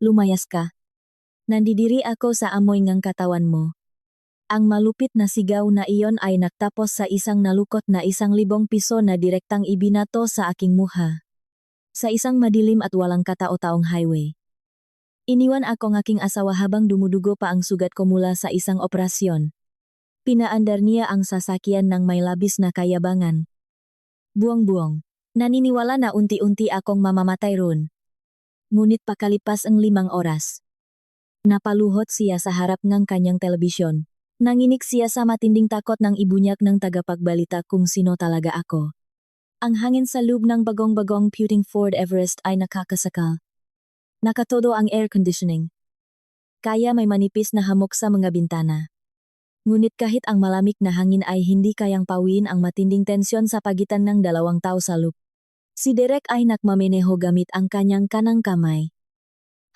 lumayas ka. Nandidiri ako sa amoy ngang katawan mo. Ang malupit na sigaw na iyon ay nagtapos sa isang nalukot na 1,000 piso na direktang ibinato sa aking muha. Sa isang madilim at walang katao-taong highway. Iniwan ako ng aking asawa habang dumudugo pa ang sugat ko mula sa isang operasyon. Pinaandar niya ang sasakyan ng may labis na kayabangan. Buong-buong. Naniniwala na unti-unti akong mamamatay roon. Ngunit pakalipas ang 5 oras. Napaluhot siya sa harap ng kanyang telebisyon. Nanginig siya sa matinding takot ng ibunyak ng tagapagbalita kung sino talaga ako. Ang hangin sa loob ng bagong-bagong puting Ford Everest ay nakakasakal. Nakatodo ang air conditioning. Kaya may manipis na hamog sa mga bintana. Ngunit kahit ang malamig na hangin ay hindi kayang pawiin ang matinding tensyon sa pagitan ng dalawang tao sa loop. Si Derek ay nagmamaneho gamit ang kanyang kanang kamay.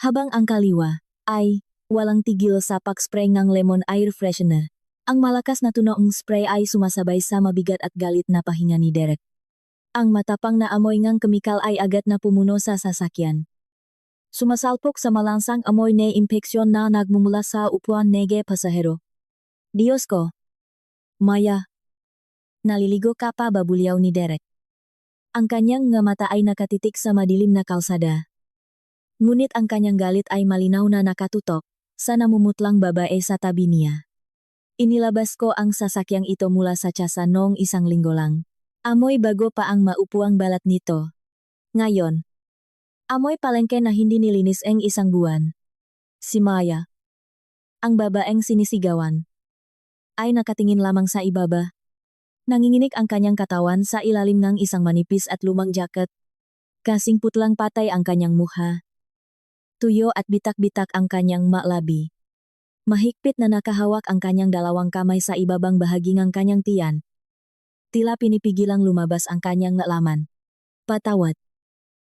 Habang ang kaliwa ay walang tigil sa pag-spray ng lemon air freshener. Ang malakas na tunoong spray ay sumasabay sa mabigat at galit na pahinga ni Derek. Ang matapang na amoy ng kemikal ay agad na pumuno sa sasakyan. Sumasalpok sa malansang amoy na impeksyon na nagmumula sa upuan ng pasahero. Diyos ko! Maya! Naliligo ka pa ba, bulyaw ni Derek? Ang kanyang nga mata ay nakatitik sa madilim na kalsada. Ngunit ang kanyang galit ay malinaw na nakatutok sa namumutlang babae sa tabi niya. Inilabas ko ang sasakyang ito mula sa tiyasa noong 1 linggo lang. Amoy bago pa ang maupuang balat nito. Ngayon, amoy palengke na hindi nilinis ang 1 buwan. Si Maya, ang babaeng sinisigawan, ay nakatingin lamang sa ibaba. Nanginginig ang kanyang katawan sa ilalim ng isang manipis at lumang jacket. Kasing putlang patay ang kanyang muha. Tuyo at bitak-bitak ang kanyang malabi. Mahigpit na nakahawak ang kanyang dalawang kamay sa ibabang bahagi ng kanyang tiyan. Tila pinipigilang lumabas ang kanyang laman. Patawad.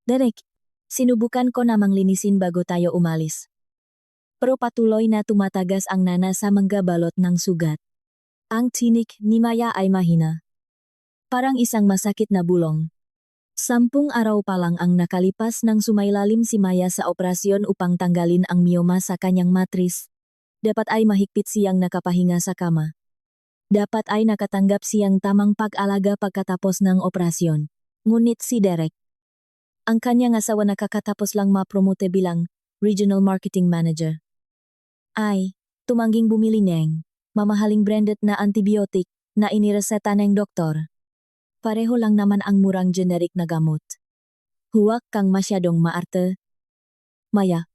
Derek, sinubukan ko namang linisin bago tayo umalis. Pero patuloy na tumatagas ang nana sa manggabalot ng sugat. Ang tinik ni Maya ay mahina. Parang isang masakit na bulong. 10 araw pa lang ang nakalipas nang sumailalim si Maya sa operasyon upang tanggalin ang myoma sa kanyang matris. Dapat ay mahigpit siyang nakapahinga sa kama. Dapat ay nakatanggap siyang tamang pag-alaga pagkatapos ng operasyon. Ngunit si Derek, ang kanyang asawa nakakatapos lang mapromote bilang Regional Marketing Manager, ay tumangging bumili ng mamahaling branded na antibiotic na inireseta ng doktor. Pareho lang naman ang murang generic na gamot. Huwag kang masyadong maarte. Maya,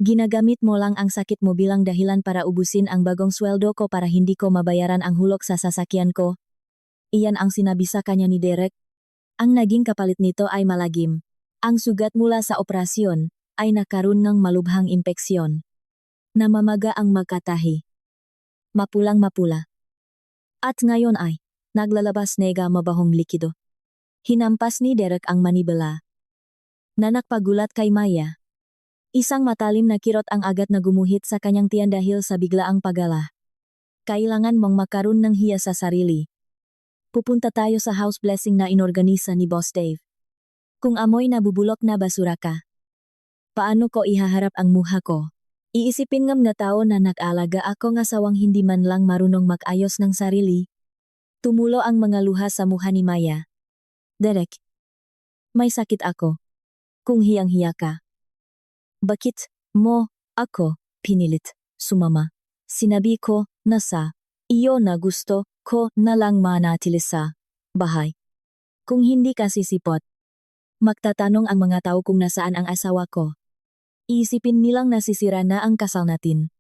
ginagamit mo lang ang sakit mo bilang dahilan para ubusin ang bagong sweldo ko para hindi ko mabayaran ang hulog sa sasakyan ko. Iyan ang sinabi sa kanya ni Derek. Ang naging kapalit nito ay malagim. Ang sugat mula sa operasyon ay nakaroon ng malubhang impeksyon. Namamaga ang magkatahi. Mapulang-mapula. At ngayon ay naglalabas nega mabahong likido. Hinampas ni Derek ang manibela. Nanakpagulat kay Maya. Isang matalim na kirot ang agad na gumuhit sa kanyang tiyan dahil sa biglaang pagala. Kailangan mong makaroon ng hiya sa sarili. Pupunta tayo sa house blessing na inorganisa ni Boss Dave. Kung amoy nabubulok na basura ka, paano ko ihaharap ang muha ko? Iisipin ngam na tao na nag-alaga ako ng asawang hindi man lang marunong mag-ayos ng sarili. Tumulo ang mga luha sa muha ni Maya. Derek, may sakit ako. Kung hiyang-hiya ka. Bakit mo ako pinilit sumama? Sinabi ko na sa iyo na gusto ko na lang manatili sa bahay. Kung hindi ka sisipot, magtatanong ang mga tao kung nasaan ang asawa ko. Iisipin nilang nasisira na ang kasal natin.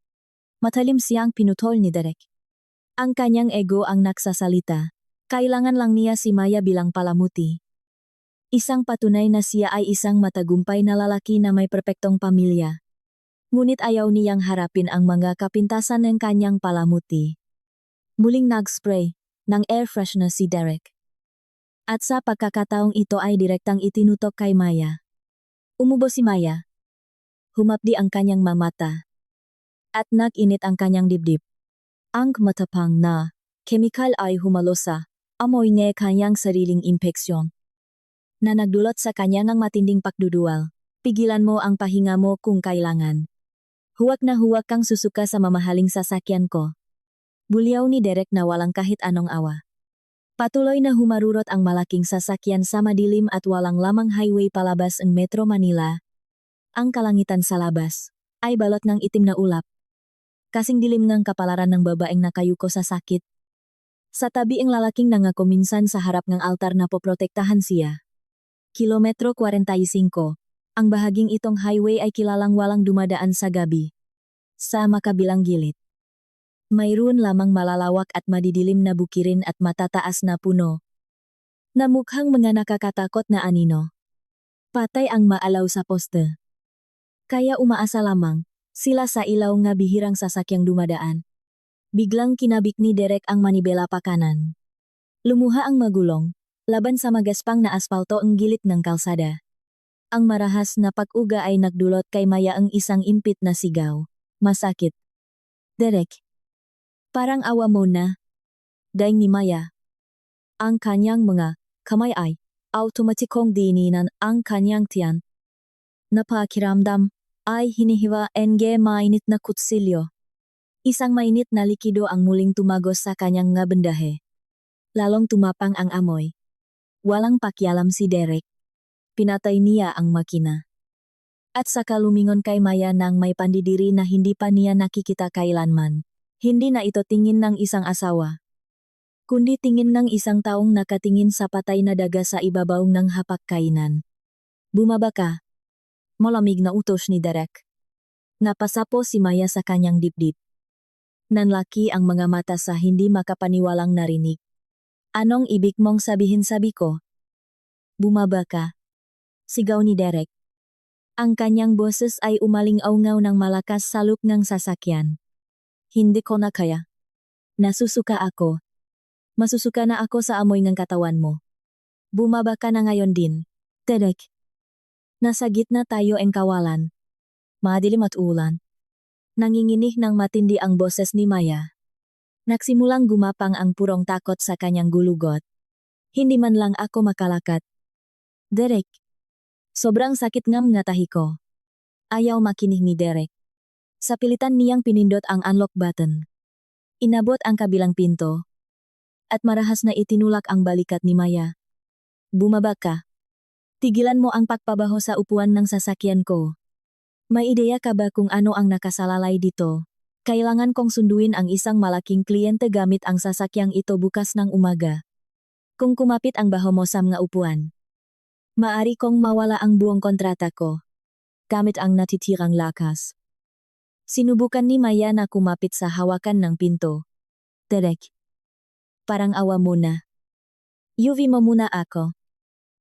Matalim siyang pinutol ni Derek. Ang kanyang ego ang nagsasalita. Kailangan lang niya si Maya bilang palamuti. Isang patunay na siya ay isang matagumpay na lalaki na may perpektong pamilya. Ngunit ayaw niyang harapin ang mga kapintasan ng kanyang palamuti. Muling nag-spray ng air freshener si Derek. At sa pagkakataong ito ay direktang itinutok kay Maya. Umubo si Maya. Humapdi ang kanyang mamata. At nag-init ang kanyang dibdib. Ang matapang na kemikal ay humalo sa amoy ng kanyang sariling impeksyon na nagdulot sa kanya ng matinding pagduduwal. Pigilan mo ang pahinga mo kung kailangan. Huwag na huwag kang susuka sa mamahaling sasakyan ko. Bulyaw ni Derek na walang kahit anong awa. Patuloy na humarurot ang malaking sasakyan sa madilim at walang lamang highway palabas ng Metro Manila. Ang kalangitan sa labas ay balot ng itim na ulap. Kasing dilim ng kapalaran ng babaeng nakayuko sa sakit. Sa tabi ang lalaking nangako minsan sa harap ng altar na poprotektahan siya. Kilometro 45. Ang bahaging itong highway ay kilalang walang dumadaan sa gabi. Sa makabilang gilid, mayroon lamang malalawak at madidilim na bukirin at matataas na puno, na mukhang mga nakakatakot na anino. Patay ang maalaw sa poste. Kaya umaasa lamang sila sa ilaw nga bihirang sasakyang dumadaan. Biglang kinabik ni Derek ang manibela pa kanan. Lumuha ang magulong, laban sa magaspang na aspalto ang gilid ng kalsada. Ang marahas na pag-uga ay nagdulot kay Maya ang isang impit na sigaw. Masakit. Derek. Parang awa mo na. Daing ni Maya. Ang kanyang mga kamay ay automatikong dininan ang kanyang tiyan. Napakiramdam ay hinihiwa enge mainit na kutsilyo. Isang mainit na likido ang muling tumagos sa kanyang nga bendahe. Lalong tumapang ang amoy. Walang pakialam si Derek. Pinatay niya ang makina. At saka lumingon kay Maya nang may pandidiri na hindi pa niya nakikita kailanman. Hindi na ito tingin ng isang asawa, kundi tingin ng isang taong nakatingin sa patay na daga sa ibabaw ng hapag-kainan. Bumaba ka. Malamig na utos ni Derek. Napasapo si Maya sa kanyang dibdib. Nanlaki ang mga mata sa hindi makapaniwalang narinig. Anong ibig mong sabihin, sabi ko? Bumaba ka. Sigaw ni Derek. Ang kanyang boses ay umaling-aungaw ng malakas sa loob ng sasakyan. Hindi ko na kaya. Nasusuka ako. Masusuka na ako sa amoy ng katawan mo. Bumaba ka na ngayon din, Derek. Nasa gitna tayo ang kawalan. Madilim at ulan. Nanginginig ng matindi ang boses ni Maya. Nagsimulang gumapang ang purong takot sa kanyang gulugot. Hindi man lang ako makalakat. Derek. Sobrang sakit ngam nga tahi ko. Ayaw makinig ni Derek. Sa pilitan niyang pinindot ang unlock button. Inabot ang kabilang pinto. At marahas na itinulak ang balikat ni Maya. Bumaba ka. Tigilan mo ang pagpabaho sa upuan ng sasakyan ko. May ideya ka ba kung ano ang nakasalalay dito? Kailangan kong sunduin ang isang malaking kliyente gamit ang sasakyang ito bukas ng umaga. Kung kumapit ang baho mo sa mga upuan, maari kong mawala ang buong kontrata ko. Gamit ang natitirang lakas. Sinubukan ni Maya na kumapit sa hawakan ng pinto. Derek. Parang awa mo na. UV mo muna ako.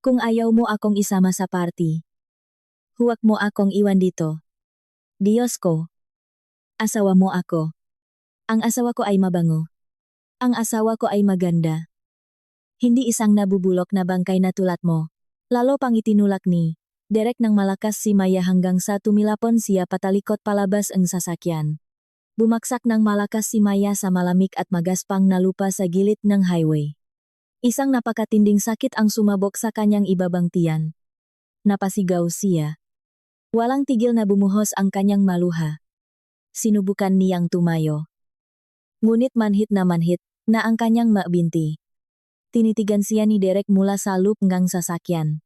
Kung ayaw mo akong isama sa party, huwag mo akong iwan dito. Diyos ko. Asawa mo ako. Ang asawa ko ay mabango. Ang asawa ko ay maganda. Hindi isang nabubulok na bangkay na tulad mo. Lalo pang itinulak ni Derek ng malakas si Maya hanggang sa tumilapon siya patalikot palabas ang sasakyan. Bumaksak ng malakas si Maya sa malamig at magaspang na lupa sa gilid ng highway. Isang napakatinding sakit ang sumabok sa kanyang ibabang tiyan. Napasigaw siya. Walang tigil na bumuhos ang kanyang maluha. Sinubukan niyang tumayo. Ngunit manhit na ang kanyang mabinti. Tinitigan siya ni Derek mula sa loob ng sasakyan.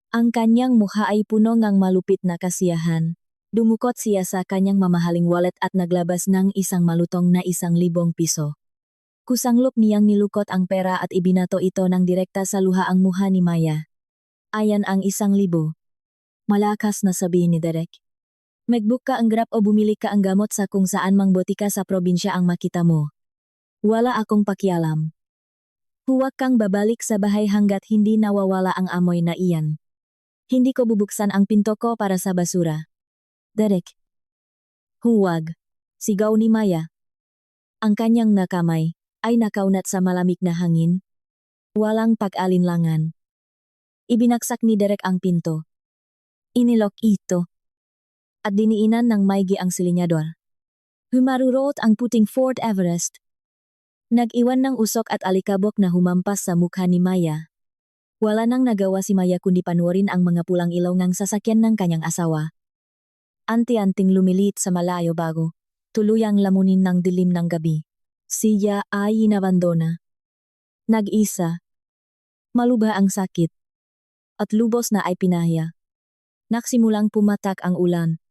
Ang kanyang mukha ay puno ng malupit na kasiyahan. Dumukot siya sa kanyang mamahaling wallet at naglabas ng isang malutong na 1,000 piso. Kusanglop niyang nilukot ang pera at ibinato ito ng direkta sa luha ang mukha ni Maya. Ayan ang 1,000. Malakas na sabihin ni Derek. Mag-book ka ang Grab o bumili ka ang gamot sa kung saan mang botika sa probinsya ang makita mo. Wala akong pakialam. Huwag kang babalik sa bahay hanggat hindi nawawala ang amoy na iyan. Hindi ko bubuksan ang pinto ko para sa basura. Derek. Huwag. Sigaw ni Maya. Ang kanyang nakamay ay nakaunat sa malamig na hangin. Walang pag-alinlangan. Ibinaksak ni Derek ang pinto. Inilok ito. At diniinan ng maigi ang silinyador. Humarurot ang puting Fort Everest. Nag-iwan ng usok at alikabok na humampas sa mukha ni Maya. Wala nang nagawa si Maya kundi panuorin ang mga pulang ilaw ng sasakyan ng kanyang asawa. Anti-anting lumilit sa malayo bago tuluyang lamunin ng dilim ng gabi. Siya ay inabandona. Nag-isa. Malubha ang sakit. At lubos na ay pinahiya. Nagsimulang pumatak ang ulan.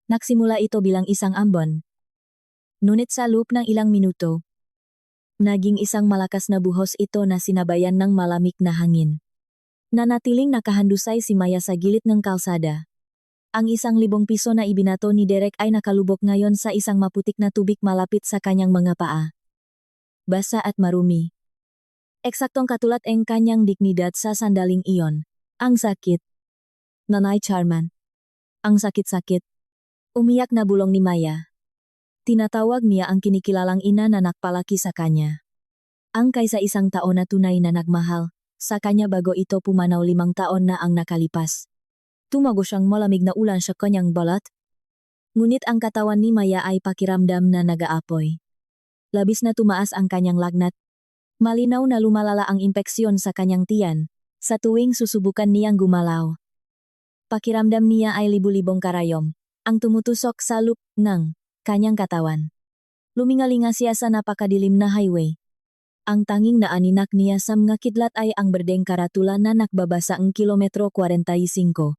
Nagsimula ito bilang isang ambon. Ngunit sa loob ng ilang minuto, naging isang malakas na buhos ito na sinabayan ng malamig na hangin. Nanatiling nakahandusay si Maya sa gilid ng kalsada. Ang 1,000 piso na ibinato ni Derek ay nakalubog ngayon sa isang maputik na tubig malapit sa kanyang mga paa. Basa at marumi. Eksaktong katulad ang kanyang dignidad sa sandaling iyon. Ang sakit. Nanay Charman. Ang sakit-sakit. Umiyak na bulong ni Maya. Tinatawag niya ang kinikilalang ina na nagpalaki sa kanya. Ang kaysa 1 taon na tunay na nagmahal sa kanya bago ito pumanaw 5 taon na ang nakalipas. Tumago siyang malamig na ulan sa kanyang balat. Ngunit ang katawan ni Maya ay pakiramdam na nag-aapoy. Labis na tumaas ang kanyang lagnat. Malinaw na lumalala ang impeksyon sa kanyang tiyan sa tuwing susubukan niyang gumalaw. Pakiramdam niya ay libu-libong karayom ang tumutusok sa loob ng kanyang katawan. Lumingalinga siya sa napakadilim na highway. Ang tanging naaninak niya sa mga kidlat ay ang berdeng karatula na nakbabasa ang kilometro 45.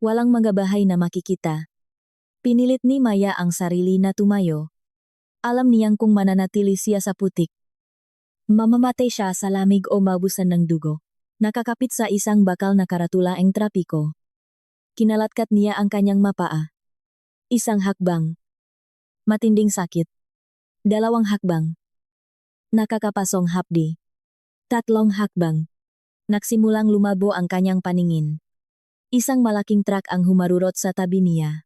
Walang mga bahay na makikita. Pinilit ni Maya ang sarili na tumayo. Alam niyang kung mananatili siya sa putik, mamamatay siya sa lamig o mabusan ng dugo. Nakakapit sa isang bakal na karatula ang trapiko. Kinalatkat niya ang kanyang mapaa. 1 hakbang. Matinding sakit. 2 hakbang. Nakakapasong hapdi. 3 hakbang. Nagsimulang lumabo ang kanyang paningin. Isang malaking truck ang humarurot sa tabi niya.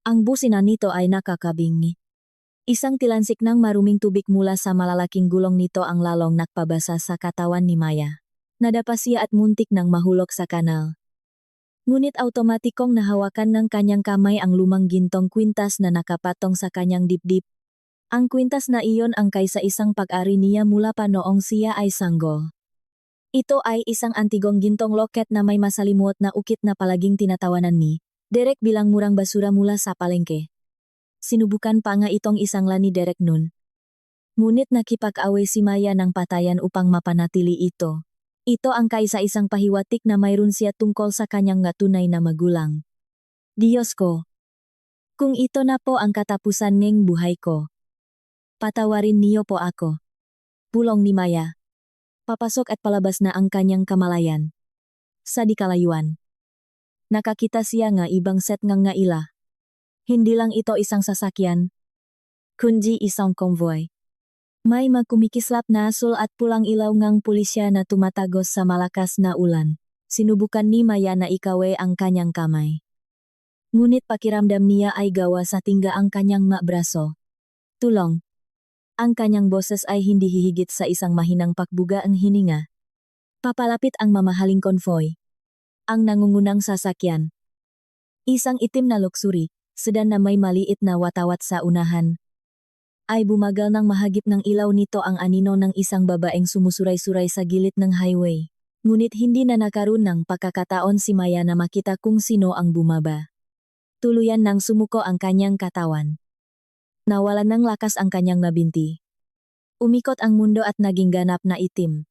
Ang busina nito ay nakakabingi. Isang tilansik ng maruming tubig mula sa malalaking gulong nito ang lalong nakpabasa sa katawan ni Maya. Nadapa siya at muntik nang mahulog sa kanal. Ngunit automatikong nahawakan ng kanyang kamay ang lumang gintong kwintas na nakapatong sa kanyang dibdib. Ang kwintas na iyon ang kaysa isang pag-ari niya mula pa noong siya ay sanggol. Ito ay isang antigong gintong loket na may masalimuot na ukit na palaging tinatawanan ni Derek bilang murang basura mula sa palengke. Sinubukan pa nga itong isangla ni Derek nun. Ngunit nakipag-away si Maya ng patayan upang mapanatili ito. Ito ang kaysa isang pahiwatik na mayroon siya tungkol sa kanyang nga tunay na magulang. Diyos ko! Kung ito na po ang katapusan ng buhay ko, patawarin niyo po ako. Bulong ni Maya. Papasok at palabas na ang kanyang kamalayan. Sa di kalayuan. Nakakita siya nga ibang set ngang ngaila. Hindi lang ito isang sasakyan, kundi isang convoy. May magkumikislap na asul at pulang ilaw ngang pulisya na tumatagos sa malakas na ulan. Sinubukan ni Maya na ikawe ang kanyang kamay. Ngunit pakiramdam niya ay gawa sa tingga ang kanyang mga braso. Tulong. Ang kanyang boses ay hindi hihigit sa isang mahinang pakbuga ang hininga. Papalapit ang mamahaling konvoy. Ang nangungunang sasakyan. Isang itim na luxury, sedan na may maliit na watawat sa unahan. Ay bumagal ng mahagip ng ilaw nito ang anino ng isang babaeng sumusuray-suray sa gilid ng highway. Ngunit hindi na nakaroon ng pagkakataon si Maya na makita kung sino ang bumaba. Tuluyan nang sumuko ang kanyang katawan. Nawalan ng lakas ang kanyang nabinti. Umikot ang mundo at naging ganap na itim.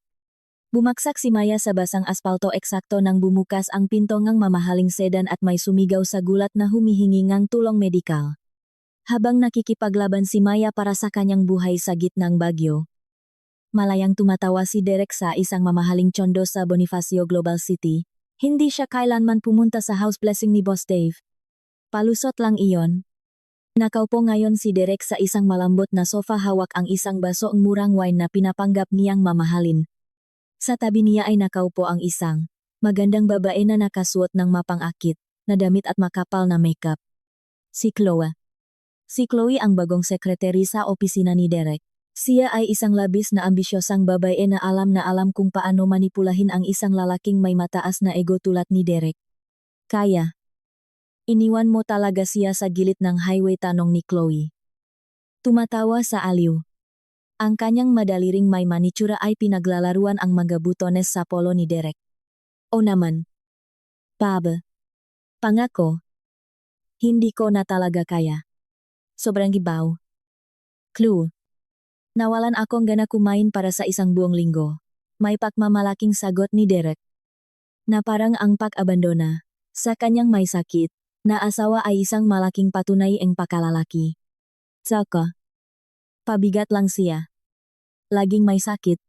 Bumaksak si Maya sa basang aspalto eksakto nang bumukas ang pinto ng mamahaling sedan at may sumigaw sa gulat na humihingi ng tulong medikal. Habang nakikipaglaban si Maya para sa kanyang buhay sa gitnang bagyo, malayang tumatawa si Derek sa isang mamahaling tsondo sa Bonifacio Global City. Hindi siya kailanman pumunta sa house blessing ni Boss Dave. Palusot lang iyon. Nakaupo ngayon si Derek sa isang malambot na sofa, hawak ang isang baso ng murang wine na pinapanggap niyang mamahalin. Sa tabi niya ay nakaupo ang isang magandang babae na nakasuot ng mapang-akit na damit at makapal na makeup. Si Chloe. Si Chloe ang bagong sekretary sa opisina ni Derek. Siya ay isang labis na ambisyosang babae na alam kung paano manipulahin ang isang lalaking may mataas na ego tulad ni Derek. Kaya. Iniwan mo talaga siya sa gilid ng highway, tanong ni Chloe. Tumatawa sa aliw. Ang kanyang madaliring may manitsura ay pinaglalaruan ang mga butones sa polo ni Derek. O naman. Pab. Pangako. Hindi ko na talaga kaya. Sobrang gibaw. Clue. Nawalan akong gana kumain para sa isang buong linggo. May pagmamalaking sagot ni Derek. Na parang ang pag-abandona. Sa kanyang may sakit, na asawa ay isang malaking patunay ang pakalalaki. Tsaka. Pabigat lang siya. Laging may sakit.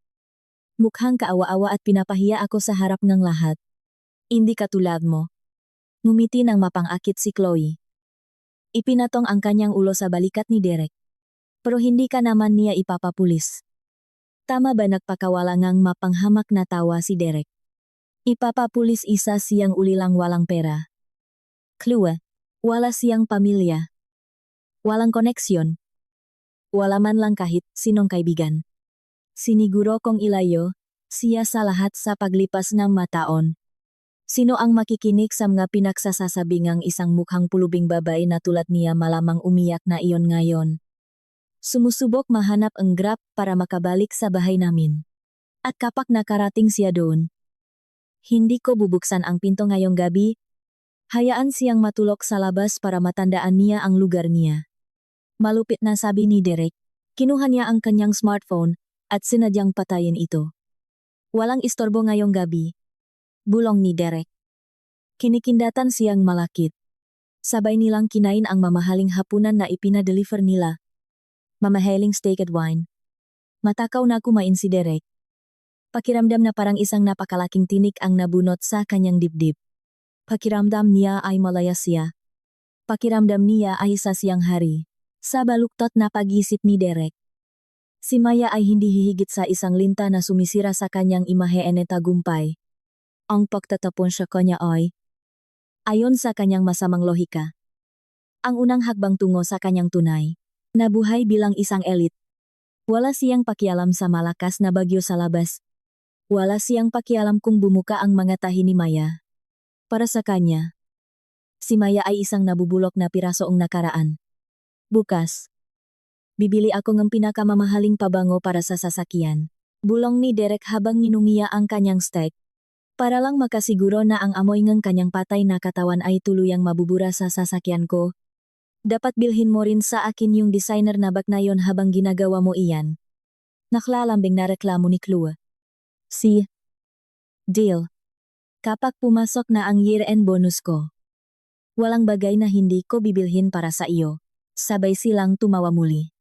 Mukhang kaawa-awa at pinapahiya ako sa harap ng lahat. Hindi katulad mo. Ngumiti ng mapang-akit si Chloe. Ipinatong ang kanyang ulo sa balikat ni Derek. Pero hindi ka naman niya ipapapulis. Tama ba nagpakawalangang mapanghamak na tawa si Derek? Ipapapulis isa siyang ulilang walang pera. Clue. Wala siyang pamilya. Walang koneksyon. Wala man lang kahit sinong kaibigan. Siniguro kong ilayo, siya sa lahat sa paglipas ng mataon. Sino ang makikinig sa mga pinagsasasabi ng isang mukhang pulubing babae na tulad niya malamang umiyak na iyon ngayon. Sumusubok mahanap ang grab para makabalik sa bahay namin. At kapag nakarating siya doon, hindi ko bubuksan ang pinto ngayong gabi. Hayaan siyang matulog sa labas para matandaan niya ang lugar niya. Malupit na sabi ni Derek. Kinuha niya ang kanyang smartphone at sinadyang patayin ito. Walang istorbo ngayong gabi. Bulong ni Derek. Kinikindatan siyang malakit. Sabay nilang kinain ang mamahaling hapunan na ipinadeliver nila. Mamahaling steak at wine. Matakaw na kumain si Derek. Pakiramdam na parang isang napakalaking tinik ang nabunot sa kanyang dibdib. Pakiramdam niya ay malaya siya. Pakiramdam niya ay isa siyang hari. Sa baluktot na pag-isip ni Derek. Si Maya ay hindi hihigit sa isang linta na sumisira sa kanyang imahe ene tagumpay. Ang pagtatapon sa kanya ay, ayon sa kanyang masamang lohika, ang unang hakbang tungo sa kanyang tunay, na buhay bilang isang elit. Wala siyang pakialam sa malakas na bagyo sa labas. Wala siyang pakialam kung bumuka ang mga tahi ni Maya. Para sa kanya, si Maya ay isang nabubulok na pirasoong nakaraan. Bukas, bibili ako ng pinakamamahaling pabango para sa sasakyan. Bulong ni Derek habang ninumiya ang kanyang steak. Para lang makasiguro na ang amoy ng kanyang patay na katawan ay tuluyang mabubura sa sasakyan ko. Dapat bilhin mo rin sa akin yung designer na bag na yon habang ginagawa mo iyan. Naklalambing na reklamo ni Chloe. Si Deal. Kapag pumasok na ang year-end bonus ko. Walang bagay na hindi ko bibilhin para sa iyo. Sabay silang tumawa muli.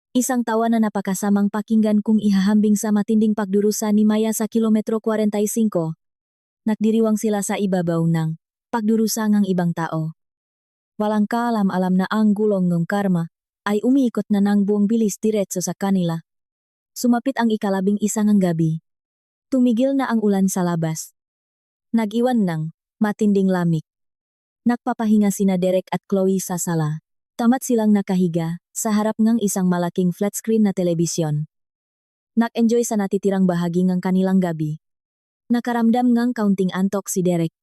Isang tawa na napakasamang pakinggan kung ihahambing sa matinding pagdurusa ni Maya sa kilometro 45. Nagdiriwang sila sa ibabaw ng pagdurusa ng ibang tao. Walang kaalam-alam na ang gulong ng karma ay umiikot na ng buong bilis diretso sa kanila. Sumapit ang 11 ng gabi. Tumigil na ang ulan sa labas. Nag-iwan ng matinding lamig. Nagpapahinga sina Derek at Chloe sa sala. Tamat silang nakahiga sa harap ng isang malaking flat screen na telebisyon. Nag-enjoy sa natitirang bahagi ng kanilang gabi. Nakaramdam ng kaunting antok si Derek.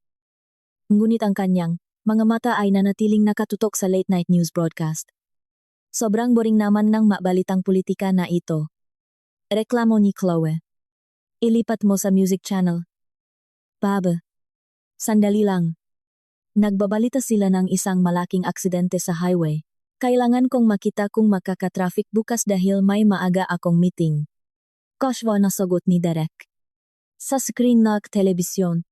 Ngunit ang kanyang mga mata ay nanatiling nakatutok sa late night news broadcast. Sobrang boring naman ng mabalitang politika na ito. Reklamo ni Chloe. Ilipat mo sa music channel. Pab. Sandali lang. Nagbabalita sila ng isang malaking aksidente sa highway. Kailangan kong makita kung makaka-traffic bukas dahil may maaga akong meeting. Casual na sagot ni Derek. Sa screen ng telebisyon.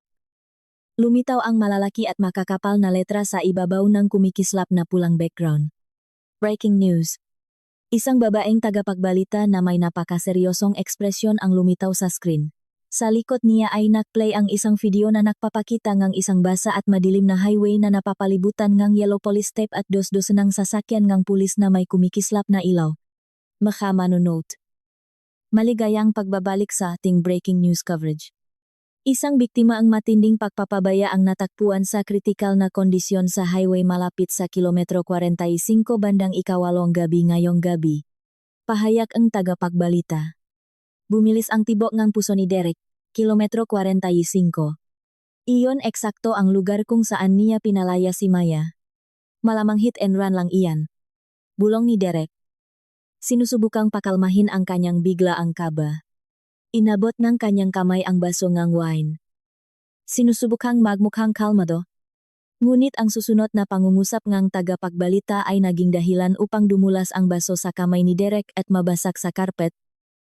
Lumitaw ang malalaki at makakapal na letra sa ibabaw ng kumikislap na pulang background. Breaking news. Isang babaeng tagapagbalita na may napakaseryosong ekspresyon ang lumitaw sa screen. Sa likod niya ay nag-play ang isang video na nagpapakita ng isang basa at madilim na highway na napapalibutan ng yellow police tape at dos-dos ng sasakyan ng pulis na may kumikislap na ilaw. Makamanonote. Maligayang pagbabalik sa ating breaking news coverage. Isang biktima ang matinding pagpapabaya ang natagpuan sa kritikal na kondisyon sa highway malapit sa kilometro 45 bandang 8 gabi ngayong gabi. Pahayag ang tagapagbalita. Bumilis ang tibok ng puso ni Derek, kilometro 45. Iyon eksakto ang lugar kung saan niya pinalaya si Maya. Malamang hit and run lang iyan. Bulong ni Derek. Sinusubukang pakalmahin ang kanyang biglaang kaba. Inabot ng kanyang kamay ang baso ng wine. Sinusubukang magmukhang kalmado. Ngunit ang susunod na pangungusap ngang tagapagbalita ay naging dahilan upang dumulas ang baso sa kamay ni Derek at mabasag sa karpet.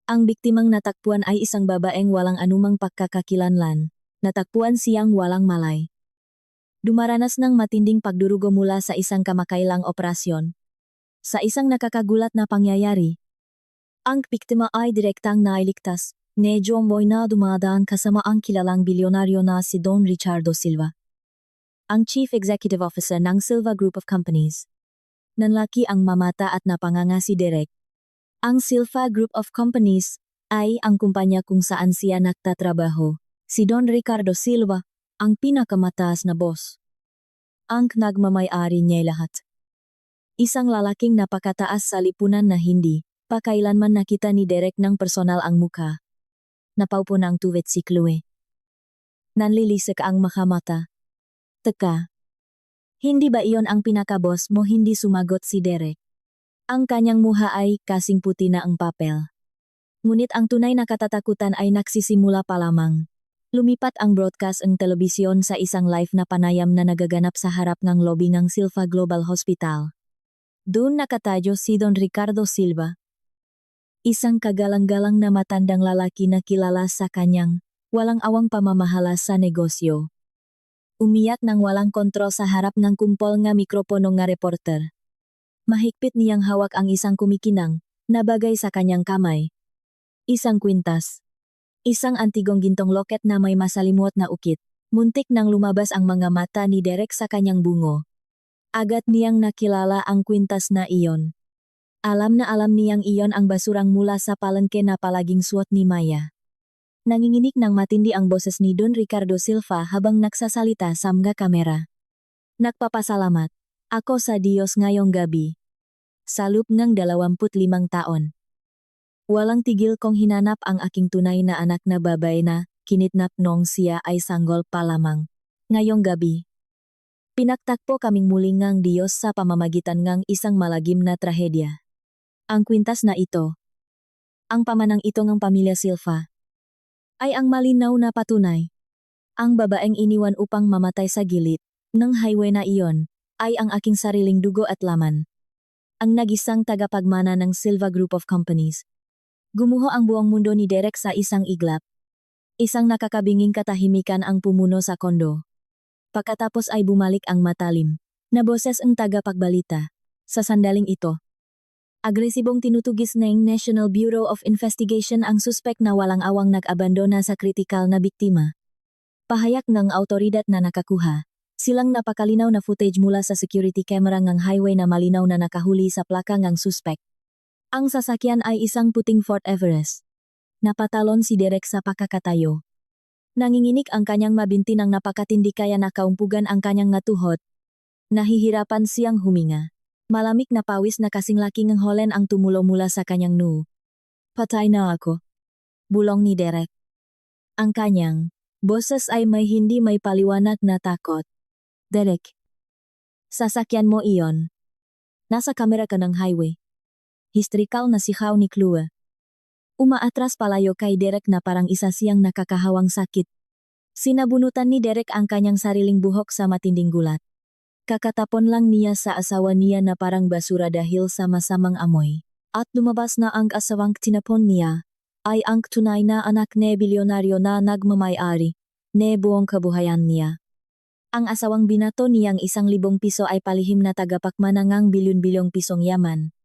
Ang biktimang natakpuan ay isang babaeng walang anumang pagkakakilanlan. Natakpuan siyang walang malay. Dumaranas ng matinding pagdurugo mula sa isang kamakailang operasyon. Sa isang nakakagulat na pangyayari, ang biktima ay direktang nailigtas. Medyo mo'y na dumadaan kasama ang kilalang bilyonaryo na si Don Ricardo Silva, ang Chief Executive Officer ng Silva Group of Companies. Nanlaki ang mamata at napanganga si Derek. Ang Silva Group of Companies ay ang kumpanya kung saan siya nagtatrabaho. Si Don Ricardo Silva, ang pinakamataas na boss. Ang nagmamay-ari niya lahat. Isang lalaking napakataas sa lipunan na hindi pa kailanman nakita ni Derek ng personal ang mukha. Napaupo ng tuwid si Chloe. Nanlilisik ang makamata. Teka. Hindi ba iyon ang pinaka-boss mo? Hindi sumagot si Derek. Ang kanyang muha ay kasing puti na ang papel. Ngunit ang tunay na katatakutan ay nagsisimula pa lamang. Lumipat ang broadcast ng telebisyon sa isang live na panayam na nagaganap sa harap ng lobby ng Silva Global Hospital. Doon nakatayo si Don Ricardo Silva. Isang kagalang-galang na matandang lalaki na kilala sa kanyang walang awang pamamahala sa negosyo. Umiyak ng walang kontrol sa harap ng kumpol nga mikropono nga reporter. Mahigpit niyang hawak ang isang kumikinang na bagay sa kanyang kamay. Isang kwintas. Isang antigong gintong loket na may masalimuot na ukit. Muntik nang lumabas ang mga mata ni Derek sa kanyang bungo. Agad niyang nakilala ang kwintas na iyon. Alam niyang iyon ang basurang mula sa palengke na palaging suot ni Maya. Nanginginig ng matindi ang boses ni Don Ricardo Silva habang nagsasalita sa mga kamera. Nagpapasalamat ako sa Diyos ngayong gabi. Sa loob ng 25 taon. Walang tigil kong hinanap ang aking tunay na anak na babae na kinidnap noong siya ay sanggol pa lamang. Ngayong gabi. Pinagtakpo kaming muli ngang Diyos sa pamamagitan ng isang malagim na trahedya. Ang kwintas na ito, ang pamanang ito ng pamilya Silva, ay ang malinaw na patunay. Ang babaeng iniwan upang mamatay sa gilid ng highway na iyon ay ang aking sariling dugo at laman. Ang nagisang tagapagmana ng Silva Group of Companies. Gumuho ang buong mundo ni Derek sa isang iglap. Isang nakakabinging katahimikan ang pumuno sa kondo. Pagkatapos ay bumalik ang matalim na boses ang tagapagbalita. Sa sandaling ito, agresibong tinutugis ng National Bureau of Investigation ang suspek na walang awang nag-abandona sa kritikal na biktima. Pahayag ng autoridad na nakakuha. Silang napakalinaw na footage mula sa security camera ng highway na malinaw na nakahuli sa plaka ng suspek. Ang sasakyan ay isang puting Ford Everest. Napatalon si Derek sa pakakatayo. Nanginginig ang kanyang mabinti ng napakatindi kaya nakaumpugan ang kanyang ngatuhod. Nahihirapan siyang huminga. Malamig na pawis na kasing laking ng holen ang tumulo mula sa kanyang noo. Patay na ako. Bulong ni Derek. Ang kanyang boses ay hindi may paliwanag na takot. Derek. Sasakyan mo iyon. Nasa kamera ka ng highway. Histrikal na sigaw ni Chloe. Umaatras palayo kay Derek na parang isa siyang nakakahawang sakit. Sinabunutan ni Derek ang kanyang sariling buhok sa matinding gulat. Kakatapon lang niya sa asawa niya na parang basura dahil sa masamang amoy. At lumabas na ang asawang tinapon niya ay ang tunay na anak ni bilyonaryo na nagmamay-ari ni buong kabuhayan niya. Ang asawang binato niyang 1,000 piso ay palihim na tagapagmana ng bilyon-bilyong pisong yaman.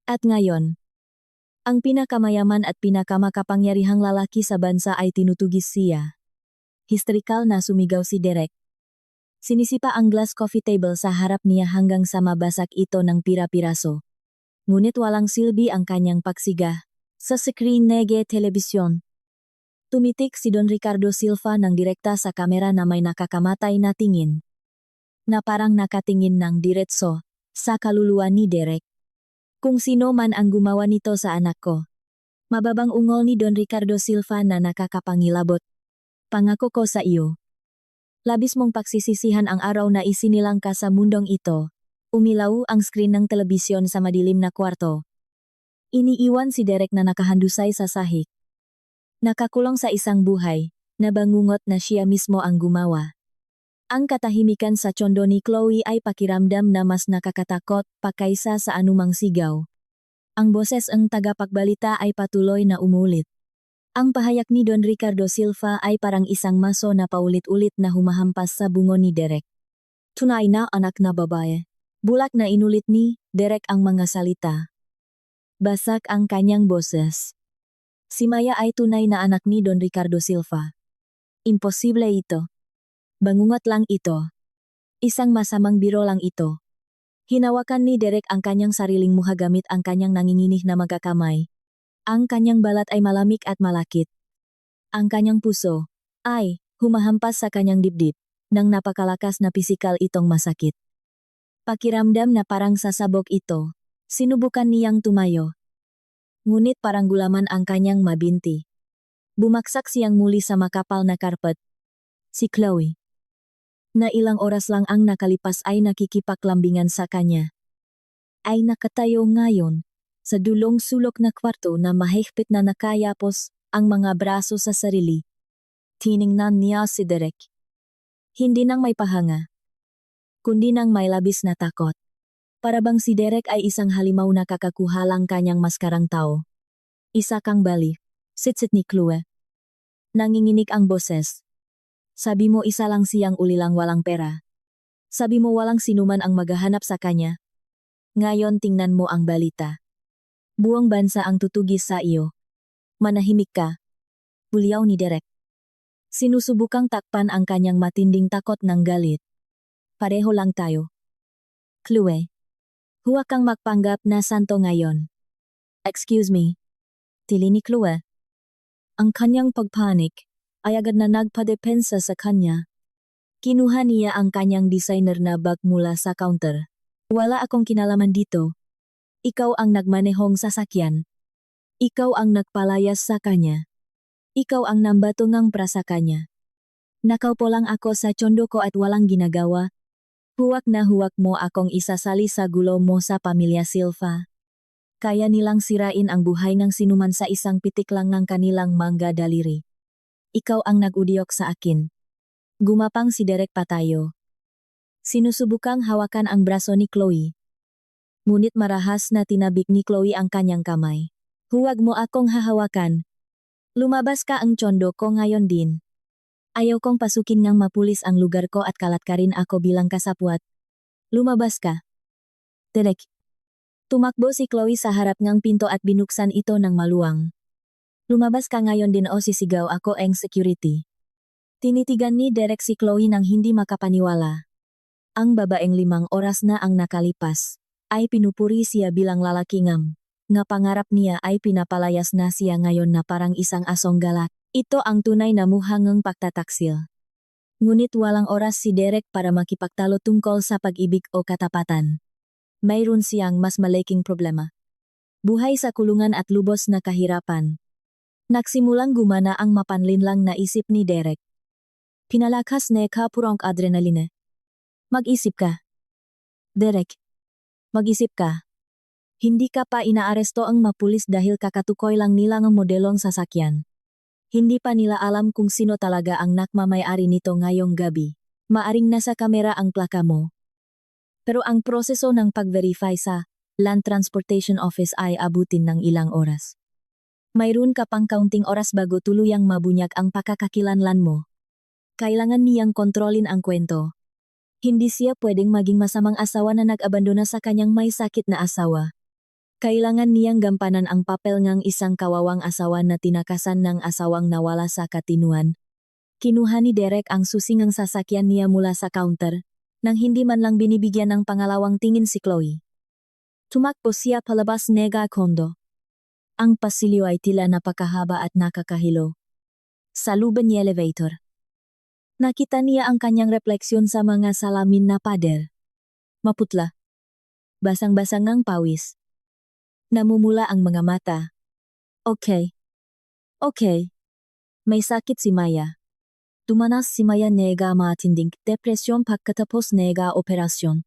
At ngayon, ang pinakamayaman at pinakamakapangyarihang lalaki sa bansa ay tinutugis siya. Histrikal na sumigaw si Derek. Sinisipa ang glass coffee table sa harap niya hanggang sa mabasak ito ng pira-piraso. Ngunit walang silbi ang kanyang pagsiga. Sa screen ng telebisyon. Tumitik si Don Ricardo Silva ng direkta sa kamera na may nakakamatay na tingin. Na parang nakatingin ng diretso sa kaluluwa ni Derek. Kung sino man ang gumawa nito sa anak ko. Mababang ungol ni Don Ricardo Silva na nakakapangilabot. Pangako ko sa iyo. Labis mong pagsisisihan ang araw na isinilang ka sa mundong ito. Umilaw ang screen ng telebisyon sa madilim na kwarto. Iniiwan si Derek na nakahandusay sa sahig. Nakakulong sa isang buhay Nabangungot na siya mismo ang gumawa. Ang katahimikan sa tsondo ni Chloe ay pakiramdam na mas nakakatakot pa kaysa sa anumang sigaw. Ang boses ng tagapagbalita ay patuloy na umulit. Ang pahayag ni Don Ricardo Silva ay parang isang maso na paulit-ulit na humahampas sa bungo ni Derek. Tunay na anak na babae. Bulak na inulit ni Derek ang mga salita. Basak ang kanyang boses. Si Maya ay tunay na anak ni Don Ricardo Silva. Imposible ito. Bangungot lang ito. Isang masamang biro lang ito. Hinawakan ni Derek ang kanyang sariling muha gamit ang kanyang nanginginig na magkakamay. Ang kanyang balat ay malamig at malakit. Ang kanyang puso ay humahampas sa kanyang dibdib nang napakalakas na pisikal itong masakit. Pakiramdam na parang sasabog ito. Sinubukan niyang tumayo. Ngunit parang gulaman ang kanyang mabinti. Bumaksak siyang muli sa makapal na karpet. Si Chloe. Na ilang oras lang ang nakalipas ay nakikipaglambingan sa kanya. Ay nakatayo ngayon sa dulong sulok na kwarto na mahigpit na nakayapos ang mga braso sa sarili. Tiningnan niya si Derek. Hindi nang may pahanga, kundi nang may labis na takot. Para bang si Derek ay isang halimaw na kakakuhalang kanyang maskarang tao. Isa kang bali, sitsit ni Chloe. Nanginginig ang boses. Sabi mo isa lang siyang ulilang walang pera. Sabi mo walang sinuman ang maghahanap sa kanya. Ngayon tingnan mo ang balita. Buong bansa ang tutugis sa iyo. Manahimik ka. Bulyaw ni Derek. Sinusubukang takpan ang kanyang matinding takot ng galit. Pareho lang tayo. Chloe. Huwag kang magpanggap na santo ngayon. Excuse me. Tili ni Chloe. Ang kanyang pagpanik ay agad na nagpadepensa sa kanya. Kinuha niya ang kanyang designer na bag mula sa counter. Wala akong kinalaman dito. Ikaw ang nagmanehong sasakyan. Ikaw ang nagpalayas sa kanya. Ikaw ang nambatungang pra sa kanya. Nakaupo lang ako sa tsondo ko at walang ginagawa. Huwag na huwag mo akong isasali sa gulo mo sa pamilya Silva. Kaya nilang sirain ang buhay ng sinuman sa isang pitik lang ng kanilang mangga daliri. Ikaw ang nag-udyok sa akin. Gumapang si Derek patayo. Sinusubukang hawakan ang braso ni Chloe. Ngunit marahas na tinabik ni Chloe ang kanyang kamay. Huwag mo akong hahawakan. Lumabas ka ang tsondo ko ngayon din. Ayaw kong pasukin ngang mapulis ang lugar ko at kalat ka rin ako bilang kasapwat. Lumabas ka. Derek. Tumakbo si Chloe sa harap ngang pinto at binuksan ito ng maluwang. Lumabas ka ngayon din o sisigaw ako ang security. Tinitigan ni Derek si Chloe nang hindi makapaniwala. Ang babaeng 5 oras na ang nakalipas, ay pinupuri siya bilang lalaki ngam. Nga pangarap niya ay pinapalayas na siya ngayon na parang isang asong galak. Ito ang tunay na muhangang pagtataksil. Ngunit walang oras si Derek para makipagtalo tungkol sa pag-ibig o katapatan. Mayroon siyang mas malaking problema. Buhay sa kulungan at lubos na kahirapan. Nagsimulang gumana ang mapanlinlang na isip ni Derek. Pinalakas na kapurong adrenaline. Mag-isip ka. Derek. Mag-isip ka. Hindi ka pa inaaresto ang mapulis dahil kakatukoy lang nila ng modelong sasakyan. Hindi pa nila alam kung sino talaga ang nagmamay-ari nito ngayong gabi. Maaring nasa kamera ang plaka mo. Pero ang proseso ng pag-verify sa Land Transportation Office ay abutin ng ilang oras. Mayroon ka pang kaunting oras bago tuluyang mabunyag ang pakakakilanlan mo. Kailangan niyang kontrolin ang kwento. Hindi siya pwedeng maging masamang asawa na nag-abandona sa kanyang may sakit na asawa. Kailangan niyang gampanan ang papel ngang isang kawawang asawa na tinakasan ng asawang nawala sa katinuan. Kinuha ni Derek ang susingang sasakyan niya mula sa counter, nang hindi man lang binibigyan ng pangalawang tingin si Chloe. Tumakbo siya palabas nega kondo. Ang pasilyo ay tila napakahaba at nakakahilo. Sa luban ni elevator. Nakita niya ang kanyang refleksyon sa mga salamin na pader. Maputla. Basang-basang ang pawis. Namumula ang mga mata. Okay. May sakit si Maya. Tumanas si Maya nega matinding depresyon pagkatapos nega operasyon.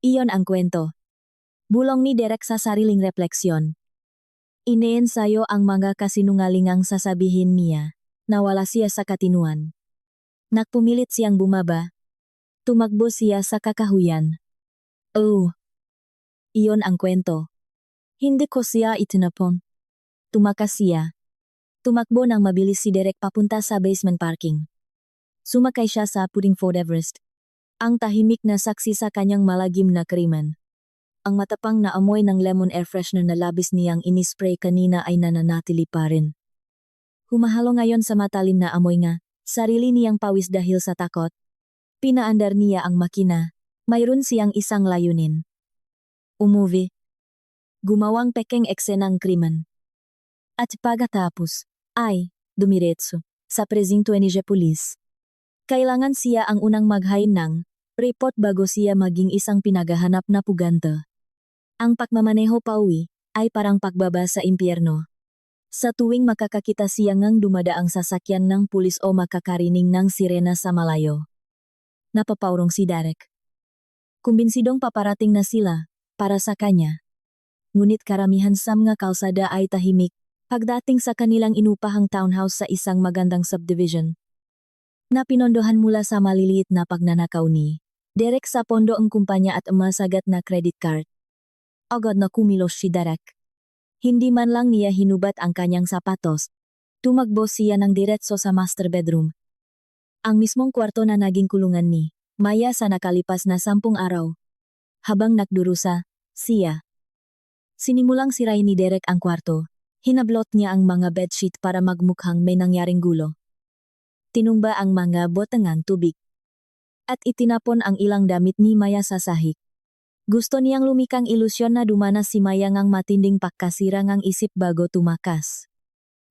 Iyon ang kwento. Bulong ni Derek sa sariling refleksyon. Ineensayo ang mga kasinungalingang sasabihin niya. Nawala siya sa katinuan. Nagpumilit siyang bumaba. Tumakbo siya sa kakahuyan. Oh, iyon ang kwento. Hindi ko siya itinapon. Tumakas siya. Tumakbo ng mabilis si Derek papunta sa basement parking. Sumakay siya sa puting Ford Everest. Ang tahimik na saksi sa kanyang malagim na krimen. Ang matapang na amoy ng lemon air freshener na labis niyang inispray kanina ay nananatili pa rin. Humahalo ngayon sa matalim na amoy nga, sarili niyang pawis dahil sa takot. Pinaandar niya ang makina. Mayroon siyang isang layunin. Umuwi. Gumawang pekeng eksenang krimen. At pagkatapos, ay, dumiretso, sa presinto ni Police. Kailangan siya ang unang maghain ng report bago siya maging isang pinagahanap na pugante. Ang pagmamaneho pauwi ay parang pagbaba sa impyerno. Sa tuwing makakakita siya ngang dumadaang sasakyan ng pulis o makakarinig ng sirena sa malayo. Napapaurong si Derek. Kumbinsidong paparating na sila, para sa kanya. Ngunit karamihan sa mga kalsada ay tahimik, pagdating sa kanilang inupahang townhouse sa isang magandang subdivision. Na pinondohan mula sa maliliit na pagnanakaw ni Derek sa pondo ang kumpanya at masagat na credit card. Agad na kumilos si Derek. Hindi man lang niya hinubat ang kanyang sapatos. Tumakbo siya ng diretso sa master bedroom. Ang mismong kwarto na naging kulungan ni Maya sa nakalipas na 10 araw. Habang nagdurusa, siya. Sinimulang siray ni Derek ang kwarto. Hinablot niya ang mga bedsheet para magmukhang may nangyaring gulo. Tinumba ang mga botangang tubig. At itinapon ang ilang damit ni Maya sa sahig. Gusto niyang lumikang ilusyon na dumanas si Maya ngang matinding pagkasira ngang isip bago tumakas.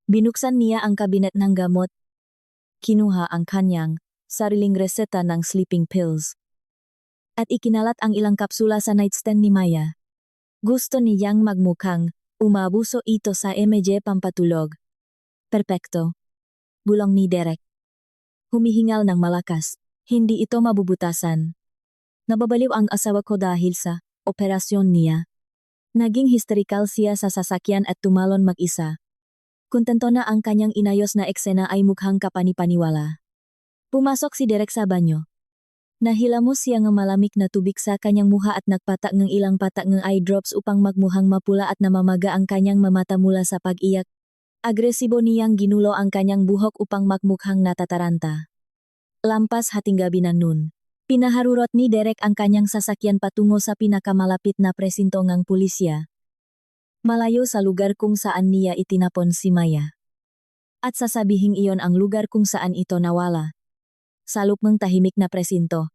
Binuksan niya ang kabinet ng gamot. Kinuha ang kanyang sariling reseta ng sleeping pills. At ikinalat ang ilang kapsula sa nightstand ni Maya. Gusto niyang magmukhang umabuso ito sa MJ pampatulog. Perpekto. Bulong ni Derek. Humihingal ng malakas. Hindi ito mabubutasan. Nababaliw ang asawa ko dahil sa operasyon niya. Naging hysterical siya sa sasakyan at tumalon mag-isa. Kontento na ang kanyang inayos na eksena ay mukhang kapanipaniwala. Pumasok si Derek sa banyo. Nahilamos siya ng malamig na tubig sa kanyang muha at nagpatak ng ilang patak ng eye drops upang magmuhang mapula at namamaga ang kanyang mamata mula sa pag-iyak. Agresibo niyang ginulo ang kanyang buhok upang magmukhang natataranta. Lampas hating gabi na nun. Pinaharurot ni Derek ang kanyang sasakyan patungo sa pinakamalapit na presinto ng pulisya. Malayo sa lugar kung saan niya itinapon si Maya. At sasabihing iyon ang lugar kung saan ito nawala. Sa lupang tahimik na presinto.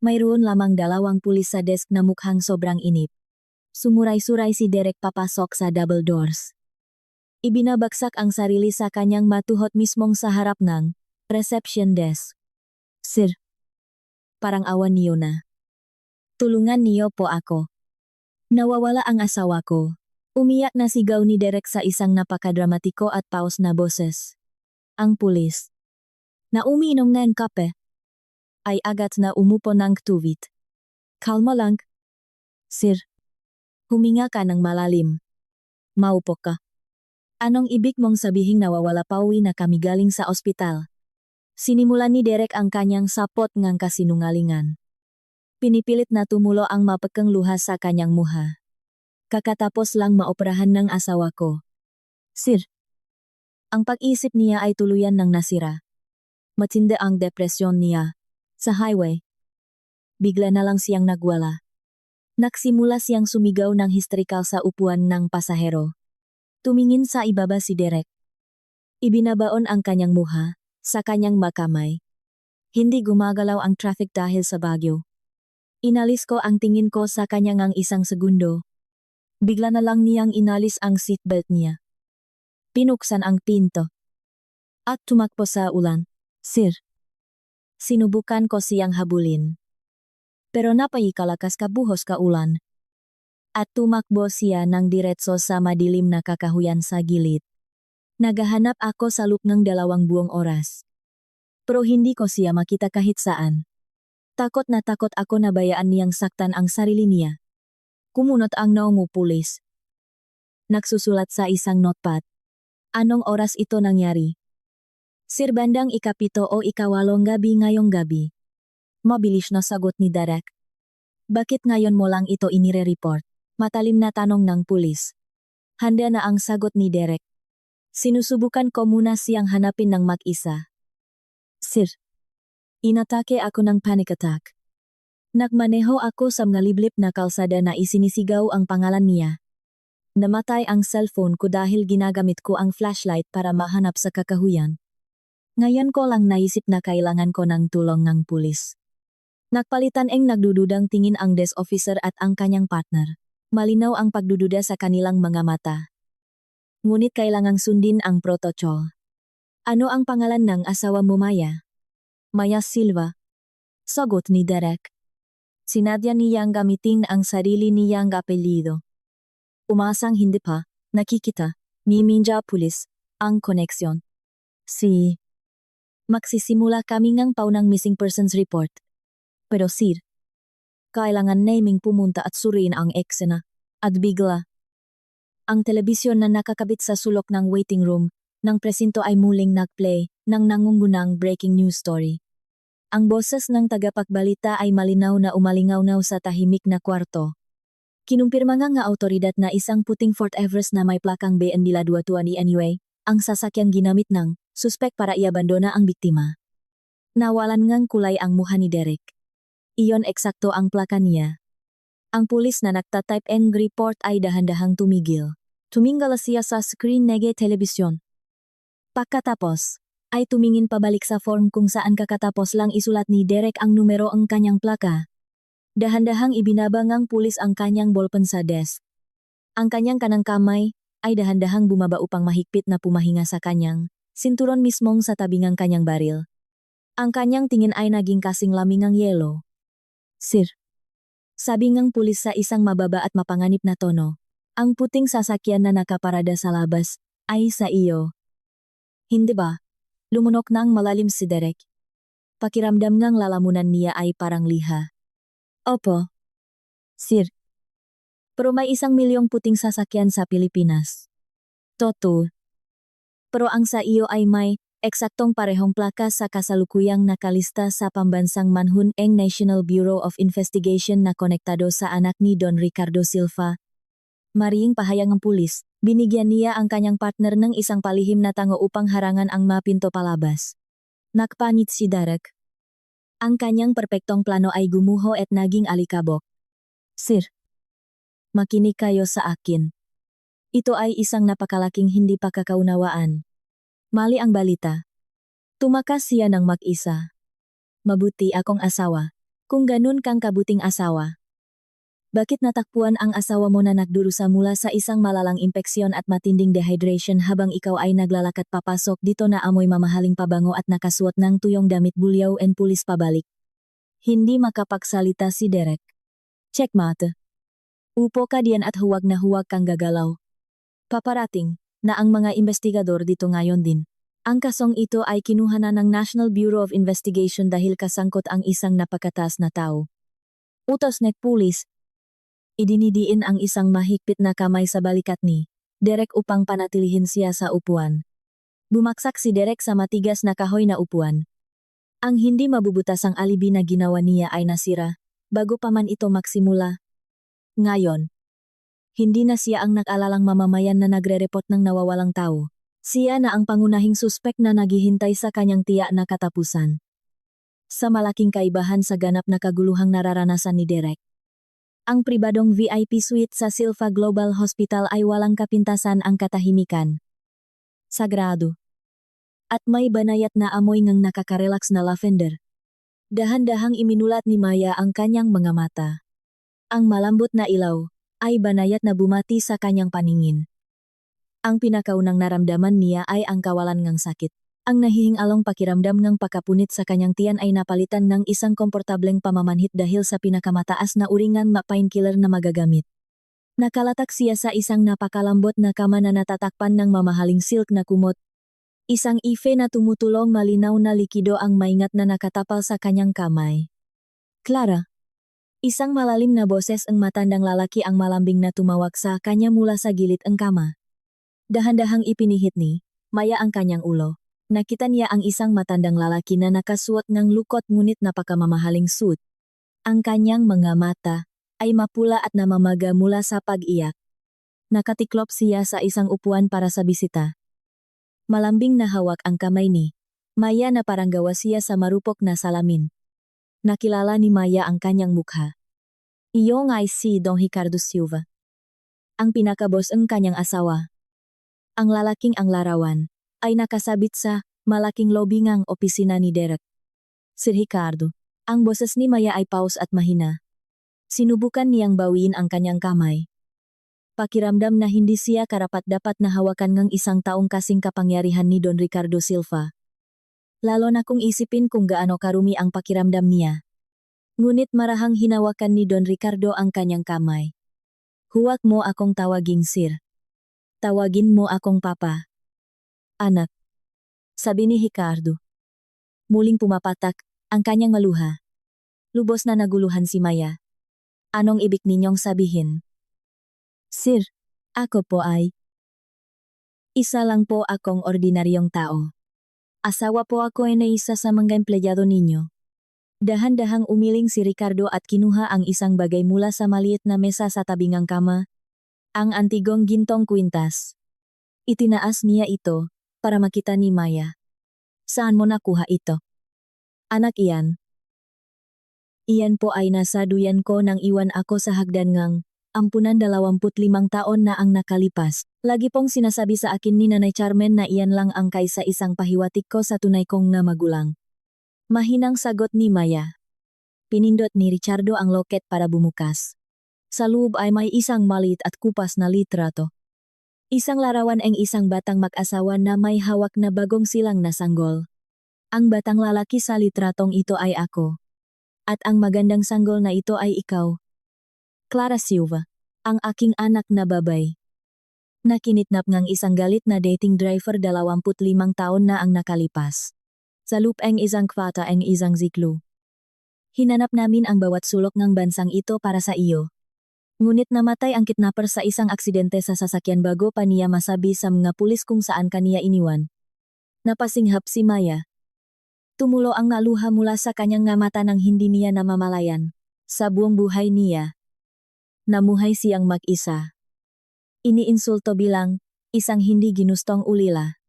Mayroon lamang 2 pulis sa desk na mukhang sobrang inip. Sumuray-suray si Derek papasok sa double doors. Ibinabagsak ang sarili sa kanyang matuhot mismong sa harap ng reception desk. Sir. Parang awan niyo na. Tulungan niyo po ako. Nawawala ang asawa ko. Umiyak na sigaw ni Derek sa isang napakadramatiko at paus na boses. Ang pulis. Na umiinom ng kape. Ay agad na umupo ng tuwid. Kalma lang. Sir. Huminga ka ng malalim. Maupo ka. Anong ibig mong sabihing nawawala pauwi na kami galing sa ospital? Sinimulan ni Derek ang kanyang sapot ngang kasinungalingan. Pinipilit na tumulo ang mapagkang luha sa kanyang muha. Kakatapos lang maoperahan ng asawa ko. Sir. Ang pag-isip niya ay tuluyan ng nasira. Matindi ang depresyon niya. Sa highway. Bigla na lang siyang nagwala. Nagsimula siyang sumigaw ng histerikal sa upuan ng pasahero. Tumingin sa ibaba si Derek. Ibinabaon ang kanyang muha, sa kanyang makamay. Hindi gumagalaw ang traffic dahil sa bagyo. Inalis ko ang tingin ko sa kanya ngang isang segundo. Bigla na lang niyang inalis ang seatbelt niya. Pinuksan ang pinto. At tumakbo sa ulan. Sir. Sinubukan ko siyang habulin. Pero napaikalakas kabuhos ka ulan. At tumakbo siya ng diretso sa madilim na kakahuyan sa gilid. Naghahanap ako sa loob ng 2 buong oras. Pero hindi ko siya makita kahit saan. Takot na takot ako na bayaan niyang saktan ang sarili niya. Kumunot ang noo pulis. Nagsusulat sa isang notepad. Anong oras ito nangyari? Sir bandang ikapito o ikawalong gabi ngayong gabi. Mabilis na sagot ni Derek. Bakit ngayon mo lang ito inire-report? Matalim na tanong ng pulis. Handa na ang sagot ni Derek. Sinusubukan ko muna siyang hanapin ng mag-isa. Sir. Inatake ako ng panic attack. Nagmaneho ako sa mga liblib na kalsada na isinisigaw ang pangalan niya. Namatay ang cellphone ko dahil ginagamit ko ang flashlight para mahanap sa kakahuyan. Ngayon ko lang naisip na kailangan ko ng tulong ng pulis. Nagpalitan ang nagdududang tingin ang desk officer at ang kanyang partner. Malinaw ang pagdududa sa kanilang mga mata. Ngunit kailangang sundin ang protocol. Ano ang pangalan ng asawa mo, Maya? Maya Silva. Sagot ni Derek. Sinadya niyang gamitin ang sarili niyang apelyido. Umasang hindi pa, nakikita, ni Minneapolis, ang koneksyon. Magsisimula kami ng paunang missing persons report. Pero sir, kailangan naming pumunta at suriin ang eksena. At bigla. Ang telebisyon na nakakabit sa sulok ng waiting room ng presinto ay muling nag-play ng nangungunang breaking news story. Ang boses ng tagapagbalita ay malinaw na umalingaw sa tahimik na kwarto. Kinumpirma nga awtoridad na isang puting Fort Everest na may plakang BN-220 anyway, ang sasakyang ginamit ng suspek para iabandona ang biktima. Nawalan ngang kulay ang mukha ni Derek. Iyon eksakto ang plaka niya. Ang pulis na nagtatype ng report ay dahan-dahang tumigil. Tumingala siya sa screen ng telebisyon. Pagkatapos, ay tumingin pabalik sa form kung saan kakatapos lang isulat ni Derek ang numero ang kanyang plaka. Dahan-dahang ibinaba ngang pulis ang kanyang ballpen sa desk. Ang kanyang kanang kamay ay dahan-dahang bumaba upang mahigpit na pumahinga sa kanyang sinturon mismong sa tabi ng kanyang baril. Ang kanyang tingin ay naging kasing lamig ng yelo. Sir. Sabi ngang pulis sa isang mababa at mapanganib na tono. Ang puting sasakyan na nakaparada sa labas ay sa iyo. Hindi ba? Lumunok ng malalim si Derek. Pakiramdam ngang lalamunan niya ay parang liha. Opo. Sir. Pero may 1,000,000 puting sasakyan sa Pilipinas. Toto. Pero ang sa iyo ay may eksaktong parehong plaka sa kasalukuyang nakalista sa pambansang manhun ng National Bureau of Investigation na konektado sa anak ni Don Ricardo Silva. Maring pahayag ng pulis, binigyan niya ang kanyang partner ng isang palihim na tango upang harangan ang mapinto palabas. Nakpanit si Derek. Ang kanyang perpektong plano ay gumuho at naging alikabok. Sir. Makinig kayo sa akin. Ito ay isang napakalaking hindi pagkakaunawaan. Mali ang balita. Tumakas siya ng mag-isa. Mabuti akong asawa. Kung ganun kang kabuting asawa. Bakit natakpuan ang asawa mo na nagdurusa mula sa isang malalang impeksyon at matinding dehydration habang ikaw ay naglalakad papasok dito na amoy mamahaling pabango at nakasuot ng tuyong damit bulyaw and pulis pabalik? Hindi makapagsalita si Derek. Checkmate. Upo ka diyan at huwag na huwag kang gagalaw. Paparating na ang mga investigador dito ngayon din. Ang kasong ito ay kinuha na ng National Bureau of Investigation dahil kasangkot ang isang napakataas na tao. Utos ng pulis. Idinidiin ang isang mahigpit na kamay sa balikat ni Derek upang panatilihin siya sa upuan. Bumaksak si Derek sa matigas na kahoy na upuan. Ang hindi mabubutas ang alibi na ginawa niya ay nasira, bago pa man ito magsimula. Ngayon, hindi na siya ang nag-alalang mamamayan na nagre-report ng nawawalang tao. Siya na ang pangunahing suspek na naghihintay sa kanyang tiyak na katapusan. Sa malaking kaibahan sa ganap na kaguluhang nararanasan ni Derek. Ang pribadong VIP suite sa Silva Global Hospital ay walang kapintasan ang katahimikan. Sagrado. At may banayat na amoy ngang nakaka-relax na lavender. Dahan-dahang iminulat ni Maya ang kanyang mga mata. Ang malambot na ilaw ay banayat na bumati sa kanyang paningin. Ang pinakaunang naramdaman niya ay ang kawalan ng sakit. Ang nahihingalong pakiramdam ng pagkapunit sa kanyang tiyan ay napalitan ng isang komportableng pamamanhit dahil sa pinakamataas na uringan na painkiller na magagamit. Nakalatak siya sa isang napakalambot na kama na natatakpan ng mamahaling silk na kumot. Isang ife na tumutulong malinaw na likido ang maingat na nakatapal sa kanyang kamay. Clara. Isang malalim na boses ang matandang lalaki ang malambing na tumawag sa kanya mula sa gilid ng kama. Dahan-dahang ipinihit ni Maya ang kanyang ulo. Nakita niya ang isang matandang lalaki na nakasuot ng lukot ngunit napakamamahaling suit. Ang kanyang mga mata ay mapula at namamaga mula sa pag-iyak. Nakatiklop siya sa isang upuan para sa bisita. Malambing na hawak ang kamay ni Maya na parang gawa siya sa marupok na salamin. Nakilala ni Maya ang kanyang mukha. Iyong ay si Don Ricardo Silva. Ang pinakabos ang kanyang asawa. Ang lalaking ang larawan ay nakasabit sa malaking lobingang opisina ni Derek. Si Ricardo. Ang boses ni Maya ay paus at mahina. Sinubukan niyang bawiin ang kanyang kamay. Pakiramdam na hindi siya karapat-dapat na hawakan ng isang taong kasing kapangyarihan ni Don Ricardo Silva. Lalo na kung isipin kung gaano karumi ang pakiramdam niya. Ngunit marahang hinawakan ni Don Ricardo ang kanyang kamay. Huwag mo akong tawaging sir. Tawagin mo akong papa. Anak. Sabi ni Ricardo. Muling pumapatak ang kanyang maluha. Lubos na naguluhan si Maya. Anong ibig ninyong sabihin? Sir, ako po ay isa lang po akong ordinaryong tao. Asawa po ako ay na isa sa mga empleyado ninyo. Dahan-dahang umiling si Ricardo at kinuha ang isang bagay mula sa maliit na mesa sa tabingang kama. Ang antigong gintong kwintas. Itinaas niya ito para makita ni Maya. Saan mo nakuha ito? Anak iyan. Iyan po ay nasa duyan ko nang iwan ako sa hagdan ngang 25 taon na ang nakalipas. Lagi pong sinasabi sa akin ni Nanay Carmen na iyan lang ang kaysa isang pahiwatig ko sa tunay kong na magulang. Mahinang sagot ni Maya. Pinindot ni Ricardo ang loket para bumukas. Sa loob ay may isang maliit at kupas na litrato. Isang larawan ang isang batang mag-asawa na may hawak na bagong silang na sanggol. Ang batang lalaki sa litratong ito ay ako. At ang magandang sanggol na ito ay ikaw. Clara Silva, ang aking anak na babay. Nakinitnap ngang isang galit na dating driver 25 taon na ang nakalipas. Sa loop ang isang kwata ang isang ziklo. Hinanap namin ang bawat sulok ng bansang ito para sa iyo. Ngunit namatay ang kidnapper sa isang aksidente sa sasakyan bago pa niya masabi sa mga pulis kung saan kaniya iniwan. Napasinghap si Maya. Tumulo ang naluha mula sa kanyang nga mata nang hindi niya namamalayan. Sa buong buhay niya. Namuhay siyang mag-isa. Iniinsulto bilang isang hindi ginustong ulila.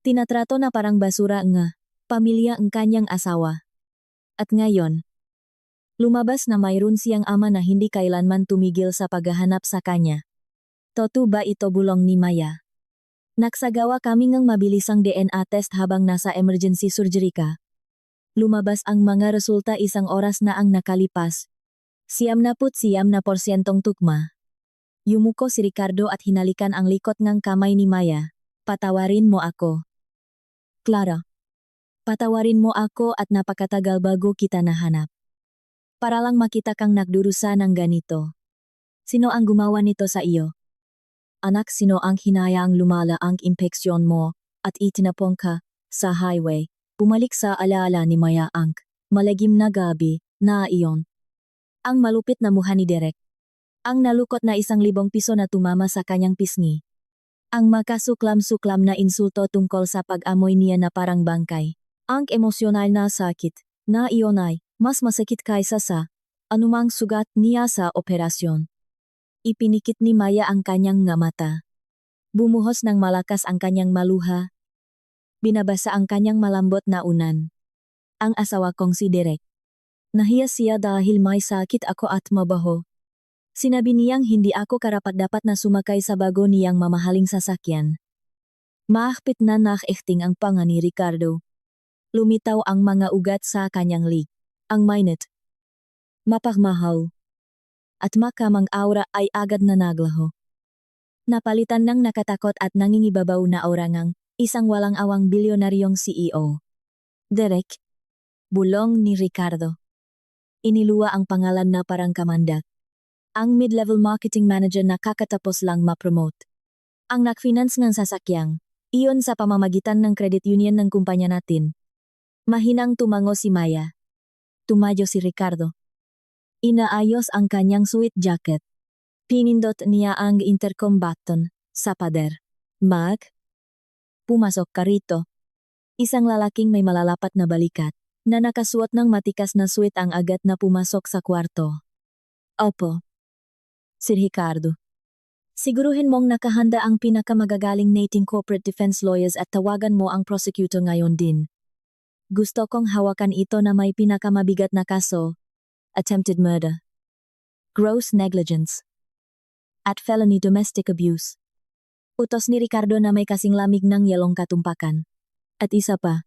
Tinatrato na parang basura nga pamilya ang kanyang asawa. At ngayon, lumabas na mayroon siyang ama na hindi kailanman tumigil sa paghahanap sa kanya. Totoo ba ito, bulong ni Maya? Nagsagawa kami ng mabilisang DNA test habang nasa emergency surgery ka. Lumabas ang mga resulta isang oras na ang nakalipas. 99% tugma. Yumuko si Ricardo at hinalikan ang likot ng kamay ni Maya. Patawarin mo ako. Clara. Patawarin mo ako at napakatagal bago kita nahanap. Para lang makita kang nagdurusa ng ganito. Sino ang gumawa nito sa iyo? Anak, sino ang hinayaang lumala ang impeksyon mo at itinapon ka sa highway? Bumalik sa alaala ni Maya ang malagim na gabi na iyon. Ang malupit na mukha ni Derek. Ang nalukot na 1,000 piso na tumama sa kanyang pisngi. Ang makasuklam-suklam na insulto tungkol sa pag-amoy niya na parang bangkay. Ang emosyonal na sakit na iyon ay mas masakit kaysa sa anumang sugat niya sa operasyon. Ipinikit ni Maya ang kanyang nga mata. Bumuhos ng malakas ang kanyang maluha. Binabasa ang kanyang malambot na unan. Ang asawa kong si Derek. Nahiya siya dahil may sakit ako at mabaho. Sinabi niyang hindi ako karapat-dapat na sumakay sa bago niyang mamahaling sasakyan. Maahpit na nakikting ang panga ni Ricardo. Lumitaw ang mga ugat sa kanyang lig. Ang mainit. Mapagmahal. At makamang aura ay agad na naglaho. Napalitan ng nakatakot at nangingibabaw na aura ng isang walang awang bilyonaryong CEO. Derek. Bulong ni Ricardo. Iniluwa ang pangalan na parang kamandak. Ang mid-level marketing manager na kakatapos lang ma-promote. Ang nag-finance ng sasakyang, iyon sa pamamagitan ng credit union ng kumpanya natin. Mahinang tumango si Maya. Tumayo si Ricardo. Inaayos ang kanyang suit jacket. Pinindot niya ang intercom button sa pader. Mag? Pumasok ka rito. Isang lalaking may malalapat na balikat, na nakasuot ng matikas na suit ang agad na pumasok sa kwarto. Opo. Sir Ricardo. Siguruhin mong nakahanda ang pinakamagagaling nating corporate defense lawyers at tawagan mo ang prosecutor ngayon din. Gusto kong hawakan ito na may pinakamabigat na kaso, attempted murder, gross negligence, at felony domestic abuse. Utos ni Ricardo na may kasing lamig ng yelong katumpakan. At isa pa,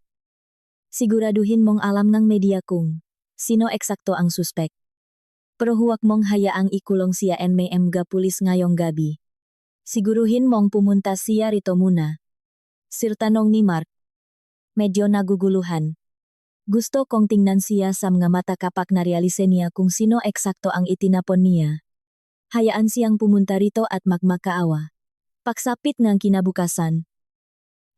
siguraduhin mong alam ng media kung sino eksakto ang suspek. Pero huwag mong hayaang ikulong siya and may mga pulis ngayong gabi. Siguruhin mong pumunta siya rito muna. Sir, tanong ni Mark. Medyo naguguluhan. Gusto kong tingnan siya sa mga mata kapag narealise niya kung sino eksakto ang itinapon niya. Hayaan siyang pumunta rito at magmakaawa. Pagsapit ng kinabukasan.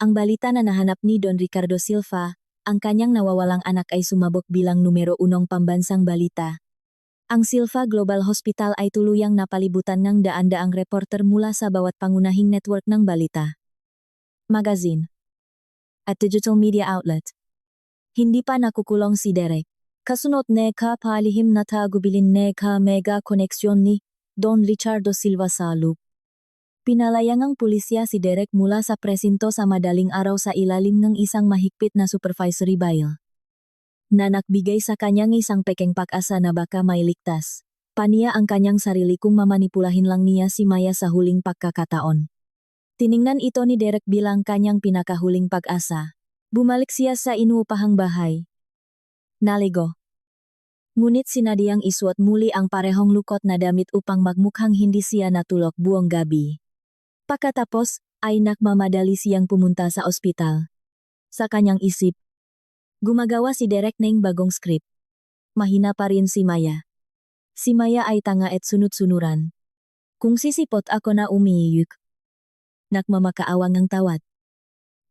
Ang balita na nahanap ni Don Ricardo Silva, ang kanyang nawawalang anak ay sumabog bilang numero 1 pambansang balita. Ang Silva Global Hospital ay tuluyang napalibutan ng daan-daang reporter mula sa bawat pangunahing network ng balita, magazine, at digital media outlet. Hindi pa nakukulong si Derek. Kasunod ne ka palihim na tagubilin ne ka mega koneksyon ni Don Ricardo Silva sa loop. Pinalayang ang pulisya si Derek mula sa presinto sa madaling araw sa ilalim ng isang mahigpit na supervisory bail, na nagbigay sa kanyang isang pekeng pag-asa na baka may ligtas. Paniya ang kanyang sarili kung mamanipulahin lang niya si Maya sa huling pagkakataon. Tiningnan ito ni Derek bilang kanyang pinakahuling pag-asa. Bumalik siya sa inuupahang bahay. Naligo. Ngunit sinadyang isuot muli ang parehong lukot na damit upang magmukhang hindi siya natulog buong gabi. Pagkatapos, ay nagmamadali siyang pumunta sa ospital. Sa kanyang isip, gumagawa si Derek ng bagong script. Mahina pa rin si Maya. Si Maya ay tanga at sunod-sunuran. Kung sisipot ako na umiiyuk. Nagmamakaawang ang tawad.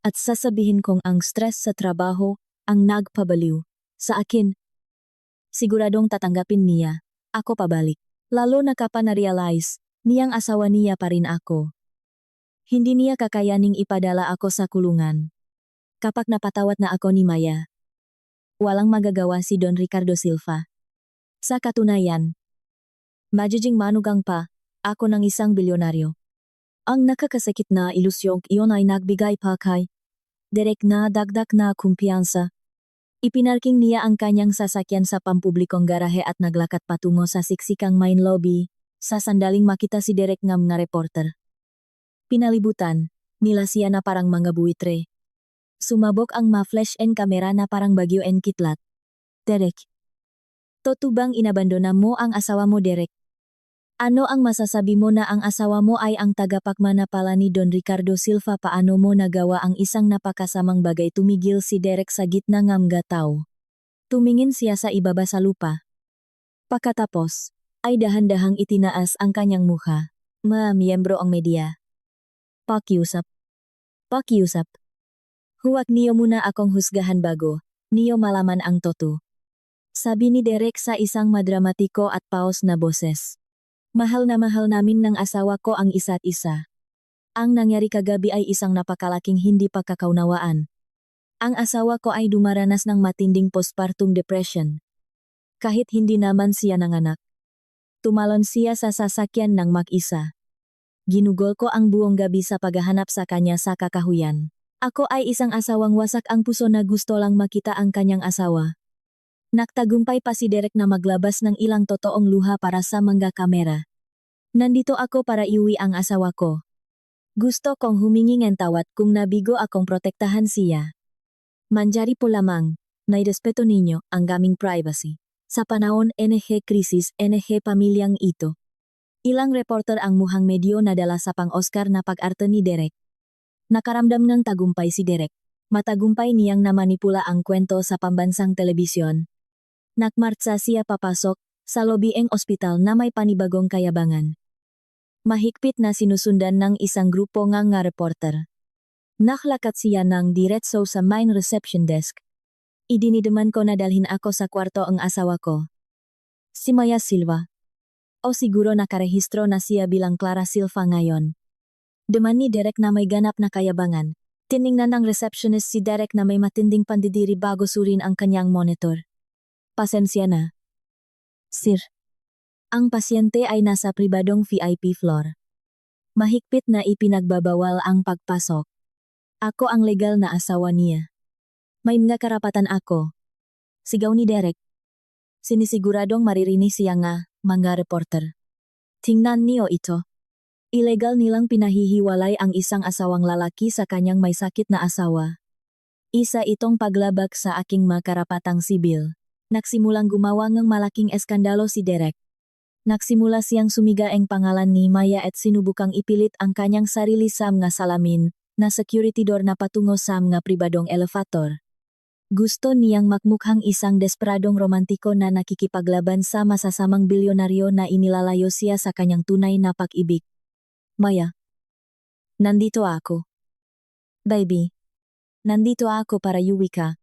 At sasabihin kong ang stress sa trabaho, ang nagpabaliw sa akin. Siguradong tatanggapin niya, ako pabalik. Lalo na kapag na-realize, niyang asawa niya pa rin ako. Hindi niya kakayaning ipadala ako sa kulungan. Kapag napatawad na ako ni Maya, walang magagawa si Don Ricardo Silva. Sa katunayan, magiging manugang pa ako ng isang bilyonaryo. Ang nakakasakit na ilusyong iyon ay nagbigay pa kay Derek na dagdag na kumpiyansa. Ipinarking niya ang kanyang sasakyan sa pampublikong garahe at naglakad patungo sa siksikang main lobby, sa sandaling makita si Derek ng mga reporter. Pinalibutan nila siya na parang mga buitre. Sumabog ang ma-flash and camera na parang bagyo and kitlat. Derek. Totoo inabandona mo ang asawa mo, Derek? Ano ang masasabi mo na ang asawa mo ay ang tagapagmanapala ni Don Ricardo Silva? Paano mo nagawa ang isang napakasamang bagay? Tumigil si Derek sa gitna ng mga tao. Tumingin siya sa ibaba sa lupa. Pagkatapos, ay dahan-dahang itinaas ang kanyang mukha. Miyembro ang media. Pakiusap. Pakiusap. Huwag niyo muna akong husgahan bago niyo malaman ang totoo. Sabi ni Derek sa isang madramatiko at paos na boses. Mahal na mahal namin ng asawa ko ang isa't isa. Ang nangyari kagabi ay isang napakalaking hindi pagkakaunawaan. Ang asawa ko ay dumaranas ng matinding postpartum depression. Kahit hindi naman siya nanganak. Tumalon siya sa sasakyan ng mag-isa. Ginugol ko ang buong gabi sa paghahanap sa kanya sa kakahuyan. Ako ay isang asawang wasak ang puso na gusto lang makita ang kanyang asawa. Nagtagumpay pa si Derek na maglabas ng ilang totoong luha para sa mga kamera. Nandito ako para iuwi ang asawa ko. Gusto kong humingi ng tawad kung nabigo akong protektahan siya. Manjari po lamang, nairespeto ninyo ang aming privacy. Sa panahon NG krisis NG pamilyang ito. Ilang reporter ang muhang medyo nadala sa pang-Oscar na pag-arte ni Derek. Nakaramdam ng tagumpay si Derek. Matagumpay niyang namanipula ang kwento sa pambansang telebisyon. Nagmartsa siya papasok sa lobbyeng ospital na may panibagong kayabangan. Mahigpit na sinusundan ng isang grupo ng reporter. Naklakat siya ng diretso sa main reception desk. Idinideman ko na dalhin ako sa kwarto ang asawa ko. Si Maya Silva. O siguro nakarehistro na siya bilang Clara Silva ngayon. Deman ni Derek na may ganap na kayabangan. Tiningnan ng receptionist si Derek na may matinding pandidiri bago surin ang kanyang monitor. Pasensya na. Sir. Ang pasyente ay nasa pribadong VIP floor. Mahigpit na ipinagbabawal ang pagpasok. Ako ang legal na asawa niya. May mga karapatan ako. Sigaw ni Derek. Sinisiguradong maririnig siya nga, mga reporter. Tingnan niyo ito. Ilegal nilang pinahihiwalay ang isang asawang lalaki sa kanyang may sakit na asawa. Isa itong paglabag sa aking mga karapatang sibil. Nagsimulang gumawa ng malaking eskandalo si Derek. Nagsimula siyang sumiga ang pangalan ni Maya at sinubukang ipilit ang kanyang sarili sa mga salamin na security door na patungo sa mga pribadong elevator. Gusto niyang makmukhang isang desperadong romantiko na nakikipaglaban sa masasamang bilyonaryo na inilalayo siya sa kanyang tunay na pag-ibig. Maya. Nandito ako. Baby. Nandito ako para yuwi ka.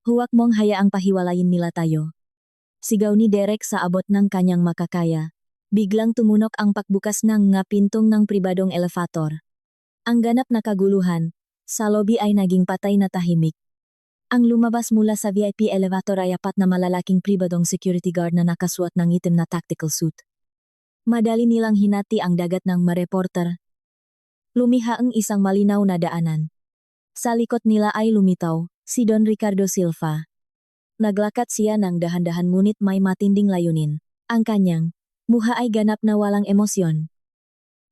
Huwag mong hayaang pahiwalayin nila tayo. Sigaw ni Derek sa abot ng kanyang makakaya. Biglang tumunok ang pagbukas ng nga pintong ng pribadong elevator. Ang ganap na kaguluhan, sa lobby ay naging patay na tahimik. Ang lumabas mula sa VIP elevator ay apat na malalaking pribadong security guard na nakasuot ng itim na tactical suit. Madali nilang hinati ang dagat ng mareporter. Lumiha ang isang malinaw na daanan. Sa likod nila ay lumitaw, si Don Ricardo Silva. Naglakat siya ng dahan-dahan ngunit may matinding layunin. Ang kanyang muha ay ganap na walang emosyon.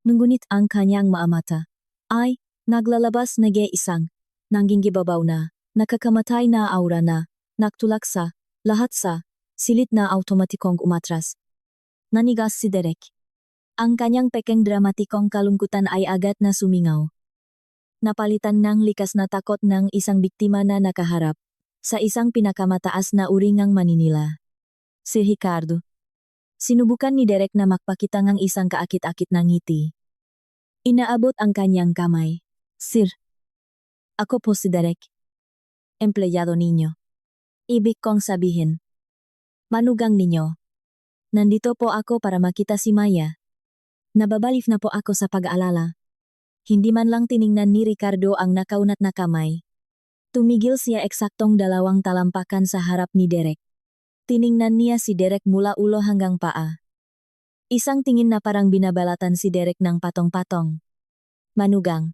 Ngunit ang kanyang maamata ay naglalabas na isang nanggingibabaw na, nakakamatay na aura na, nagtulak sa lahat sa silit na automatikong umatras. Nanigas si Derek. Ang kanyang pekeng dramatikong kalungkutan ay agad na sumingaw. Napalitan ng likas na takot ng isang biktima na nakaharap sa isang pinakamataas na uringang maninila. Si Ricardo. Sinubukan ni Derek na magpakita ng isang kaakit-akit na ngiti. Inaabot ang kanyang kamay. Sir. Ako po si Derek. Empleyado ninyo. Ibig kong sabihin. Manugang ninyo. Nandito po ako para makita si Maya. Nababalif na po ako sa pag-aalala. Hindi man lang tiningnan ni Ricardo ang nakaunat na kamay. Tumigil siya eksaktong 2 talampakan sa harap ni Derek. Tiningnan niya si Derek mula ulo hanggang paa. Isang tingin na parang binabalatan si Derek ng patong-patong. Manugang.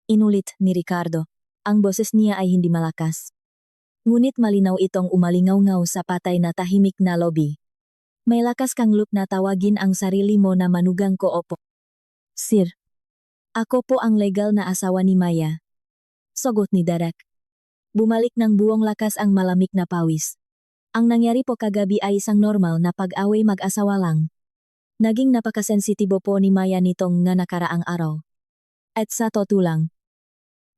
Inulit ni Ricardo. Ang boses niya ay hindi malakas. Ngunit malinaw itong umalingaw-ngaw sa patay na tahimik na lobby. May lakas kang loop na tawagin ang sarili mo na manugang ko opo. Sir. Ako po ang legal na asawa ni Maya. Sagot ni Derek. Bumalik ng buong lakas ang malamig na pawis. Ang nangyari po kagabi ay isang normal na pag-away mag-asawa lang. Naging napakasensitibo po ni Maya nitong nga nakaraang araw. At sa totoo lang,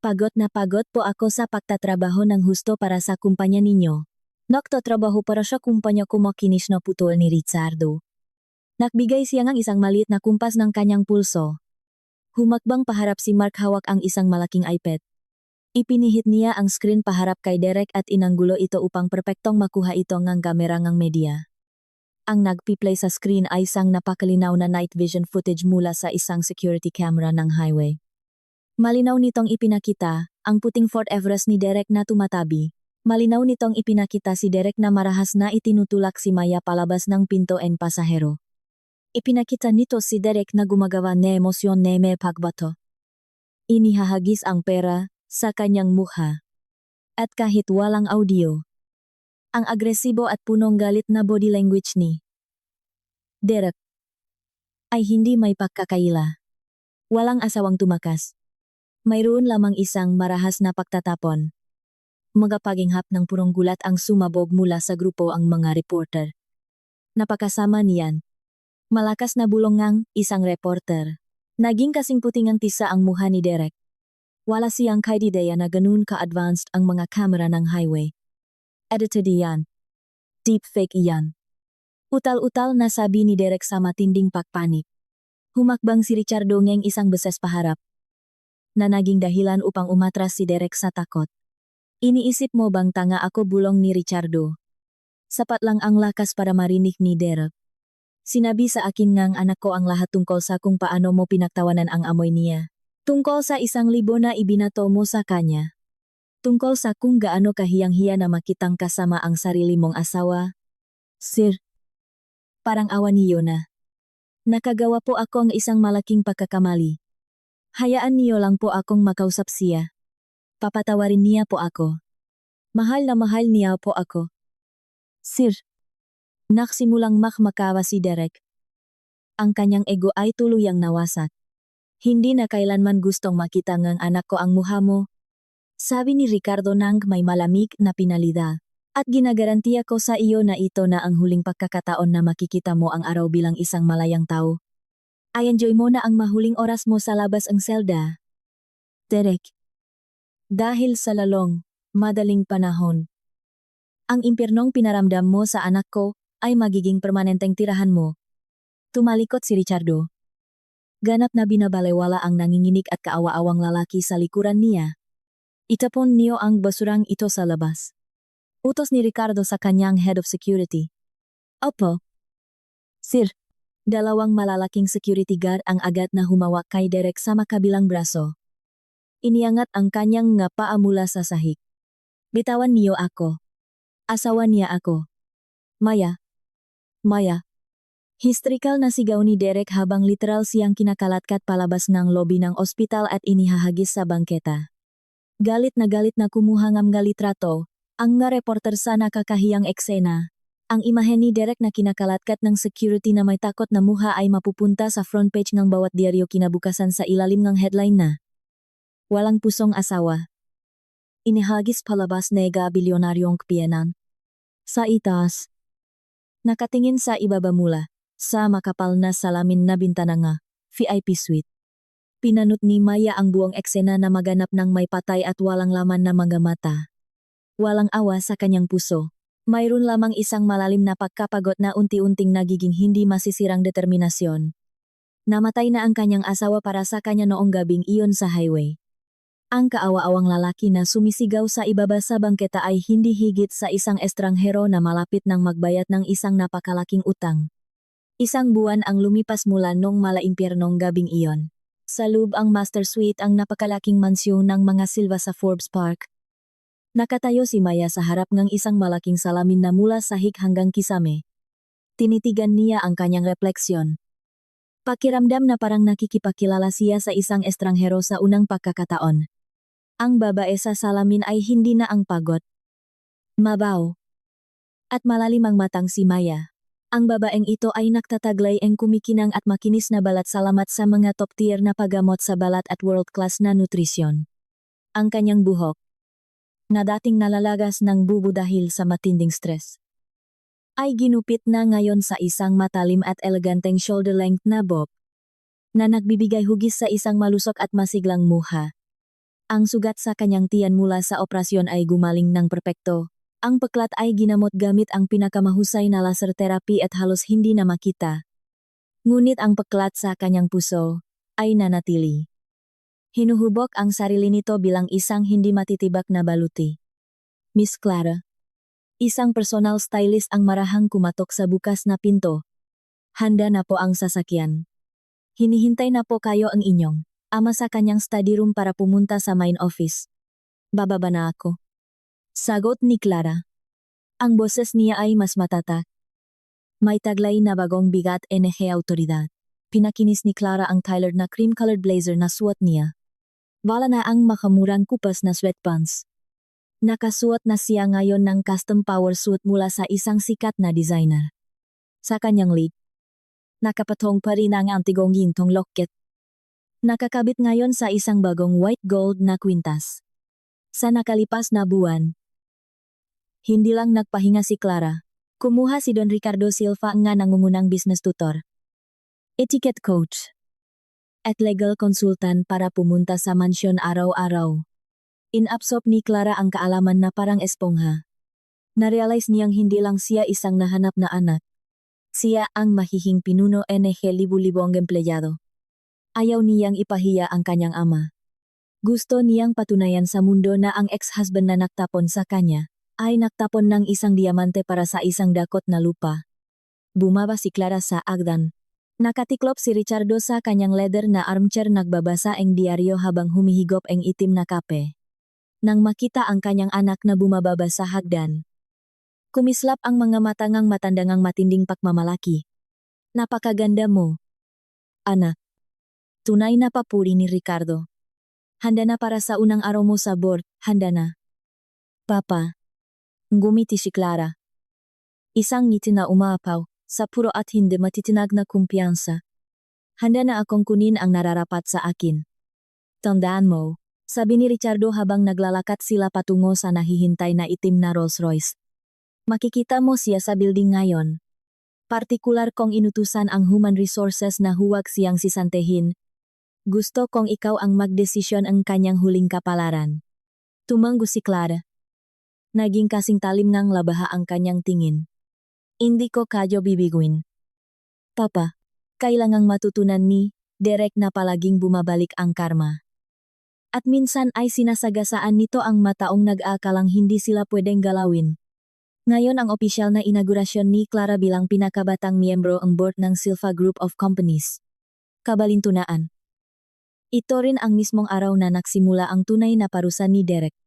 pagod na pagod po ako sa pagtatrabaho ng husto para sa kumpanya ninyo. Nagtatrabaho para sa kumpanya ko makinis na putol ni Ricardo. Nagbigay siya ng isang maliit na kumpas ng kanyang pulso. Humakbang paharap si Mark hawak ang isang malaking iPad. Ipinihit niya ang screen paharap kay Derek at inanggulo ito upang perpektong makuha ito ng kamera ng media. Ang nagpi-play sa screen ay isang napakalinaw na night vision footage mula sa isang security camera ng highway. Malinaw nitong ipinakita ang puting Fort Everest ni Derek na tumatabi. Malinaw nitong ipinakita si Derek na marahas na itinutulak si Maya palabas ng pinto en pasahero. Ipinakita nito si Derek na gumagawa ng emosyon na may pagbato. Inihahagis ang pera sa kanyang mukha. At kahit walang audio, ang agresibo at punong galit na body language ni Derek ay hindi may pagkakaila. Walang asawang tumakas. Mayroon lamang isang marahas na pagtatapon. Magapaginghap ng purong gulat ang sumabog mula sa grupo ang mga reporter. Napakasama niyan. Malakas na bulongang isang reporter. Naging kasing puting ang tisa ang muha ni Derek. Wala siyang kaidideya na ganun ka-advanced ang mga kamera ng highway. Edited iyan. Deepfake iyan. Utal-utal na sabi ni Derek sa matinding pagpanik. Humakbang si Ricardo ngeng isang beses paharap. Na naging dahilan upang umatras si Derek sa takot. Iniisip mo bang tanga ako bulong ni Ricardo? Sapat lang ang lakas para marinig ni Derek. Sinabi sa akin ngang anak ko ang lahat tungkol sa kung paano mo pinagtawanan ang amoy niya. Tungkol sa 1,000 na ibinato mo sa kanya. Tungkol sa kung gaano kahiyang-hiya na makitang kasama ang sarili mong asawa. Sir, parang awa niyo na. Nakagawa po ako ng isang malaking pagkakamali. Hayaan niyo lang po akong makausap siya. Papatawarin niya po ako. Mahal na mahal niya po ako. Sir, naksimulang makmakawa si Derek. Ang kanyang ego ay tuluyang nawasak. Hindi na kailanman gustong makita ng anak ko ang mukha mo. Sabi ni Ricardo nang may malamig na pinalida. At ginagarantiya ko sa iyo na ito na ang huling pagkakataon na makikita mo ang araw bilang isang malayang tao. Ay enjoy mo na ang mahuling oras mo sa labas ang selda. Derek. Dahil sa lalong, madaling panahon. Ang impyernong pinaramdam mo sa anak ko ay magiging permanenteng tirahan mo. Tumalikot si Ricardo. Ganap na binabalewala ang nanginginig at kaawa-awang lalaki sa likuran niya. Itapon niyo ang basurang ito sa labas. Utos ni Ricardo sa kanyang head of security. Opo. Sir, 2 malalaking security guard ang agad na humawak kay Derek sa makabilang braso. Iniangat ang kanyang nga paa mula sa sahig. Bitawan niyo ako. Asawa niya ako. Maya. Maya. Histrikal na sigaw ni Derek habang literal siyang kinakalatkat palabas ng lobby ng ospital at inihahagis sa bangketa. Galit na kumuha ng mga litrato, ang nga reporter sa nakakahiyang eksena. Ang imahe ni Derek na kinakalatkat ng security na may takot na mukha ay mapupunta sa front page ng bawat diaryo kinabukasan sa ilalim ng headline na Walang pusong asawa. Inihagis palabas nega bilyonaryong kpiyanan. Sa itaas. Nakatingin sa ibaba mula. Sa makapal na salamin na bintana nga, VIP suite. Pinanot ni Maya ang buong eksena na maganap ng may patay at walang laman na mga mata. Walang awa sa kanyang puso. Mayroon lamang isang malalim na pagkapagot na unti-unting nagiging hindi masisirang determinasyon. Namatay na ang kanyang asawa para sa kanya noong gabing iyon sa highway. Ang kaawa-awang lalaki na sumisigaw sa ibaba sa bangketa ay hindi higit sa isang estranghero na malapit ng magbayad ng isang napakalaking utang. 1 buwan ang lumipas mula nung malaimpyernong gabing iyon. Sa loob ang master suite ang napakalaking mansyon ng mga Silva sa Forbes Park. Nakatayo si Maya sa harap ng isang malaking salamin na mula sahig hanggang kisame. Tinitigan niya ang kanyang refleksyon. Pakiramdam na parang nakikipakilala siya sa isang estranghero sa unang pagkakataon. Ang babae sa salamin ay hindi na ang pagod. Mabaw. At malalim ang matang si Maya. Ang babaeng ito ay nagtataglay ang kumikinang at makinis na balat salamat sa mga top-tier na paggamot sa balat at world-class na nutrisyon. Ang kanyang buhok, na dating nalalagas ng bubo dahil sa matinding stress, ay ginupit na ngayon sa isang matalim at eleganteng shoulder-length na bob, na nagbibigay hugis sa isang malusok at masiglang mukha. Ang sugat sa kanyang tiyan mula sa operasyon ay gumaling ng perpekto. Ang peklat ay ginamot gamit ang pinakamahusay na laser therapy at halos hindi na makita. Ngunit ang peklat sa kanyang puso ay nanatili. Hinuhubog ang sarili nito bilang isang hindi matitibak na baluti. Miss Clara. Isang personal stylist ang marahang kumatok sa bukas na pinto. Handa na po ang sasakyan. Hinihintay na po kayo ang inyong ama sa kanyang study room para pumunta sa main office. Bababa na ako. Sagot ni Clara. Ang boses niya ay mas matatak. May taglay na bagong bigat NG autoridad. Pinakinis ni Clara ang tailored na cream-colored blazer na suot niya. Bala na ang makamurang kupas na sweatpants. Nakasuot na siya ngayon ng custom power suit mula sa isang sikat na designer. Sa kanyang leg, nakapatong pa rin ang antigong gintong locket. Nakakabit ngayon sa isang bagong white gold na kwintas. Sa nakalipas na buwan, hindi lang nagpahinga si Clara. Kumuha si Don Ricardo Silva nga nangungunang business tutor, etiquette coach, at legal consultant para pumunta sa mansyon araw-araw. Inabsorb ni Clara ang kaalaman na parang espongha. Narealize niyang hindi lang siya isang nahanap na anak. Siya ang mahihing pinuno NG libu-libo ang empleyado. Ayaw niyang ipahiya ang kanyang ama. Gusto niyang patunayan sa mundo na ang ex-husband na naktapon sa kanya ay naktapon ng isang diamante para sa isang dakot na lupa. Bumaba si Clara sa agdan. Nakatiklop si Ricardo sa kanyang leather na armchair nagbabasa ang diaryo habang humihigop ang itim na kape. Nang makita ang kanyang anak na bumababa sa hagdan, kumislap ang mga matangang matandangang matinding pagmamalaki. Napakaganda mo, anak. Tunay na papuri ni Ricardo. Handa na para sa unang araw mo sa board, handa na. Papa. Ngumiti si Clara. Isang ngiti na umaapaw, sa puro at hindi matitinag na kumpiyansa. Handa na akong kunin ang nararapat sa akin. Tandaan mo, sabi ni Ricardo habang naglalakad sila patungo sa nahihintay na itim na Rolls Royce. Makikita mo siya sa building ngayon. Partikular kong inutusan ang human resources na huwag siyang sisantehin. Gusto kong ikaw ang magdesisyon ang kanyang huling kapalaran. Tumanggo si Clara. Naging kasing talim ng labaha ang kanyang tingin. Hindi ko kayo bibiguin. Papa, kailangang matutunan ni Derek na palaging bumabalik ang karma. At minsan ay sinasagasaan nito ang mataong nag-aakalang hindi sila pwedeng galawin. Ngayon ang opisyal na inaugurasyon ni Clara bilang pinakabatang miyembro ang board ng Silva Group of Companies. Kabalintunaan. Ito rin ang mismong araw na nagsimula ang tunay na parusa ni Derek.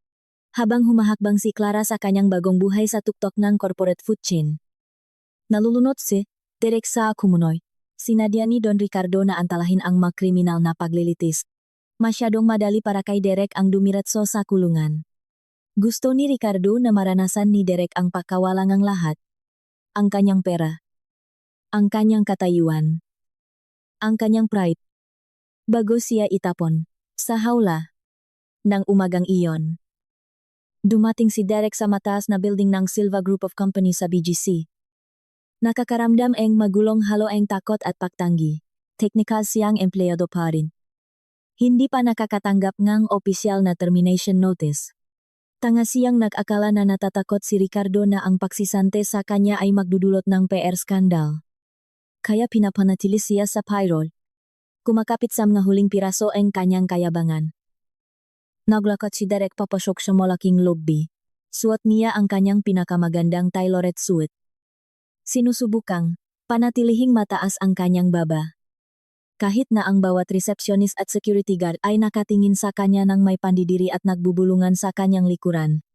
Habang humahakbang si Clara sa kanyang bagong buhay sa tuktok ng corporate food chain. Nalulunod si Derek sa kumunoy. Sinadya ni Don Ricardo na antalahin ang mga kriminal na paglilitis. Masyadong madali para kay Derek ang dumiretso sa kulungan. Gusto ni Ricardo na maranasan ni Derek ang pagkawalangang lahat. Ang kanyang pera. Ang kanyang katayuan. Ang kanyang pride. Bago siya itapon sa hawla ng umagang iyon. Dumating si Derek sa mataas na building ng Silva Group of Companies sa BGC. Nakakaramdam ang magulong halo ang takot at pagtanggi. Teknikal siyang empleyado pa rin. Hindi pa nakakatanggap ng opisyal na termination notice. Tanga siyang nag-akala na natatakot si Ricardo na ang pagsisante sa kanya ay magdudulot ng PR skandal. Kaya pinapanatili siya sa payroll. Kumakapit sa mga huling piraso ang kanyang kayabangan. Naglakad si Derek papasok sa malaking lobby. Suot niya ang kanyang pinakamagandang tailored suit. Sinusubukang panatilihing mataas ang kanyang baba. Kahit na ang bawat receptionist at security guard ay nakatingin sa kanya ng may pandidiri at nagbubulungan sa kanyang likuran.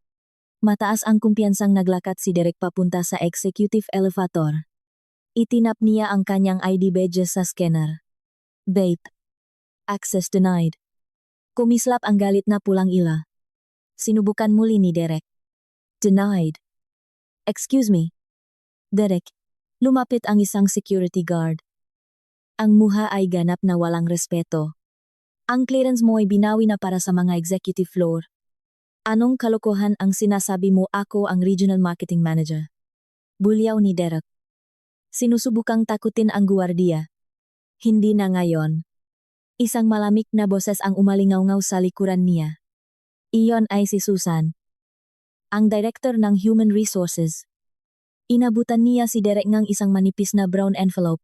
Mataas ang kumpiyansang naglakad si Derek papunta sa executive elevator. Itinap niya ang kanyang ID badge sa scanner. Babe. Access denied. Kumislap ang galit na pulang ila. Sinubukan muli ni Derek. Denied. Excuse me. Derek, lumapit ang isang security guard. Ang muha ay ganap na walang respeto. Ang clearance mo ay binawi na para sa mga executive floor. Anong kalokohan ang sinasabi mo? Ako ang regional marketing manager? Bulyaw ni Derek. Sinusubukang takutin ang guwardiya. Hindi na ngayon. Isang malamig na boses ang umalingaw-ngaw sa likuran niya. Iyon ay si Susan, ang director ng Human Resources. Inabutan niya si Derek ng isang manipis na brown envelope.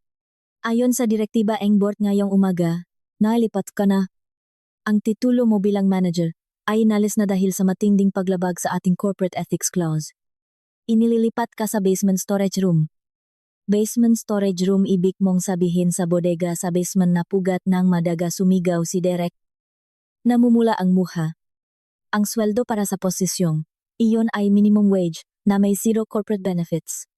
Ayon sa direktiba ng board ngayong umaga, nalipat ka na. Ang titulo mo bilang manager ay inalis na dahil sa matinding paglabag sa ating corporate ethics clause. Inililipat ka sa basement storage room. Basement storage room, ibig mong sabihin sa bodega sa basement na pugat ng madaga, sumigaw si Derek. Namumula ang muha. Ang sweldo para sa posisyong iyon ay minimum wage na may zero corporate benefits.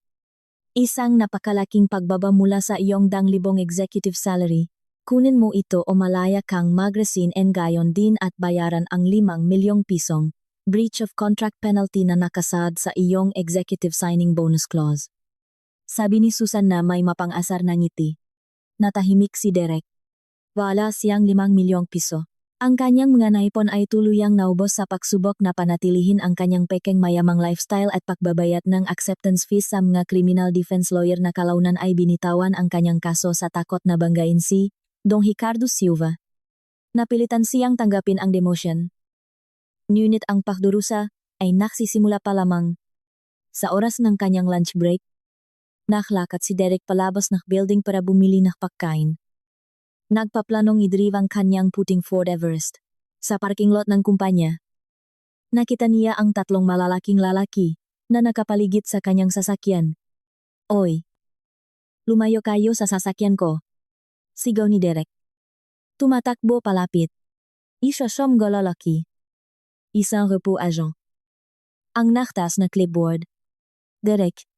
Isang napakalaking pagbaba mula sa iyong 2,000 executive salary. Kunin mo ito o malaya kang mag-resign and gayon din at bayaran ang 5 milyong pisong breach of contract penalty na nakasad sa iyong executive signing bonus clause. Sabi ni Susan na may mapang-asar na ngiti. Natahimik si Derek. Wala siyang 5 milyong piso. Ang kanyang mga naipon ay tuluyang naubos sa pagsubok na panatilihin ang kanyang pekeng mayamang lifestyle at pagbabayad ng acceptance fees sa mga criminal defense lawyer na kalaunan ay binitawan ang kanyang kaso sa takot na banggain si Don Ricardo Silva. Napilitan siyang tanggapin ang demotion. Ngunit ang pagdurusa ay nagsisimula pa lamang. Sa oras ng kanyang lunch break, naglakad si Derek palabas ng building para bumili ng pagkain. Nagpaplanong idrive ang kanyang puting Ford Everest. Sa parking lot ng kumpanya, nakita niya ang 3 malalaking lalaki na nakapaligid sa kanyang sasakyan. Oy! Lumayo kayo sa sasakyan ko. Sigaw ni Derek. Tumatakbo palapit. Isa siyang lalaki. Isang repo agent. Ang naktas na clipboard. Derek.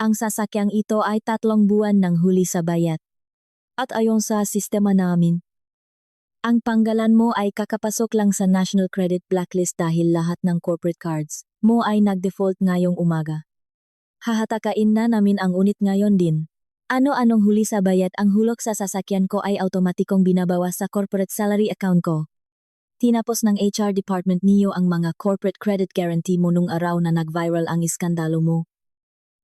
Ang sasakyang ito ay 3 buwan ng huli sa bayat. At ayon sa sistema namin, ang panggalan mo ay kakapasok lang sa National Credit Blacklist dahil lahat ng corporate cards mo ay nag-default ngayong umaga. Hahatakain na namin ang unit ngayon din. Ano-anong huli sa bayat ang hulog sa sasakyan ko ay automatikong binabawas sa corporate salary account ko. Tinapos ng HR department niyo ang mga corporate credit guarantee mo nung araw na nag-viral ang iskandalo mo.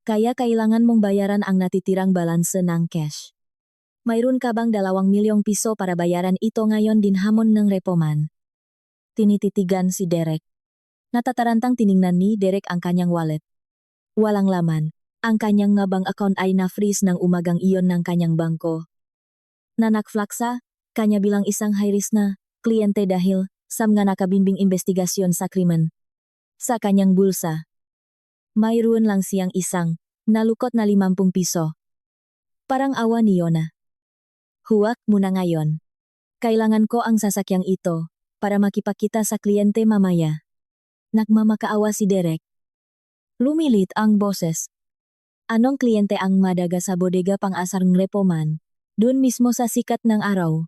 Kaya kailangan mong bayaran ang natitirang balanse ng cash. Mayroon ka bang 2 milyong piso para bayaran ito ngayon din hamon ng repoman? Tinititigan si Derek. Natatarantang tiningnan ni Derek ang kanyang wallet. Walang laman. Ang kanyang nga bank account ay na-freeze ng umagang iyon ng kanyang bangko. Nanakflaksa, kanya bilang isang high-risk na kliyente dahil sa mga nakabinbing investigasyon sa krimen. Sa kanyang bulsa, mayroon lang siyang isang nalukot na 50 piso. Parang awa ni Yona. Huwag mo na ngayon. Kailangan ko ang sasakyang ito para makipakita sa kliyente mamaya. Nagmamakaawa si Derek. Lumilit ang boses. Anong kliyente ang madaga sa bodega pang-asar ng repoman? Doon mismo sa sikat ng araw.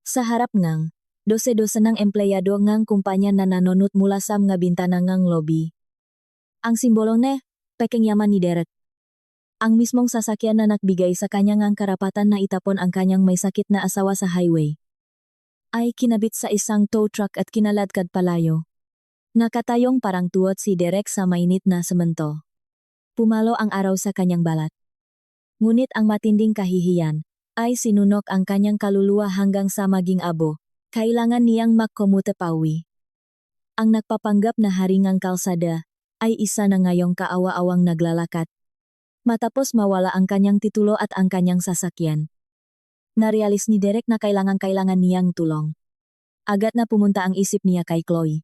Sa harap ng 12 ng empleyado ngang kumpanya na nanonot mula sa mga bintana ngang lobby. Ang simbolo ne, peking yaman ni Derek. Ang mismong sasakyan na nagbigay sa kanya ngang karapatan na itapon ang kanyang may sakit na asawa sa highway. Ay kinabit sa isang tow truck at kinaladkad palayo. Nakatayong parang tuwot si Derek sa mainit na semento. Pumalo ang araw sa kanyang balat. Ngunit ang matinding kahihiyan ay sinunok ang kanyang kaluluwa hanggang sa maging abo. Kailangan niyang magkomute pauwi. Ang nagpapanggap na haringang kalsada ay isa na ngayong kaawa-awang naglalakat. Matapos mawala ang kanyang titulo at ang kanyang sasakyan. Narealis ni Derek na kailangan niyang tulong. Agad na pumunta ang isip niya kay Chloe.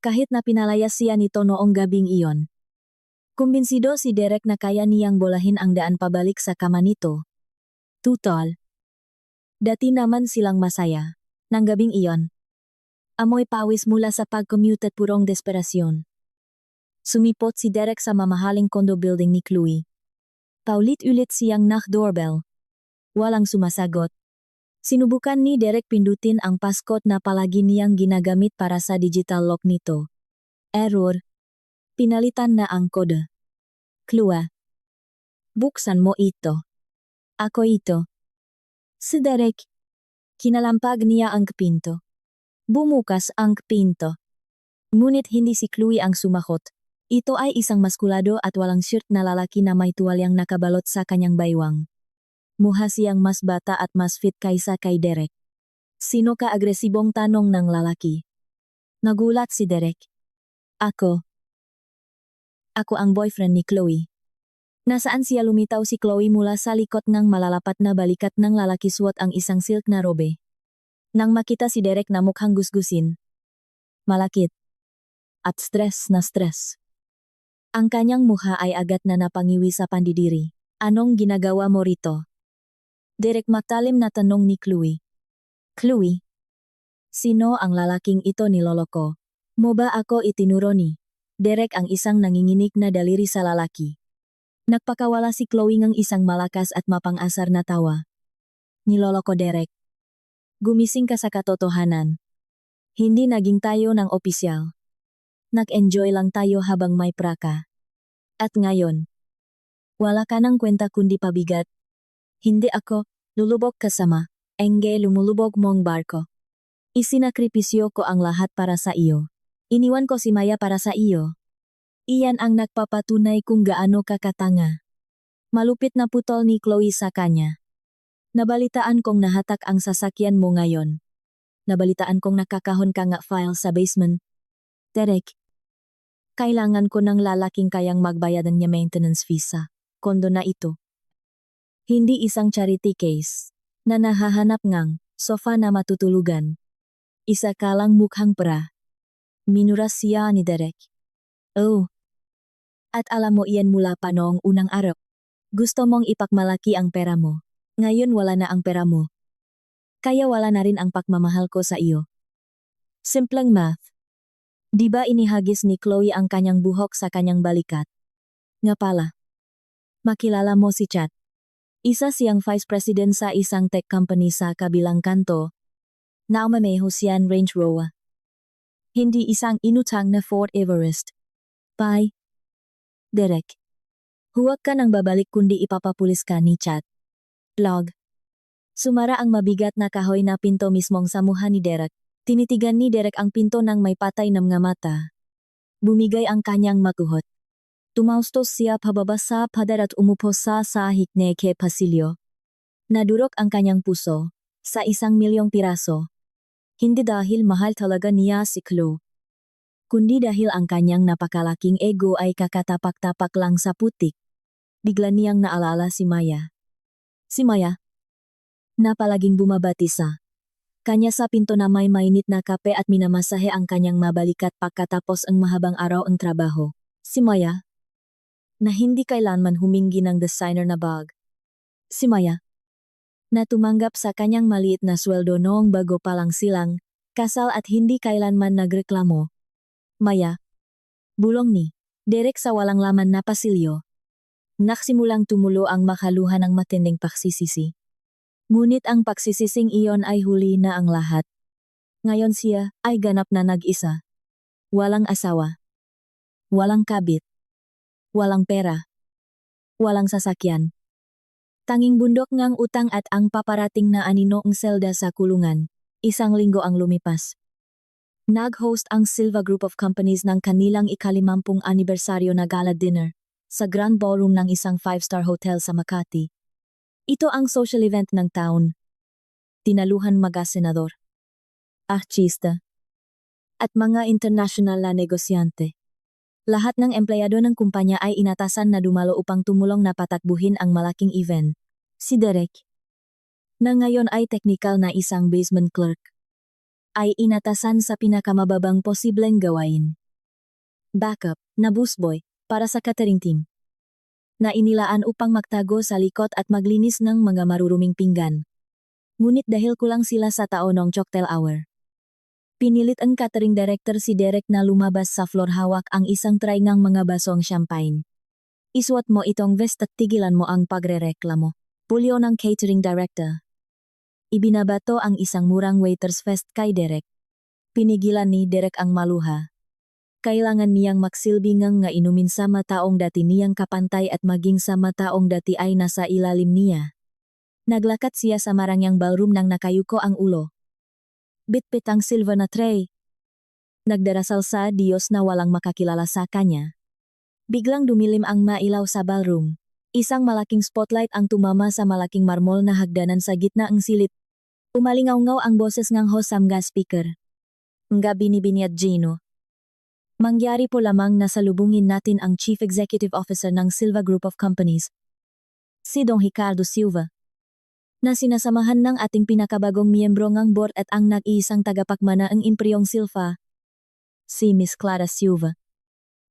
Kahit na pinalayas siya nito noong gabing iyon. Kumbinsido si Derek na kaya niyang bolahin ang daan pabalik sa kama nito. Tutol. Dati naman silang masaya. Nang gabing iyon. Amoy pawis mula sa pag-commute at purong desperasyon. Sumipot si Derek sa mamahaling condo building ni Chloe. Paulit-ulit siyang knock-doorbell. Walang sumasagot. Sinubukan ni Derek pindutin ang passcode na palagi niyang ginagamit para sa digital lock nito. Error. Pinalitan na ang kode. Chloe. Buksan mo ito. Ako ito. Si Derek. Kinalampag niya ang pinto. Bumukas ang pinto. Ngunit hindi si Chloe ang sumakot. Ito ay isang maskulado at walang shirt na lalaki na may tuwalyang nakabalot sa kanyang baywang. Mukha siyang mas bata at mas fit kaysa kay Derek. Sino ka agresibong tanong ng lalaki? Nagulat si Derek. Ako. Ako ang boyfriend ni Chloe. Nasaan siya lumitaw si Chloe mula sa likod ng malalapat na balikat ng lalaki suot ang isang silk na robe. Nang makita si Derek na mukhang gusgusin. Malakit. At stress na stress. Ang kanyang mukha ay agad na napangiwi sa pandidiri. Anong ginagawa mo rito? Derek matalim na tanong ni Chloe. Chloe? Sino ang lalaking ito niloloko? Mo ba ako itinuro ni Derek ang isang nanginginig na daliri sa lalaki? Nagpakawala si Chloe ng isang malakas at mapang-asar na tawa. Niloloko Derek. Gumising ka sa katotohanan. Hindi naging tayo ng opisyal. Nag-enjoy lang tayo habang may praka. At ngayon, wala ka ng kwenta kundi pabigat. Hindi ako, lulubog kasama, engge lumulubog mong barko. Isinakripisyo ko ang lahat para sa iyo. Iniwan ko si Maya para sa iyo. Iyan ang nagpapatunay kung gaano ka katanga. Malupit na putol ni Chloe sa kanya. Nabalitaan kong nahatak ang sasakyan mo ngayon. Nabalitaan kong nakakahon ka nga file sa basement. Derek. Kailangan ko ng lalaking kayang magbayad ng maintenance fee sa kondo na ito. Hindi isang charity case na nahahanap ngang sofa na matutulugan. Isa ka lang mukhang pra. Minuras siya ni Derek. Oh. At alam mo iyan mula pa noong unang araw. Gusto mong ipakmalaki ang pera mo. Ngayon wala na ang pera mo. Kaya wala na rin ang pagmamahal ko sa iyo. Simpleng math. Di ba inihagis ni Chloe ang kanyang buhok sa kanyang balikat? Nga pala. Makilala mo si Chad. Isa siyang vice president sa isang tech company sa kabilang kanto. Naumameho siyang Range Rover. Hindi isang inutang na Ford Everest. Bye. Derek. Huwag ka nang babalik kundi ipapapulis ka ni Chad. Log. Sumara ang mabigat na kahoy na pinto mismong sa mukha ni Derek. Tinitigan ni Derek ang pinto ng may patay na mga mata. Bumigay ang kanyang makuhot. Tumaustos siya pababa sa pader at umupo sa sahig ni Ke Pasilyo. Nadurok ang kanyang puso sa 1,000,000 piraso. Hindi dahil mahal talaga niya si Chloe, kundi dahil ang kanyang napakalaking ego ay kakatapak-tapak lang sa putik. Bigla niyang naalala si Maya. Si Maya, na palaging bumabati sa kanya sa pinto na may mainit na kape at minamasahe ang kanyang mabalikat pagkatapos ang mahabang araw ang trabaho. Si Maya, na hindi kailanman humingi ng designer na bag. Si Maya, na tumanggap sa kanyang maliit na sweldo noong bago pa lang silang kasal at hindi kailanman nagreklamo. Maya, bulong ni Derek sa walang laman na pasilyo. Nagsimulang tumulo ang makaluhan ng matinding pagsisisi. Ngunit ang pagsisising iyon ay huli na ang lahat. Ngayon siya ay ganap na nag-isa. Walang asawa. Walang kabit. Walang pera. Walang sasakyan. Tanging bundok ngang utang at ang paparating na aninoong selda sa kulungan. 1 linggo ang lumipas. Nag-host ang Silva Group of Companies ng kanilang ika-50 anibersaryo na gala dinner sa Grand Ballroom ng isang 5-star hotel sa Makati. Ito ang social event ng taon. Tinaluhan mga senador, artista, at mga international na negosyante. Lahat ng empleyado ng kumpanya ay inatasan na dumalo upang tumulong na patakbuhin ang malaking event. Si Derek, na ngayon ay technical na isang basement clerk, ay inatasan sa pinakamababang posibleng gawain. Backup na busboy para sa catering team, na inilaan upang magtago sa likod at maglinis ng mga maruruming pinggan. Ngunit dahil kulang sila sa tao noong cocktail hour, pinilit ang catering director si Derek na lumabas sa floor hawak ang isang tray ng mga basong champagne. Isuot mo itong vest at tigilan mo ang pagrereklamo. Pulyo ng catering director. Ibinabato ang isang murang waiters fest kay Derek. Pinigilan ni Derek ang maluha. Kailangan niyang magsilbi nga inumin sa mataong dati niyang kapantay at maging sa mataong dati ay nasa ilalim niya. Naglakat siya sa marangyang ballroom nang nakayuko ang ulo. Bitbit ang silver na tray. Nagdarasal sa Diyos na walang makakilala sa kanya. Biglang dumilim ang mailaw sa ballroom. Isang malaking spotlight ang tumama sa malaking marmol na hagdanan sa gitna ng silid. Umalingaw-ngaw ang boses ng host sa mga speaker. Nga binibini at Gino. Mangyari po lamang na salubungin natin ang Chief Executive Officer ng Silva Group of Companies, si Don Ricardo Silva, na sinasamahan ng ating pinakabagong miyembro ng board at ang nag-iisang tagapagmana ng Impryong Silva, si Miss Clara Silva.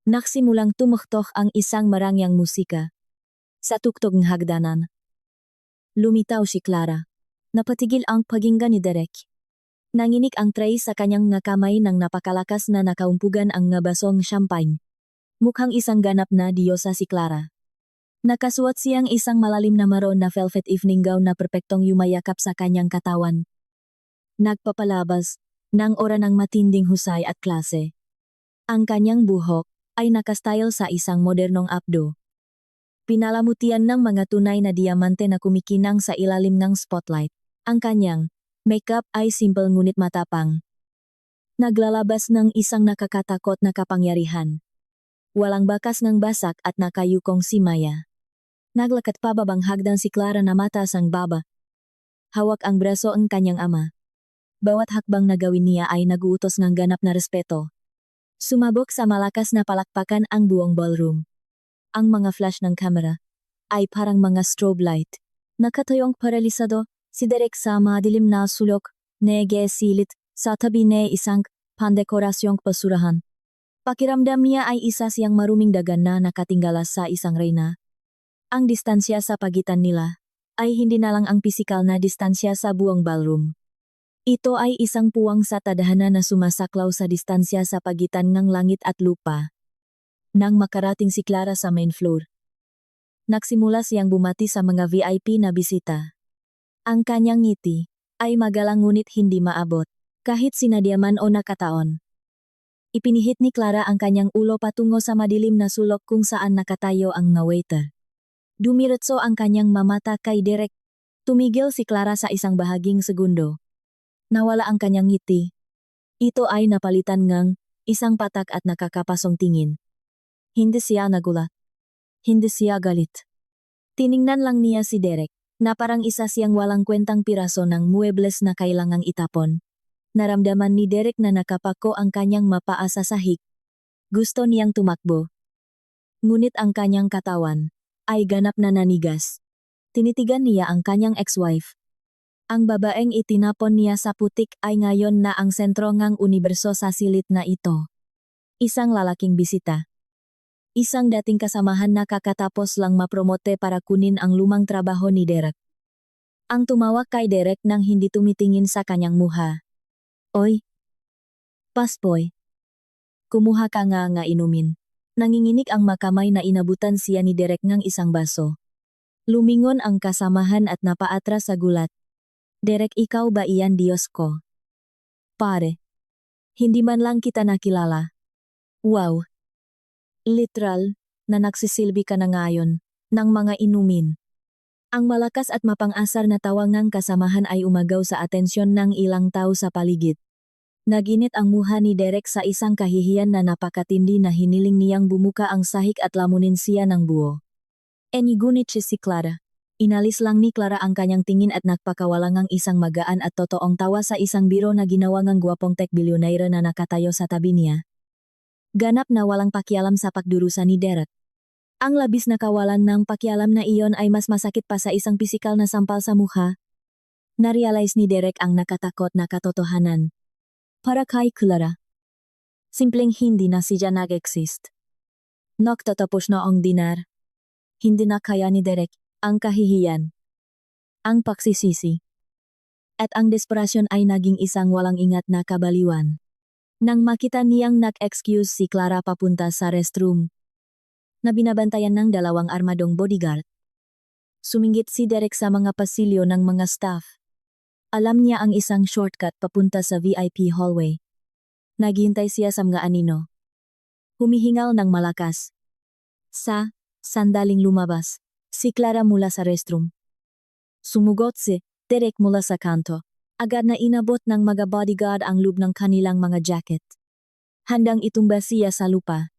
Nagsimulang tumuktok ang isang marangyang musika sa tuktog ng hagdanan. Lumitaw si Clara. Napatigil ang paginggan ni Derek. Nanginik ang tray sa kanyang nga kamay nang napakalakas na nakaumpugan ang nga basong champagne. Mukhang isang ganap na diyosa si Clara. Nakasuot siyang isang malalim na maroon na velvet evening gown na perpektong yumayakap sa kanyang katawan. Nagpapalabas ng aura ng matinding husay at klase. Ang kanyang buhok ay nakastyle sa isang modernong abdo. Pinalamutian ng mga tunay na diamante na kumikinang sa ilalim ng spotlight. Ang kanyang makeup ay simple ngunit matapang. Naglalabas ng isang nakakatakot na kapangyarihan. Walang bakas ng basak at nakayukong si Maya. Naglakat pababang hagdan si Clara na mataas ang baba. Hawak ang braso ang kanyang ama. Bawat hakbang na gawin niya ay naguutos ng ganap na respeto. Sumabog sa malakas na palakpakan ang buong ballroom. Ang mga flash ng kamera ay parang mga strobe light. Nakatayong paralisado, si Derek sa madilim na sulok, nag-silid sa tabi ng isang pandekorasyong basurahan. Pakiramdam niya ay isa siyang maruming dagan na nakatingala sa isang reyna. Ang distansya sa pagitan nila ay hindi na lang ang pisikal na distansya sa buong ballroom. Ito ay isang puwang sa tadhana na sumasaklaw sa distansya sa pagitan ng langit at lupa. Nang makarating si Clara sa main floor, nagsimula siyang bumati sa mga VIP na bisita. Ang kanyang ngiti ay magalang ngunit hindi maabot, kahit sinadya man o nakataon. Ipinihit ni Clara ang kanyang ulo patungo sa madilim na sulok kung saan nakatayo ang mga waiter. Dumiretso ang kanyang mamata kay Derek. Tumigil si Clara sa isang bahaging segundo. Nawala ang kanyang ngiti. Ito ay napalitan ngang isang patak at nakakapasong tingin. Hindi siya nagulat. Hindi siya galit. Tiningnan lang niya si Derek, na parang isa siyang walang kwentang piraso ng muebles na kailangang itapon. Naramdaman ni Derek na nakapako ang kanyang mapaa sa sahig. Gusto niyang tumakbo. Ngunit ang kanyang katawan ay ganap na nanigas. Tinitigan niya ang kanyang ex-wife. Ang babaeng itinapon niya sa putik ay ngayon na ang sentro ngang universo sa silid na ito. Isang lalaking bisita. Isang dating kasamahan na kakatapos lang mapromote para kunin ang lumang trabaho ni Derek. Ang tumawag kay Derek nang hindi tumitingin sa kanyang muha. Oy! Paspoy! Kumuha ka nga inumin. Nanginginig ang makamay na inabutan siya ni Derek ngang isang baso. Lumingon ang kasamahan at napaatras sa gulat. Derek, ikaw ba iyan, Diyos ko? Pare. Hindi man lang kita nakilala. Wow. Literal, na nagsisilbi ka na ngayon, ng mga inumin. Ang malakas at mapang-asar na tawangang kasamahan ay umagaw sa atensyon ng ilang tao sa paligid. Naginit ang muha ni Derek sa isang kahihiyan na napakatindi na hiniling niyang bumuka ang sahig at lamunin siya ng buo. Ngunit si Clara. Inalis lang ni Clara ang kanyang tingin at nagpakawalangang isang magaan at totoong tawa sa isang biro na ginawa ngang gwapong tech billionaire na nakatayo sa tabi niya. Ganap na walang pakialam sa pagdurusa ni Derek. Ang labis na kawalan ng pakialam na iyon ay mas masakit pa sa isang pisikal na sampal sa mukha. Narealize ni Derek ang nakatakot na katotohanan. Para kay Clara. Simpleng hindi na siya nag-exist. Nagtatapos na ang dinar. Hindi na kaya ni Derek ang kahihiyan, ang pagsisisi, at ang desperasyon ay naging isang walang ingat na kabaliwan. Nang makita niyang nag-excuse si Clara papunta sa restroom, na binabantayan ng dalawang armadong bodyguard, sumingit si Derek sa mga pasilyo ng mga staff. Alam niya ang isang shortcut papunta sa VIP hallway. Naghihintay siya sa mga anino. Humihingal ng malakas. Sa sandaling lumabas si Clara mula sa restroom. Sumugot si Derek mula sa kanto. Agad na inabot ng mga bodyguard ang loob ng kanilang mga jacket. Handang itumba siya sa lupa.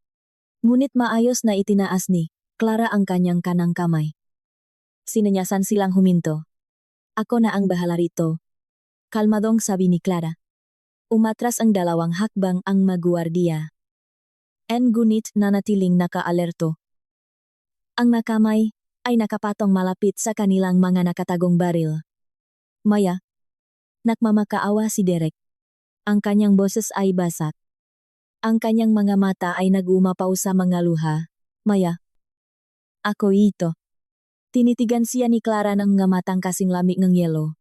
Ngunit maayos na itinaas ni Clara ang kanyang kanang kamay. Sinanyasan silang huminto. Ako na ang bahala rito. Kalmadong sabi ni Clara. Umatras ang dalawang hakbang ang maguwardiya. Ngunit nanatiling nakaalerto. Ang nakamay ay nakapatong malapit sa kanilang mga nakatagong baril. Maya. Nakmamakaawa si Derek. Ang kanyang boses ay basak. Ang kanyang mga mata ay nagumapaw sa mga luha. Maya. Ako ito. Tinitigan siya ni Clara ng mga matang kasing lamig ng yelo.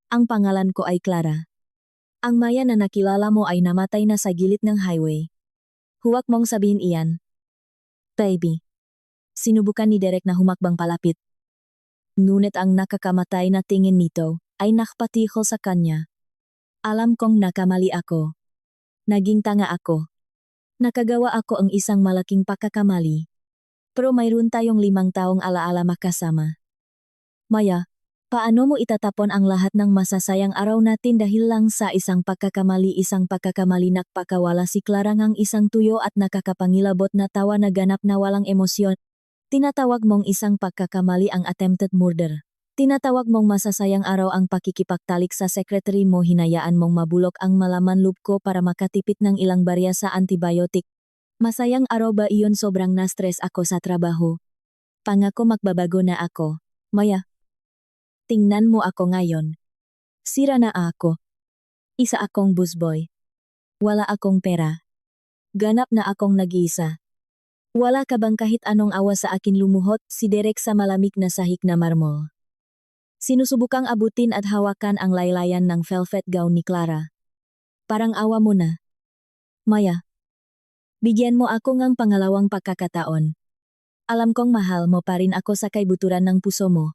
Ang pangalan ko ay Clara. Ang Maya na nakilala mo ay namatay na sa gilid ng highway. Huwag mong sabihin iyan. Baby. Sinubukan ni Derek na humakbang palapit. Ngunit ang nakakamatay na tingin nito ay nakapatihol sa kanya. Alam kong nakamali ako. Naging tanga ako. Nakagawa ako ang isang malaking pagkakamali. Pero mayroon tayong 5 taong alaala makasama. Maya, paano mo itatapon ang lahat ng masasayang araw natin dahil lang sa isang pagkakamali nakpakawala si Clara ngang isang tuyo at nakakapangilabot na tawa na ganap na walang emosyon. Tinatawag mong isang pagkakamali ang attempted murder. Tinatawag mong masasayang araw ang pakikipagtalik sa sekretary mo, hinayaan mong mabulok ang malaman loob ko para makatipid ng ilang barya sa antibiotic. Masayang araw ba iyon? Sobrang na-stress ako sa trabaho. Pangako magbabago na ako. Maya. Tingnan mo ako ngayon. Sira na ako. Isa akong busboy. Wala akong pera. Ganap na akong nag-iisa. Wala ka bang kahit anong awa sa akin? Lumuhot si Derek sa malamig na sahig na marmol. Sinusubukang abutin at hawakan ang laylayan ng velvet gown ni Clara. Parang awa mo na. Maya. Bigyan mo ako ng pangalawang pagkakataon. Alam kong mahal mo pa rin ako sa kaibuturan ng puso mo.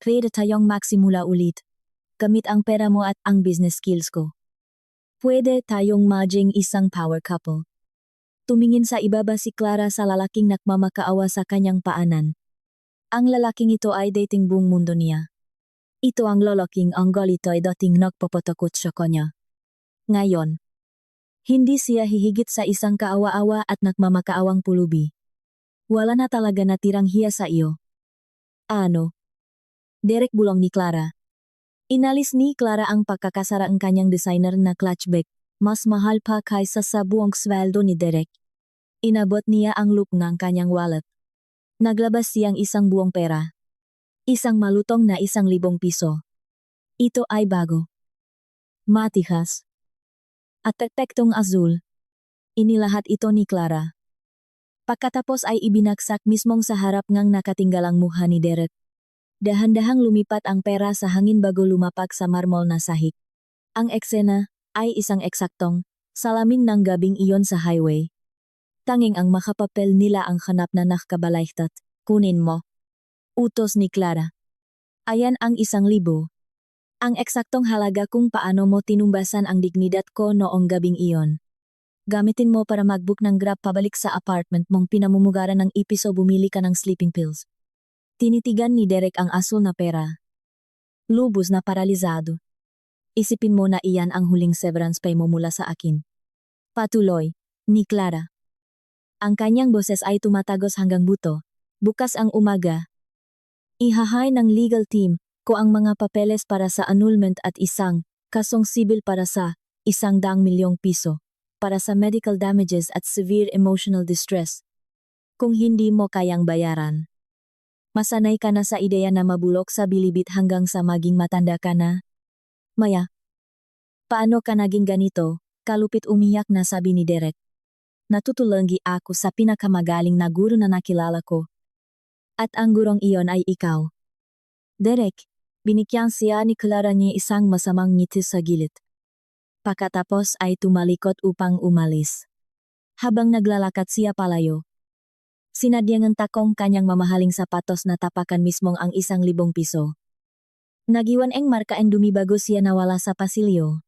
Pwede tayong magsimula ulit. Gamit ang pera mo at ang business skills ko. Pwede tayong maging isang power couple. Tumingin sa ibaba si Clara sa lalaking nagmamakaawa sa kanyang paanan. Ang lalaking ito ay dating buong mundo niya. Ito ang lalaking ang galito ay dating nagpapatakot sa kanya. Ngayon, hindi siya hihigit sa isang kaawa-awa at nagmamakaawang pulubi. Wala na talaga natirang hiya sa iyo. Ano? Derek bulong ni Clara. Inalis ni Clara ang pagkakasara ang kanyang designer na clutch bag, mas mahal pa kaysa sa buong sweldo ni Derek. Inabot niya ang loop ng kanyang wallet. Naglabas siyang isang buong pera. Isang malutong na 1,000 piso. Ito ay bago. Matihas. At perpektong azul. Inilahat ito ni Clara. Pagkatapos ay ibinagsak mismong sa harap ngang nakatinggalang mukha ni Derek. Dahan-dahang lumipat ang pera sa hangin bago lumapag sa marmol na sahig. Ang eksena ay isang eksaktong salamin ng gabing iyon sa highway. Tanging ang makapapel nila ang hanap na nakabalayktat. Kunin mo. Utos ni Clara. Ayan ang 1,000. Ang eksaktong halaga kung paano mo tinumbasan ang dignidad ko noong gabing iyon. Gamitin mo para mag-book ng Grab pabalik sa apartment mong pinamumugaran ng ipis o bumili ka ng sleeping pills. Tinitigan ni Derek ang asul na pera. Lubos na paralizado. Isipin mo na iyan ang huling severance pay mo mula sa akin. Patuloy, ni Clara. Ang kanyang boses ay tumatagos hanggang buto. Bukas ang umaga. Ihahay ng legal team ko ang mga papeles para sa annulment at isang kasong sibil para sa 100 milyong piso. Para sa medical damages at severe emotional distress. Kung hindi mo kayang bayaran. Masanay ka na sa ideya na mabulok sa bilibit hanggang sa maging matanda ka na. Maya. Paano ka naging ganito? Kalupit umiyak na sabi ni Derek. Natutulunggi ako sa pinakamagaling na guro na nakilala ko. At ang gurong iyon ay ikaw. Derek, binikyan siya ni Clara niya isang masamang ngiti sa gilid. Pagkatapos ay tumalikot upang umalis. Habang naglalakad siya palayo. Sinadyang takong kanyang mamahaling sapatos na tapakan mismong ang 1,000 piso. Nagiwan ang marka ang dumi bago siya nawala sa pasilyo.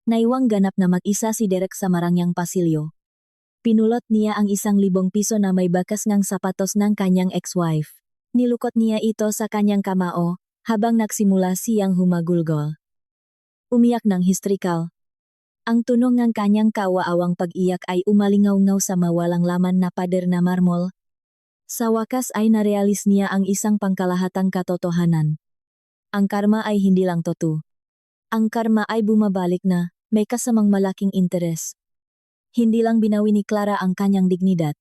Naiwang ganap na mag-isa si Derek sa marangyang pasilyo. Pinulot niya ang 1,000 piso na may bakas ngang sapatos ng kanyang ex-wife. Nilukot niya ito sa kanyang kamao, habang nagsimula siyang humagulgol. Umiyak ng histrikal. Ang tunog ng kanyang kawaawang pag-iyak ay umalingaw-ngaw sa mawalang laman na pader na marmol. Sa wakas ay narealis niya ang isang pangkalahatang katotohanan. Ang karma ay hindi lang totoo. Ang karma ay bumabalik na, may kasamang malaking interes. Hindi lang binawi ni Clara ang kanyang dignidad.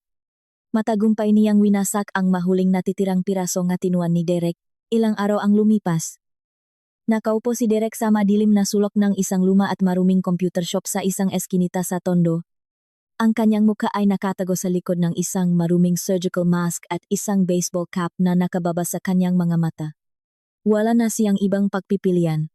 Matagumpay niyang winasak ang mahuling natitirang piraso nga tinuan ni Derek, ilang araw ang lumipas. Nakaupo si Derek sa madilim na sulok ng isang luma at maruming computer shop sa isang eskinita sa Tondo. Ang kanyang mukha ay nakatago sa likod ng isang maruming surgical mask at isang baseball cap na nakababa sa kanyang mga mata. Wala na siyang ibang pagpipilian.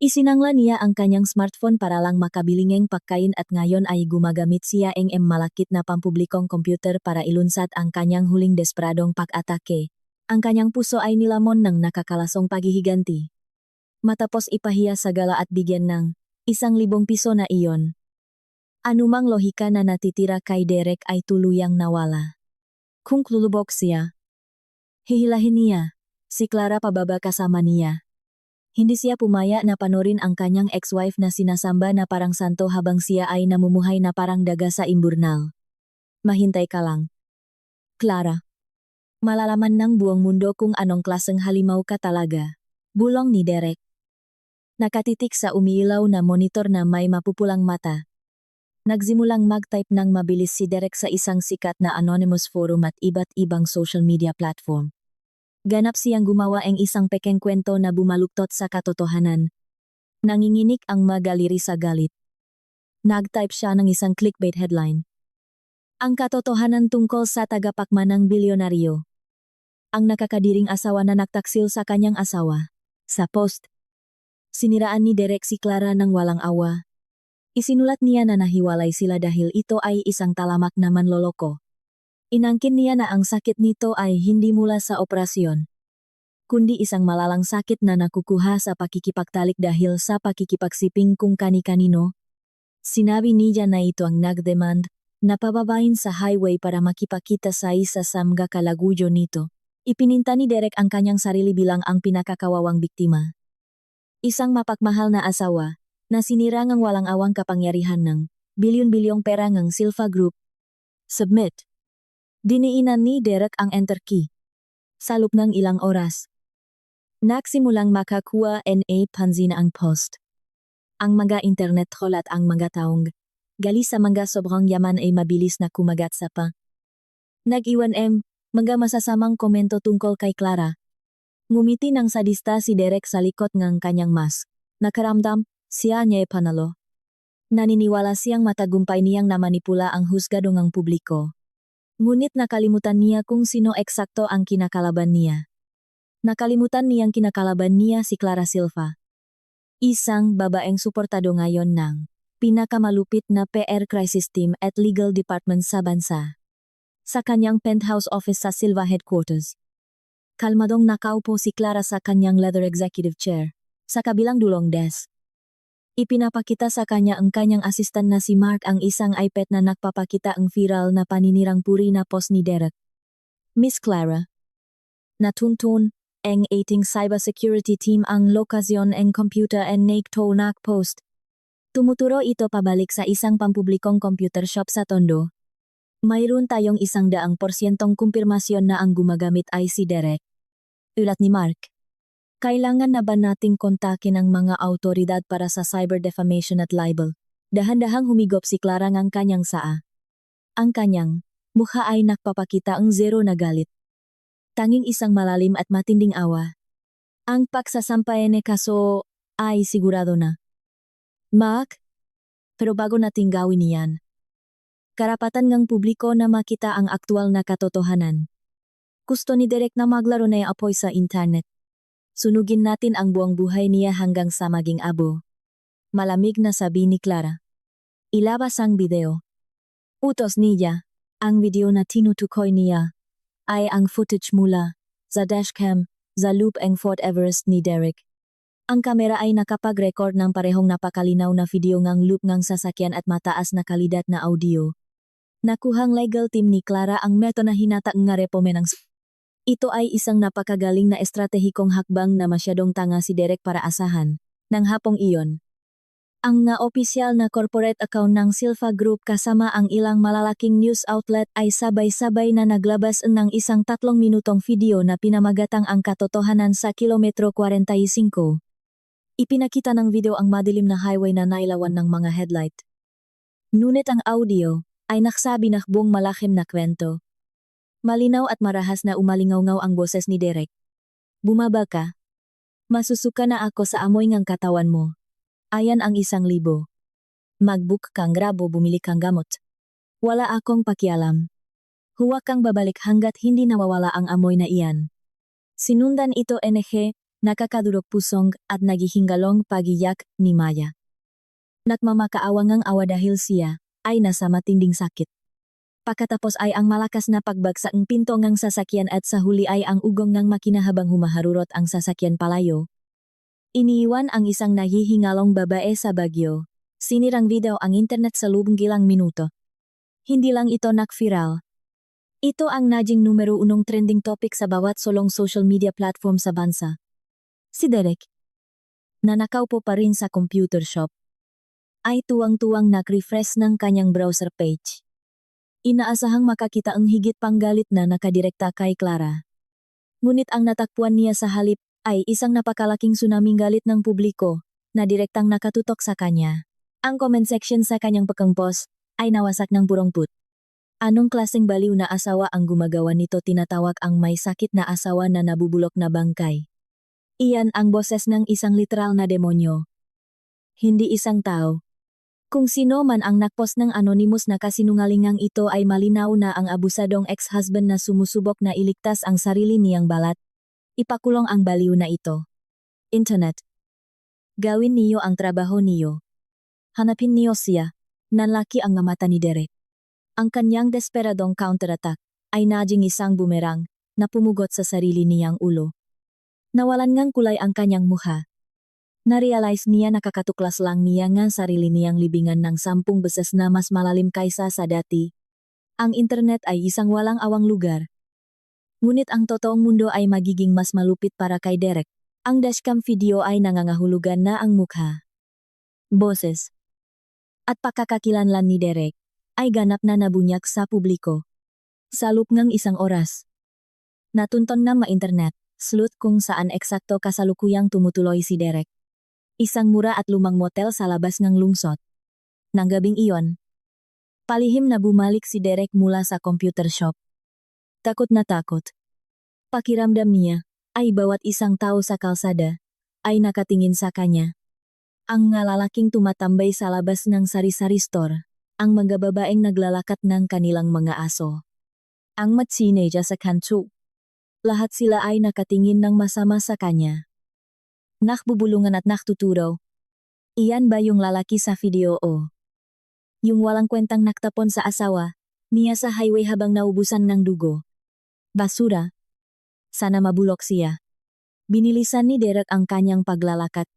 Isinangla niya ang kanyang smartphone para lang makabiling pagkain at ngayon ay gumagamit siya ng malakit na pampublikong computer para ilunsad ang kanyang huling desperadong pag-atake. Ang kanyang puso ay nilamon ng nakakalasong paghihiganti. Matapos ipahiya sa gala at bigyan ng 1,000 piso na iyon. Anumang lohika na natitira kay Derek ay tuluyang nawala. Kung lulubog siya, hihilahin niya, si Clara pababa kasama niya. Hindi siya pumaya na panorin ang kanyang ex-wife na sinasamba na parang santo habang siya ay namumuhay na parang daga sa imburnal. Mahintay ka lang. Clara. Malalaman ng buong mundo kung anong klaseng halimaw ka talaga. Bulong ni Derek. Nakatitik sa umiilaw na monitor na may mapupulang mata. Nagsimulang mag-type ng mabilis si Derek sa isang sikat na anonymous forum at iba't ibang social media platform. Ganap siyang gumawa ng isang pekeng kwento na bumaluktot sa katotohanan. Nanginginig ang magaliri sa galit. Nag-type siya ng isang clickbait headline. Ang katotohanan tungkol sa tagapakmanang bilyonaryo. Ang nakakadiring asawa na nagtaksil sa kanyang asawa. Sa post, siniraan ni Derek si Clara ng walang awa. Isinulat niya na nahiwalay sila dahil ito ay isang talamak na manloloko. Inangkin niya na ang sakit nito ay hindi mula sa operasyon, kundi isang malalang sakit na nakukuha sa pakikipagtalik dahil sa pakikipagsiping kung kani-kanino. Sinabi niya na ito ang nagdemand na pababain sa highway para makipakita sa isa sa mga kalaguyo nito. Ipininta ni Derek ang kanyang sarili bilang ang pinakakawawang biktima. Isang mapagmahal na asawa na sinira ngang walang awang kapangyarihan ng bilyon-bilyong pera ng Silva Group. Submit. Diniinan ni Derek ang enter key. Sa loob ng ilang oras, nagsimulang makakuha na pansin ang post. Ang mga internet troll at ang mga taong gali sa mga sobrang yaman ay mabilis na kumagat sa pa. Nag-iwan mga masasamang komento tungkol kay Clara. Ngumiti ng sadista si Derek sa likod ng kanyang mask. Nakaramdam siya niya panalo. Naniniwala siyang matagumpay niyang namanipula ang husgado ng publiko. Ngunit nakalimutan niya kung sino eksakto ang kinakalaban niya. Nakalimutan niyang kinakalaban niya si Clara Silva. Isang babaeng suportado ngayon ng pinakamalupit na PR crisis team at legal department sa bansa. Sa kanyang penthouse office sa Silva headquarters, kalmadong nakaupo si Clara sa kanyang leather executive chair, sa kabilang dulong desk. Ipinapakita sa kanya ang kanyang asistan na si Mark ang isang iPad na nagpapakita ang viral na paninirang puri na post ni Derek. Miss Clara. Natuntun ang ating cybersecurity team ang lokasyon ng computer and nagto post. Tumuturo ito pabalik sa isang pampublikong computer shop sa Tondo. Mayroon tayong 100% kumpirmasyon na ang gumagamit ay si Derek. Ulat ni Mark. Kailangan na ba nating kontakin ang mga autoridad para sa cyber defamation at libel? Dahan-dahang humigop si Clara ng kanyang saa. Ang kanyang mukha ay nagpapakita ang zero na galit. Tanging isang malalim at matinding awa. Ang pagsasampay ni kaso ay sigurado na. Mark? Pero bago nating gawin niyan, karapatan ng publiko na makita ang aktual na katotohanan. Gusto ni Derek na maglaro na apoy sa internet. Sunugin natin ang buong buhay niya hanggang sa maging abo. Malamig na sabi ni Clara. Ilabas ang video. Utos niya, ang video na tinutukoy niya ay ang footage mula sa dashcam sa loop ang Fort Everest ni Derek. Ang kamera ay nakapag-record ng parehong napakalinaw na video ng loop ng sasakyan at mataas na kalidad na audio. Nakuhang legal team ni Clara ang meto na hinata nga repomen ng Ito ay isang napakagaling na estratehikong hakbang na masyadong tanga si Derek para asahan. Nang hapong iyon, ang nga opisyal na corporate account ng Silva Group kasama ang ilang malalaking news outlet ay sabay-sabay na naglabas ng isang 3 minutong video na pinamagatang ang katotohanan sa kilometro 45. Ipinakita ng video ang madilim na highway na nailawan ng mga headlight. Ngunit ang audio ay nagsabi na buong malakim na kwento. Malinaw at marahas na umalingaw-ngaw ang boses ni Derek. Bumaba ka. Masusuka na ako sa amoy ng katawan mo. Ayan ang 1,000. Mag-book kang grabo bumili kang gamot. Wala akong pakialam. Huwag kang babalik hanggat hindi nawawala ang amoy na iyan. Sinundan ito nakakadurog pusong at naghihingalong pagiyak ni Maya. Nagmamakaawangang awa dahil siya ay nasa matinding sakit. Pagkatapos ay ang malakas na pagbagsak ng pinto ng sasakyan at sa huli ay ang ugong ng makina habang humaharurot ang sasakyan palayo. Iniiwan ang isang nahihingalong babae sa Baguio. Sinirang video ang internet sa lubong ilang minuto. Hindi lang ito nag-viral. Ito ang naging numero 1 trending topic sa bawat solong social media platform sa bansa. Si Derek, na nakaupo pa rin sa computer shop, ay tuwang-tuwang nag-refresh ng kanyang browser page. Inaasahang makakita ang higit pang galit na nakadirekta kay Clara. Ngunit ang natakpuan niya sa halip ay isang napakalaking tsunaming galit ng publiko na direktang nakatutok sa kanya. Ang comment section sa kanyang pagkang-post ay nawasak ng purong-put. Anong klaseng baliw na asawa ang gumagawa nito? Tinatawag ang may sakit na asawa na nabubulok na bangkay. Iyan ang boses ng isang literal na demonyo. Hindi isang tao. Kung sino man ang nagpost ng anonymous na kasinungalingang ito ay malinaw na ang abusadong ex-husband na sumusubok na iligtas ang sarili niyang balat. Ipakulong ang baliw na ito. internet. Gawin niyo ang trabaho niyo. Hanapin niyo siya. Nanlaki ang mata ni Derek. Ang kanyang desperadong counterattack ay naging isang boomerang na pumugot sa sarili niyang ulo. Nawalan ngang kulay ang kanyang mukha. Narealize niya nakakatuklas lang niya ngang sarili niyang libingan ng 10 beses na mas malalim kaysa sa dati. Ang internet ay isang walang awang lugar. Ngunit ang totoong mundo ay magiging mas malupit para kay Derek. Ang dashcam video ay nangangahulugan na ang mukha, boses, at pagkakakilanlan ni Derek ay ganap na nabunyag sa publiko. Sa loob ng isang oras, natunton ng ma-internet sleuth kung saan eksakto kasalukuyang tumutuloy si Derek. Isang mura at lumang motel sa labas ng lungsod. Nang gabing iyon, palihim na bumalik si Derek mula sa computer shop. Takot na takot. Pakiramdam niya ay bawat isang tao sa kalsada ay nakatingin sa kanya. Ang mga lalaking tumatambay sa labas ng sari-sari store, ang mga babaeng naglalakat ng kanilang mga aso. Ang mga teenager sa kanto. Lahat sila ay nakatingin ng masama sa kanya. Nakbubulungan at naktuturo. Iyan ba yung lalaki sa video o? Yung walang kwentang naktapon sa asawa, niya sa highway habang naubusan ng dugo. Basura. Sana mabulok siya. Binilisan ni Derek ang kanyang paglalakat.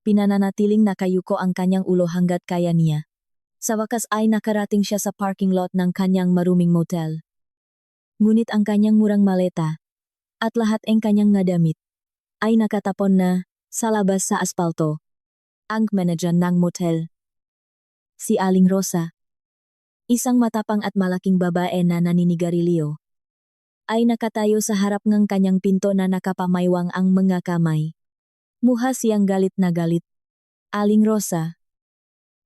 Pinananatiling nakayuko ang kanyang ulo hanggat kaya niya. Sa wakas ay nakarating siya sa parking lot ng kanyang maruming motel. Ngunit ang kanyang murang maleta, at lahat ng kanyang nadamit, ay nakatapon na sa labas sa aspalto. Ang manager ng motel, si Aling Rosa, isang matapang at malaking babae na naninigarilyo, ay nakatayo sa harap ng kanyang pinto na nakapamaywang ang mga kamay. Muha siyang galit na galit. Aling Rosa,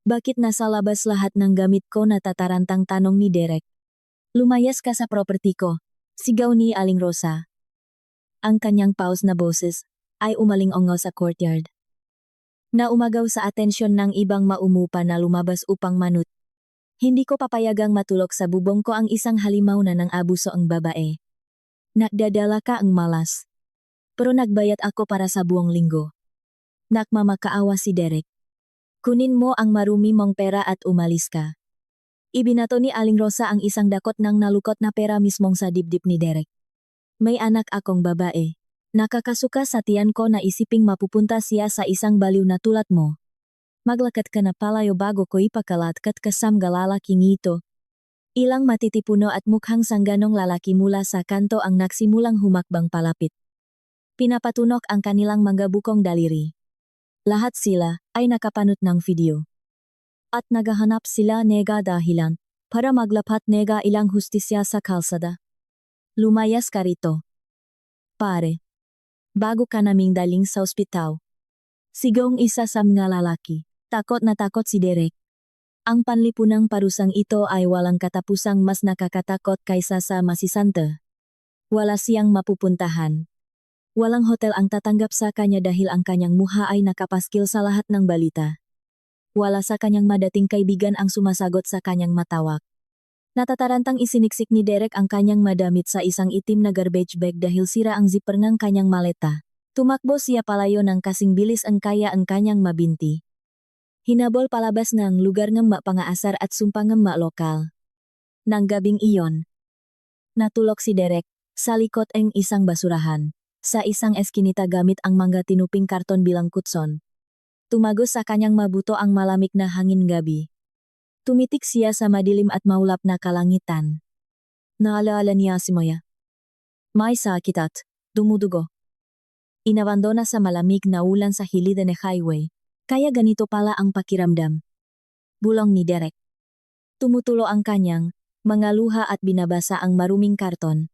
bakit nasa labas lahat ng gamit ko? Natatarantang tanong ni Derek. Lumayas ka sa property ko, sigaw ni Aling Rosa. Ang kanyang pause na boses ay umaling-ongo sa courtyard. Naumagaw sa atensyon ng ibang maumupa na lumabas upang manut. Hindi ko papayagang matulog sa bubong ko ang isang halimaw na ng abuso ang babae. Nagdadala ka ang malas. Pero nagbayad ako para sa buong linggo. Nakmamakaawa si Derek. Kunin mo ang marumi mong pera at umalis ka. Ibinato ni Aling Rosa ang isang dakot ng nalukot na pera mismong sa dibdib ni Derek. May anak akong babae. Nakakasuka sa tiyan ko na isiping mapupunta siya sa isang baliw na tulad mo. Maglakat ka na palayo bago ko ipakalatkat kasam galalaking ito. Ilang matitipuno at mukhang sangganong lalaki mula sa kanto ang nagsimulang humakbang palapit. Pinapatunok ang kanilang mga bukong daliri. Lahat sila ay nakapanot ng video. At naghahanap sila nega dahilan para maglapat nega ilang hustisya sa kalsada. Lumayas ka rito. Pare. Bago ka naming daling sa ospital. Sigong isa sa mga lalaki. Takot na takot si Derek. Ang panlipunang parusang ito ay walang katapusang mas nakakatakot kaysa sa masisante. Wala siyang mapupuntahan. Walang hotel ang tatanggap sa kanya dahil ang kanyang mukha ay nakapaskil sa lahat ng balita. Wala sa kanyang madating kaibigan ang sumasagot sa kanyang matawag. Natatarantang isiniksik ni Derek ang kanyang madamit sa isang itim na garbage bag dahil sira ang zipper ng kanyang maleta. Tumakbo siya palayo ng kasing bilis ang kaya ang kanyang mabinti. Hinabol palabas ng lugar ng pangaasar at sumpang ng lokal. Nang gabing iyon, natulog si Derek sa likod ng isang basurahan. Sa isang eskinita gamit ang mga tinuping karton bilang kutson. Tumagos sa kanyang mabuto ang malamig na hangin gabi. Tumitik siya sa madilim at maulap na kalangitan. Naalala niya si Maya. May sakit at dumudugo. Inabandona sa malamig na ulan sa hilid ng highway. Kaya ganito pala ang pakiramdam. Bulong ni Derek. Tumutulo ang kanyang mga luha at binabasa ang maruming karton.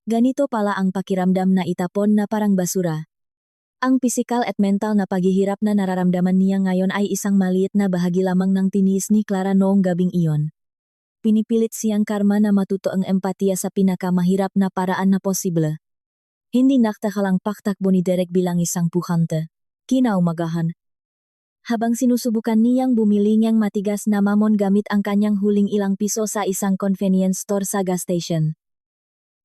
Ganito pala ang pakiramdam na itapon na parang basura. Ang pisikal at mental na paghihirap na nararamdaman niya ngayon ay isang maliit na bahagi lamang ng tiniis ni Clara noong gabing iyon. Pinipilit siyang karma na matuto ang empatiya sa pinakamahirap na paraan na posible. Hindi naktakalang paktakbo ni Derek bilang isang puhante. Kinaumagahan. Habang sinusubukan niyang bumili niyang matigas na mamon gamit ang kanyang huling ilang piso sa isang convenience store sa gas station.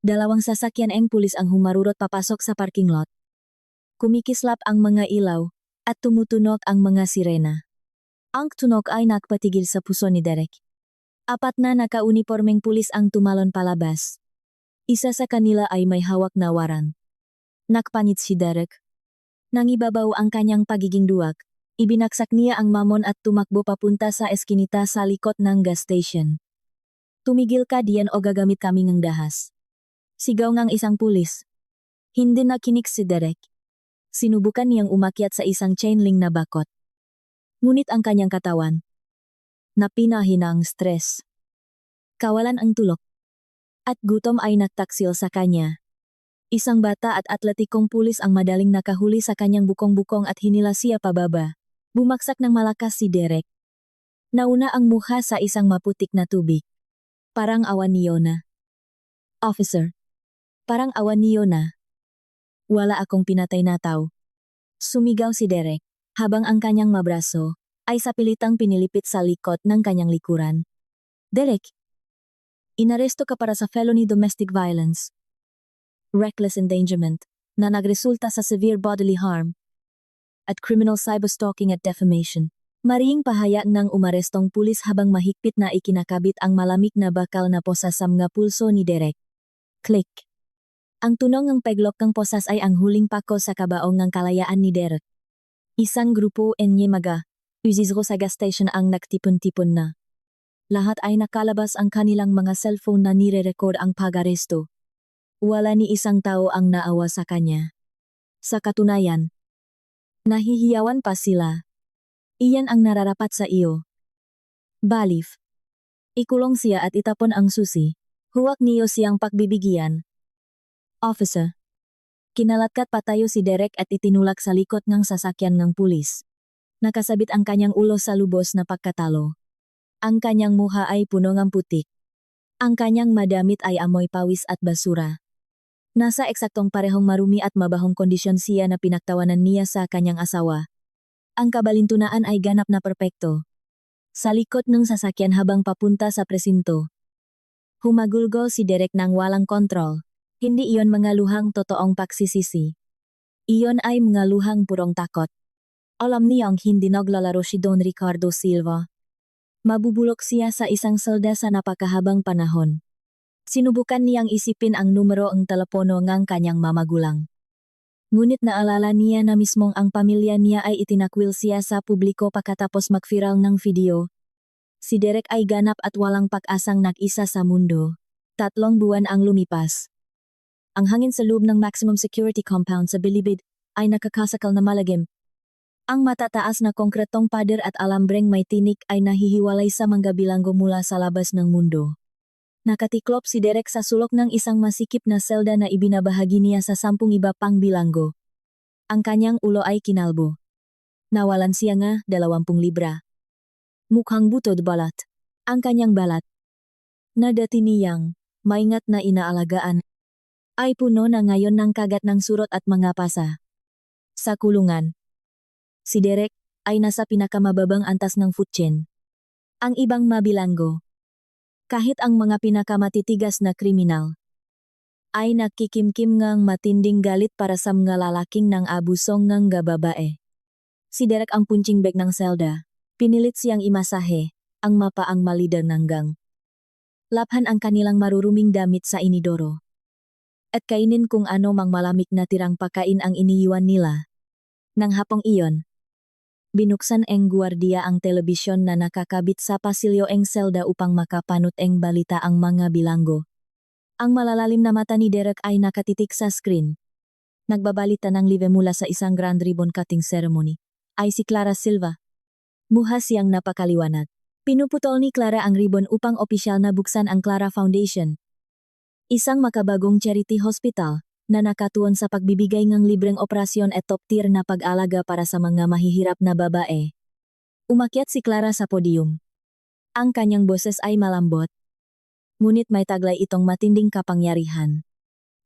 Dalawang sasakyan ng pulis ang humarurot papasok sa parking lot. Kumikislap ang mga ilaw, at tumutunog ang mga sirena. Ang tunog ay nagpatigil sa puso ni Derek. 4 na naka-unipormeng pulis ang tumalon palabas. Isa sa kanila ay may hawak na waran. Nakpangit si Derek. Nangibabaw ang kanyang pagiging duwag. Ibinaksak niya ang mamon at tumakbo papunta sa eskinita sa likod ng gas station. Tumigil ka diyan o gagamit kami ng dahas. Sigaw ng isang pulis. Hindi nakinig si Derek. Sinubukan niyang umakyat sa isang chain link na bakot. Ngunit ang kanyang katawan, napinahina ang stress. Kawalan ang tulog. At gutom ay nagtaksil sa kanya. Isang bata at atletikong pulis ang madaling nakahuli sa kanyang bukong-bukong at hinila siya pababa. Bumaksak ng malakas si Derek. Nauna ang mukha sa isang maputik na tubig. Parang awan ni Yona. Officer. Parang awan ni Yona. Wala akong pinatay na tao. Sumigaw si Derek, habang ang kanyang mabraso ay sapilitang pinilipit sa likod ng kanyang likuran. Derek! Inaresto ka para sa felony domestic violence, reckless endangerment, na nagresulta sa severe bodily harm, at criminal cyberstalking at defamation. Maring pahayag ng umarestong pulis habang mahigpit na ikinakabit ang malamig na bakal na posas sa mga pulso ni Derek. Click! Ang tunog ng peglok ng posas ay ang huling pako sa kabaong ng kalayaan ni Derek. Isang grupo mga usisro sa gas station ang nagtipon-tipon na. Lahat ay nakalabas ang kanilang mga cellphone na nire-record ang pag-aresto. Wala ni isang tao ang naawa sa kanya. Sa katunayan, nahihiyawan pa sila. Iyan ang nararapat sa iyo. Balif. Ikulong siya at itapon ang susi. Huwag niyo siyang pagbibigyan. Officer. Kinalatkat patayo si Derek at itinulak sa likod ng sasakyan ng pulis. Nakasabit ang kanyang ulo sa lubos na pagkatalo. Ang kanyang muha ay puno ng putik. Ang kanyang madamit ay amoy pawis at basura. Nasa eksaktong parehong marumi at mabahong kondisyon siya na pinagtawanan niya sa kanyang asawa. Ang kabalintunaan ay ganap na perpekto. Sa likod ng sasakyan habang papunta sa presinto. Humagulgol si Derek nang walang kontrol. Hindi iyon mga luhang totoong pagsisisi. Iyon ay mga luhang purong takot. Alam niyang hindi naglalaro si Don Ricardo Silva. Mabubulok siya sa isang selda sa napakahabang panahon. Sinubukan niyang isipin ang numero ng telepono ng kanyang mamagulang. Ngunit naalala niya na mismong ang pamilya niya ay itinakwil siya sa publiko pagkatapos mag-viral ng video. Si Derek ay ganap at walang pag-asang nag-isa sa mundo. 3 buwan ang lumipas. Ang hangin sa loob ng maximum security compound sa Bilibid ay nakakasakal na malagim. Ang matataas na konkretong pader at alambreng may tinik ay nahihiwalay sa mga bilanggo mula sa labas ng mundo. Nakatiklop si Derek sa sulok ng isang masikip na selda na ibinabahagi niya sa 10 iba pang bilanggo. Ang kanyang ulo ay kinalbo. Nawalan siya nga 20 libra. Mukhang butod balat. Ang kanyang balat, na dati niyang maingat na inaalagaan, ay puno na ngayon ng kagat ng surot at mga pasa. Sa kulungan, si Derek ay nasa pinakamababang antas ng food chain. Ang ibang mabilanggo, kahit ang mga pinakamatitigas na kriminal, ay nakikimkim ngang matinding galit para sa mga lalaking ng abusong ng gababae. Si Derek ang punching bag ng selda. Pinilit siyang imasahe ang mapaang malider ng gang. Laphan ang kanilang maruruming damit sa inidoro. At kainin kung ano mang malamig na tirang pakain ang iniiwan nila. Nang hapong iyon, binuksan ng guardiya ang telebisyon na nakakabit sa pasilyo ng selda upang makapanot ng balita ang mga bilanggo. Ang malalalim na mata ni Derek ay nakatitik sa screen. Nagbabalita ng live mula sa isang grand ribbon cutting ceremony. Ay si Clara Silva. Muha siyang napakaliwanag. Pinuputol ni Clara ang ribbon upang opisyal na buksan ang Clara Foundation. Isang makabagong charity hospital na nakatuon sa pagbibigay ng libreng operasyon at top-tier na pag-alaga para sa mga mahihirap na babae. Umakyat si Clara sa podium. Ang kanyang boses ay malambot. Ngunit may taglay itong matinding kapangyarihan.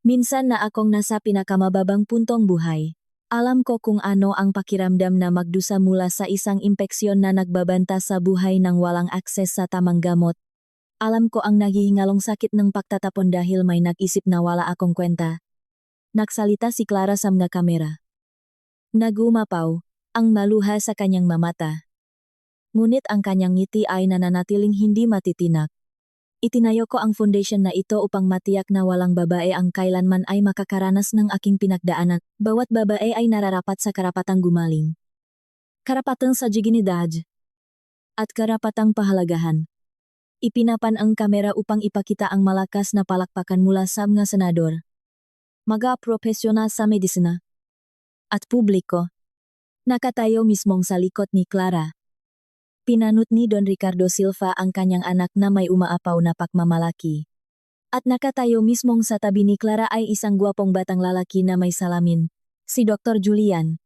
Minsan na akong nasa pinakamababang puntong buhay. Alam ko kung ano ang pakiramdam na magdusa mula sa isang impeksyon na nagbabanta sa buhay ng walang akses sa tamang gamot. Alam ko ang naghihingalong sakit ng pagtatapon dahil may nag-isip na wala akong kwenta. Nagsalita si Clara sa mga kamera. Nagumapaw, ang maluha sa kanyang mamata. Ngunit ang kanyang ngiti ay nananatiling hindi matitinak. Itinayo ko ang foundation na ito upang matiyak na walang babae ang kailanman ay makakaranas ng aking pinagdaanan. Bawat babae ay nararapat sa karapatang gumaling. Karapatang sa dignidad. At karapatang pahalagahan. Ipinapan ang kamera upang ipakita ang malakas na palakpakan mula sa mga senador, mga profesional sa medisina, at publiko. Nakatayo mismong sa likod ni Clara. Pinanut ni Don Ricardo Silva ang kanyang anak na may umaapaw na pakmamalaki. At nakatayo mismong sa tabi ni Clara ay isang gwapong batang lalaki na may salamin, si Dr. Julian.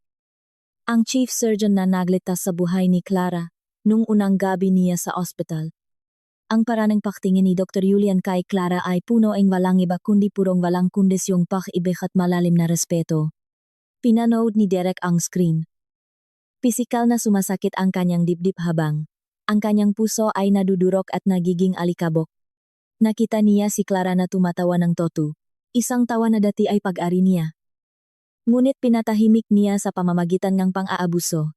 Ang chief surgeon na nagligtas sa buhay ni Clara nung unang gabi niya sa ospital. Ang paranang paktingin ni Dr. Julian kay Clara ay puno ang walang iba kundi purong walang kundisyong pag-ibig at malalim na respeto. Pinanood ni Derek ang screen. Pisikal na sumasakit ang kanyang dibdib habang ang kanyang puso ay nadudurok at nagiging alikabok. Nakita niya si Clara na tumatawa ng totu. Isang tawa na dati ay pag-ari niya. Ngunit pinatahimik niya sa pamamagitan ng pang-aabuso.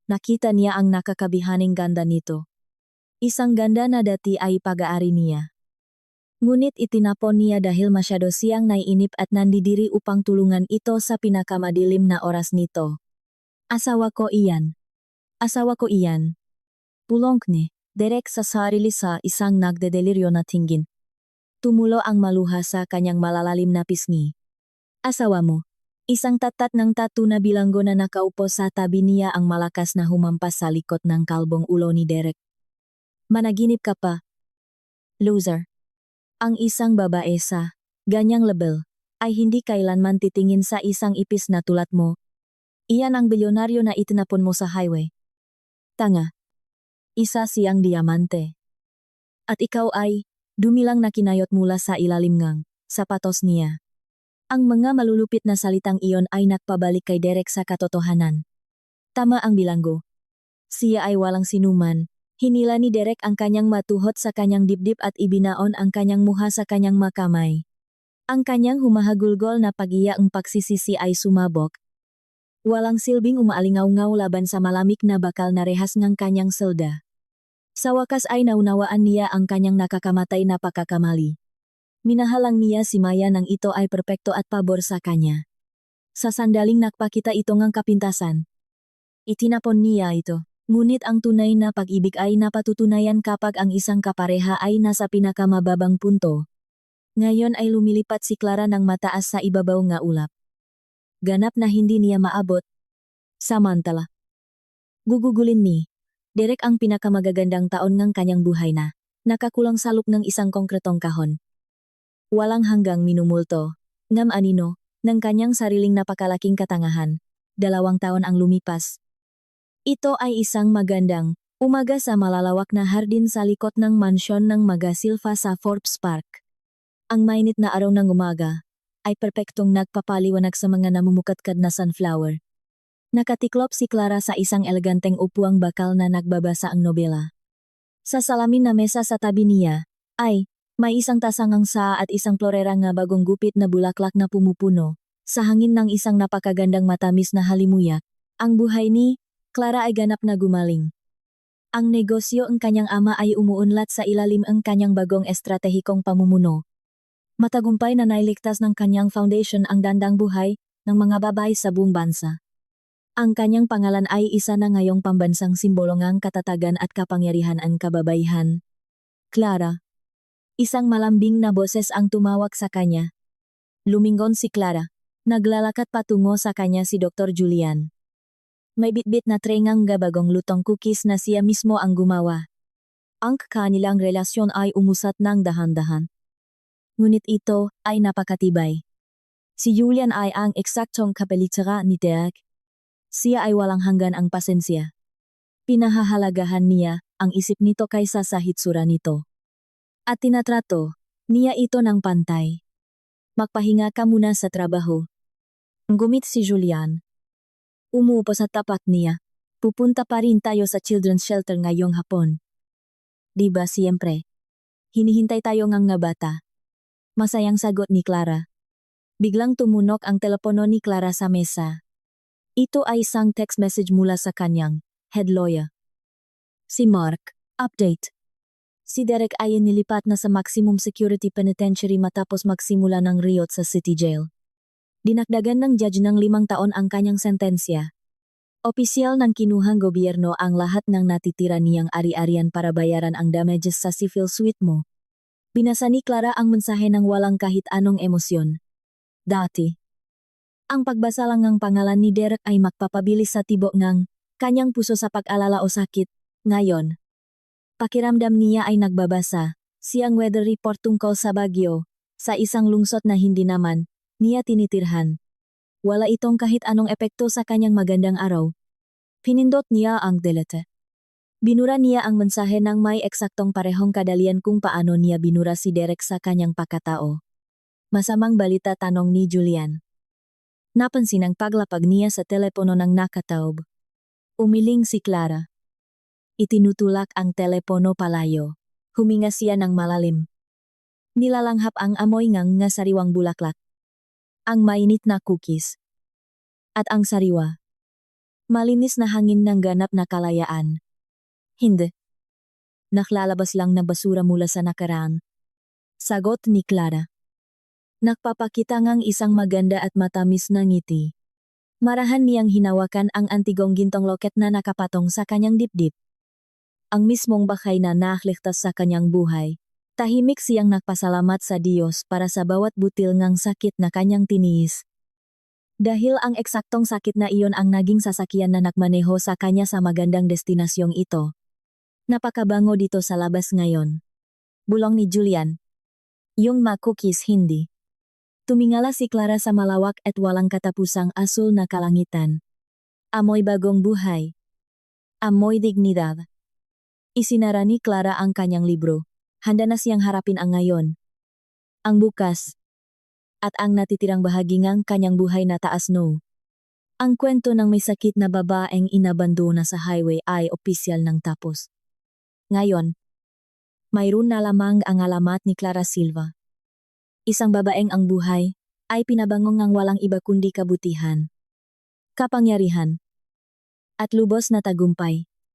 Nakita niya ang nakakabihaning ganda nito. Isang ganda na dati ay pag-aari niya. Ngunit itinapon niya dahil masyado siyang naiinip at nandidiri upang tulungan ito sa pinakamadilim na oras nito. Asawa ko iyan. Asawa ko iyan. Pulong ni Derek sa sarili sa isang nagdedeliryo na tingin. Tumulo ang maluha sa kanyang malalalim na pisngi. Asawa mo. Isang tatat ng tattoo na bilanggo na nakaupo sa tabi niya ang malakas na humampas sa likod ng kalbong ulo ni Derek. Managinip ka pa. Loser. Ang isang babae sa ganyang level ay hindi kailanman titingin sa isang ipis na tulad mo. Iyan ang bilyonaryo na itinapon mo sa highway. Tanga. Isa siyang diamante. At ikaw ay dumilang na kinayot mula sa ilalim ng sapatos niya. Ang mga malulupit na salitang iyon ay nagpabalik kay Derek sa katotohanan. Tama ang bilanggo. Siya ay walang sinuman. Hinila ni Derek ang kanyang matuhot sa kanyang dibdib at ibinaon ang kanyang muha sa kanyang makamay. Ang kanyang humahagulgol na pag-iya ang pagsisisi ay sumabog. Walang silbing umaalingaw-ngaw laban sa malamig na bakal na rehas ng kanyang selda. Sa wakas ay naunawaan niya ang kanyang nakakamatay na pagkakamali. Minahalang niya si Maya nang ito ay perpekto at pabor sa kanya. Sa sandaling nakpakita ito ng kapintasan. Itinapon niya ito. Ngunit ang tunay na pag-ibig ay napatutunayan kapag ang isang kapareha ay nasa pinakamababang punto. Ngayon ay lumilipat si Clara ng mataas sa ibabaw nga ulap. Ganap na hindi niya maabot. Samantala, gugugulin ni Derek ang pinakamagagandang taon ng kanyang buhay na nakakulang sa loob ng isang konkretong kahon. Walang hanggang minumulto, ngam anino, ng kanyang sariling napakalaking katangahan. 2 taon ang lumipas. Ito ay isang magandang umaga sa malalawak na hardin sa likod ng mansyon ng Maga Silva sa Forbes Park. Ang mainit na araw ng umaga ay perpektong nagpapaliwanag sa mga namumukatkad na sunflower. Nakatiklop si Clara sa isang eleganteng upuang bakal na nagbabasa ang nobela. Sa salamin na mesa sa tabi niya, ay may isang tasangang saa at isang florera nga bagong gupit na bulaklak na pumupuno. Sa hangin ng isang napakagandang matamis na halimuyak, ang buhay ni Clara ay ganap na gumaling. Ang negosyo ng kanyang ama ay umuunlad sa ilalim ng kanyang bagong estratehikong pamumuno. Matagumpay na nailigtas ng kanyang foundation ang dandang buhay ng mga babae sa buong bansa. Ang kanyang pangalan ay isa na ngayong pambansang simbolo ng katatagan at kapangyarihan ang kababaihan. Clara. Isang malambing na boses ang tumawag sa kanya. Lumingon si Clara. Naglalakad patungo sa kanya si Dr. Julian. May bitbit na trengang gabagong lutong cookies na siya mismo ang gumawa. Ang kanilang relasyon ay umusat ng dahan-dahan. Ngunit ito ay napakatibay. Si Julian ay ang eksaktong kapalitera ni Derek. Siya ay walang hanggan ang pasensya. Pinahahalagahan niya ang isip nito kaysa sa hitsura nito. At tinatrato niya ito ng pantay. Magpahinga ka muna sa trabaho. Gumit si Julian. Umuupo sa tapat niya. Pupunta pa rin tayo sa children's shelter ngayong hapon. Diba siyempre? Hinihintay tayo ngang nga bata. Masayang sagot ni Clara. Biglang tumunok ang telepono ni Clara sa mesa. Ito ay isang text message mula sa kanyang head lawyer. Si Mark, update. Si Derek ay nilipat na sa maximum security penitentiary matapos magsimula ng riot sa City Jail. Dinagdagan ng judge ng 5 taon ang kanyang sentensya. Opisyal ng kinuhang gobyerno ang lahat ng natitira niyang ari-arian para bayaran ang damages sa civil suit mo. Binasa ni Clara ang mensahe ng walang kahit anong emosyon. Dati. Ang pagbasa lang ng pangalan ni Derek ay magpapabilis sa tibok ng kanyang puso sa pag-alala o sakit. Ngayon, pakiramdam niya ay nagbabasa. Siyang weather report tungkol sa bagyo, sa isang lungsod na hindi naman niya tinitirhan. Wala itong kahit anong epekto sa kanyang magandang araw. Pinindot niya ang delete. Binura niya ang mensahe ng may eksaktong parehong kadalian kung paano niya binura si Derek sa kanyang pagkatao. Masamang balita, tanong ni Julian. Napansin ang paglapag niya sa telepono ng nakataob. Umiling si Clara. Itinutulak ang telepono palayo. Huminga siya ng malalim. Nilalanghap ang amoy ng sariwang bulaklak. Ang mainit na cookies. At ang sariwa. Malinis na hangin ng ganap na kalayaan. Hindi. Naklalabas lang na basura mula sa nakaraan. Sagot ni Clara. Nagpapakita ngang isang maganda at matamis na ngiti. Marahan niyang hinawakan ang antigong gintong loket na nakapatong sa kanyang dibdib. Ang mismong bakay na nakligtas sa kanyang buhay. Tahimik siyang nagpasalamat sa Diyos para sa bawat butil ngang sakit na kanyang tiniis. Dahil ang eksaktong sakit na iyon ang naging sasakyan na nagmaneho sa kanya sa magandang destinasyong ito. Napakabango dito sa labas ngayon. Bulong ni Julian. Yung cookies hindi. Tumingala si Clara sa malawak at walang katapusang asul na kalangitan. Amoy bagong buhay. Amoy dignidad. Isinara ni Clara ang kanyang libro. Handa na siyang harapin ang ngayon. Ang bukas. At ang natitirang bahagi ng kanyang buhay na taas no. Ang kwento ng may sakit na babaeng inabandona sa highway ay opisyal ng tapos. Ngayon, mayroon na lamang ang alamat ni Clara Silva. Isang babaeng ang buhay ay pinabangong ng walang iba kundi kabutihan, kapangyarihan, at lubos na tagumpay.